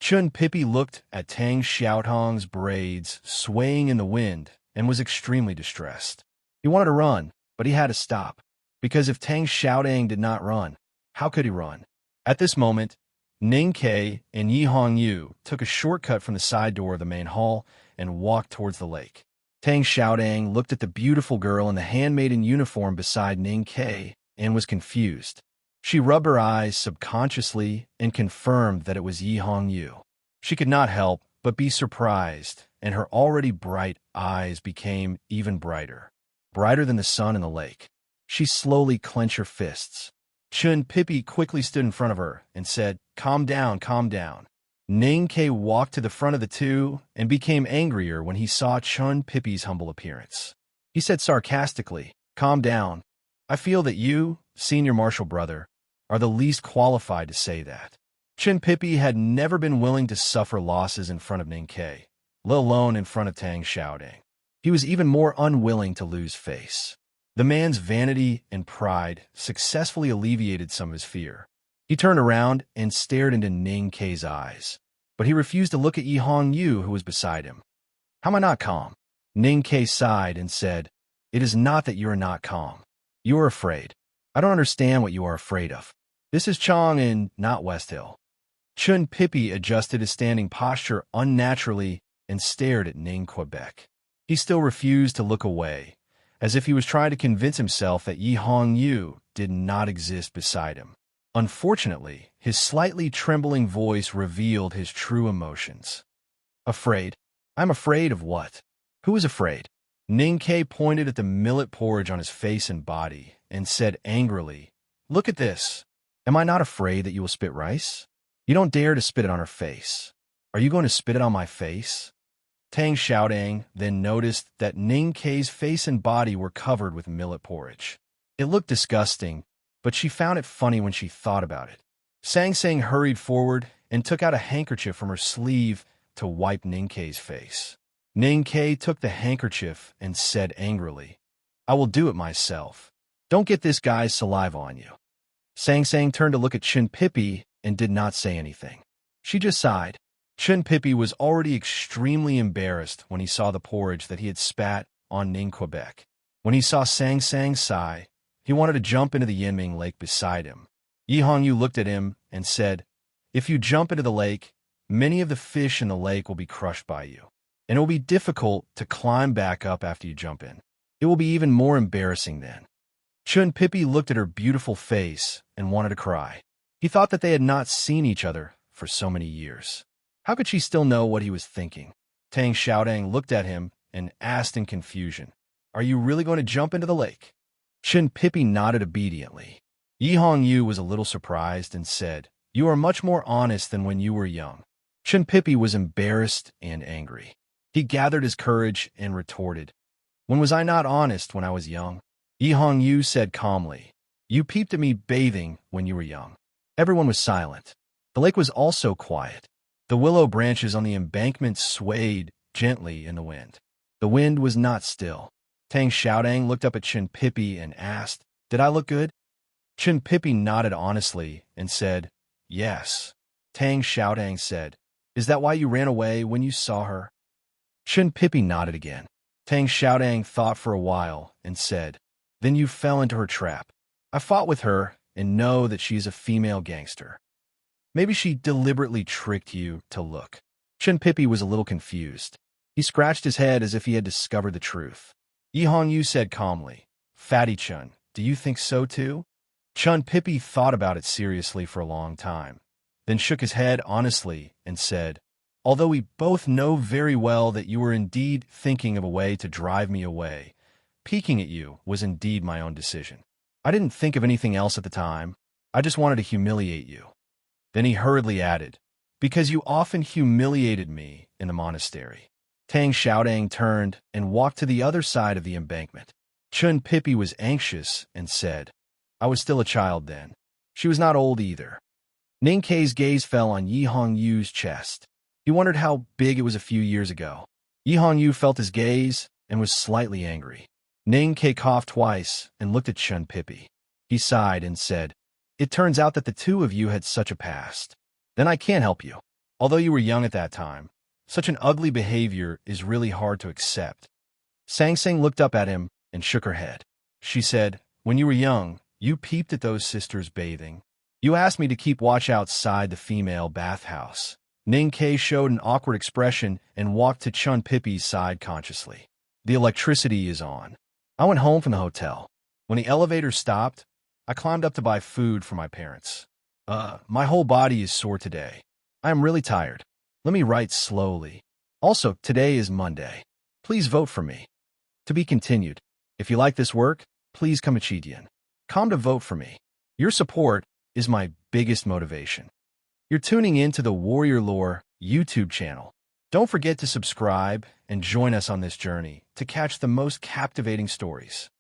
Chinpipi looked at Tang Xiaodang's braids swaying in the wind and was extremely distressed. He wanted to run, but he had to stop, because if Tang Xiaodang did not run, how could he run? At this moment, Ning Kei and Yi Hongyu took a shortcut from the side door of the main hall and walked towards the lake. Tang Xiaodang looked at the beautiful girl in the handmaiden uniform beside Ning Kei and was confused. She rubbed her eyes subconsciously and confirmed that it was Yi Hongyu. She could not help but be surprised, and her already bright eyes became even brighter than the sun in the lake. She slowly clenched her fists. Chinpipi quickly stood in front of her and said, "Calm down, calm down." Ning Kei walked to the front of the two and became angrier when he saw Chinpipi's humble appearance. He said sarcastically, "Calm down. I feel that you, senior martial brother, are the least qualified to say that." Chinpipi had never been willing to suffer losses in front of Ning Kei, let alone in front of Tang Xiaodang. He was even more unwilling to lose face. The man's vanity and pride successfully alleviated some of his fear. He turned around and stared into Ning Kei's eyes, but he refused to look at Yi Hongyu, who was beside him. "How am I not calm?" Ning Kei sighed and said, "It is not that you are not calm. You are afraid. I don't understand what you are afraid of. This is Chong and not West Hill." Chinpipi adjusted his standing posture unnaturally and stared at Ning Quebec. He still refused to look away, as if he was trying to convince himself that Yi Hongyu did not exist beside him. Unfortunately, his slightly trembling voice revealed his true emotions. "Afraid? I'm afraid of what? Who is afraid?" Ning Kei pointed at the millet porridge on his face and body and said angrily, "Look at this. Am I not afraid that you will spit rice? You don't dare to spit it on her face. Are you going to spit it on my face?" Tang Xiaodang then noticed that Ning Kei's face and body were covered with millet porridge. It looked disgusting, but she found it funny when she thought about it. Sang Sang hurried forward and took out a handkerchief from her sleeve to wipe Ninkei's face. Ninkei took the handkerchief and said angrily, "I will do it myself. Don't get this guy's saliva on you." Sang Sang turned to look at Chun Pippi and did not say anything. She just sighed. Chun Pippi was already extremely embarrassed when he saw the porridge that he had spat on Ning Quebec. When he saw Sang Sang sigh, he wanted to jump into the Yinming Lake beside him. Yi Hongyu looked at him and said, "If you jump into the lake, many of the fish in the lake will be crushed by you, and it will be difficult to climb back up after you jump in. It will be even more embarrassing then." Chun Pippi looked at her beautiful face and wanted to cry. He thought that they had not seen each other for so many years. How could she still know what he was thinking? Tang Xiaodang looked at him and asked in confusion, "Are you really going to jump into the lake?" Chun Pippi nodded obediently. Yi Hongyu was a little surprised and said, "You are much more honest than when you were young." Chun Pippi was embarrassed and angry. He gathered his courage and retorted, "When was I not honest when I was young?" Yi Hongyu said calmly, "You peeped at me bathing when you were young." Everyone was silent. The lake was also quiet. The willow branches on the embankment swayed gently in the wind. The wind was not still. Tang Xiaodang looked up at Chun Pippi and asked, "Did I look good?" Chun Pippi nodded honestly and said, "Yes." Tang Xiaodang said, "Is that why you ran away when you saw her?" Chun Pippi nodded again. Tang Xiaodang thought for a while and said, "Then you fell into her trap. I fought with her and know that she is a female gangster. Maybe she deliberately tricked you to look." Chun Pippi was a little confused. He scratched his head as if he had discovered the truth. Yi Hongyu said calmly, "Fatty Chun, do you think so too?" Chun Pippi thought about it seriously for a long time, then shook his head honestly and said, "Although we both know very well that you were indeed thinking of a way to drive me away, peeking at you was indeed my own decision. I didn't think of anything else at the time. I just wanted to humiliate you." Then he hurriedly added, "Because you often humiliated me in the monastery." Tang Xiaodang turned and walked to the other side of the embankment. Chun Pippi was anxious and said, "I was still a child then." She was not old either. Ninkei's gaze fell on Yi Hongyu's chest. He wondered how big it was a few years ago. Yi Hongyu felt his gaze and was slightly angry. Ninkei coughed twice and looked at Chun Pippi. He sighed and said, "It turns out that the two of you had such a past. Then I can't help you. Although you were young at that time, such an ugly behavior is really hard to accept." Sang Sang looked up at him and shook her head. She said, "When you were young, you peeped at those sisters bathing. You asked me to keep watch outside the female bathhouse." Ninkei showed an awkward expression and walked to Chun Pippi's side consciously. "The electricity is on. I went home from the hotel. When the elevator stopped, I climbed up to buy food for my parents. My whole body is sore today. I am really tired. Let me write slowly. Also, today is Monday. Please vote for me." To be continued. If you like this work, please come to Chidian. Come to vote for me. Your support is my biggest motivation. You're tuning in to the Warrior Lore YouTube channel. Don't forget to subscribe and join us on this journey to catch the most captivating stories.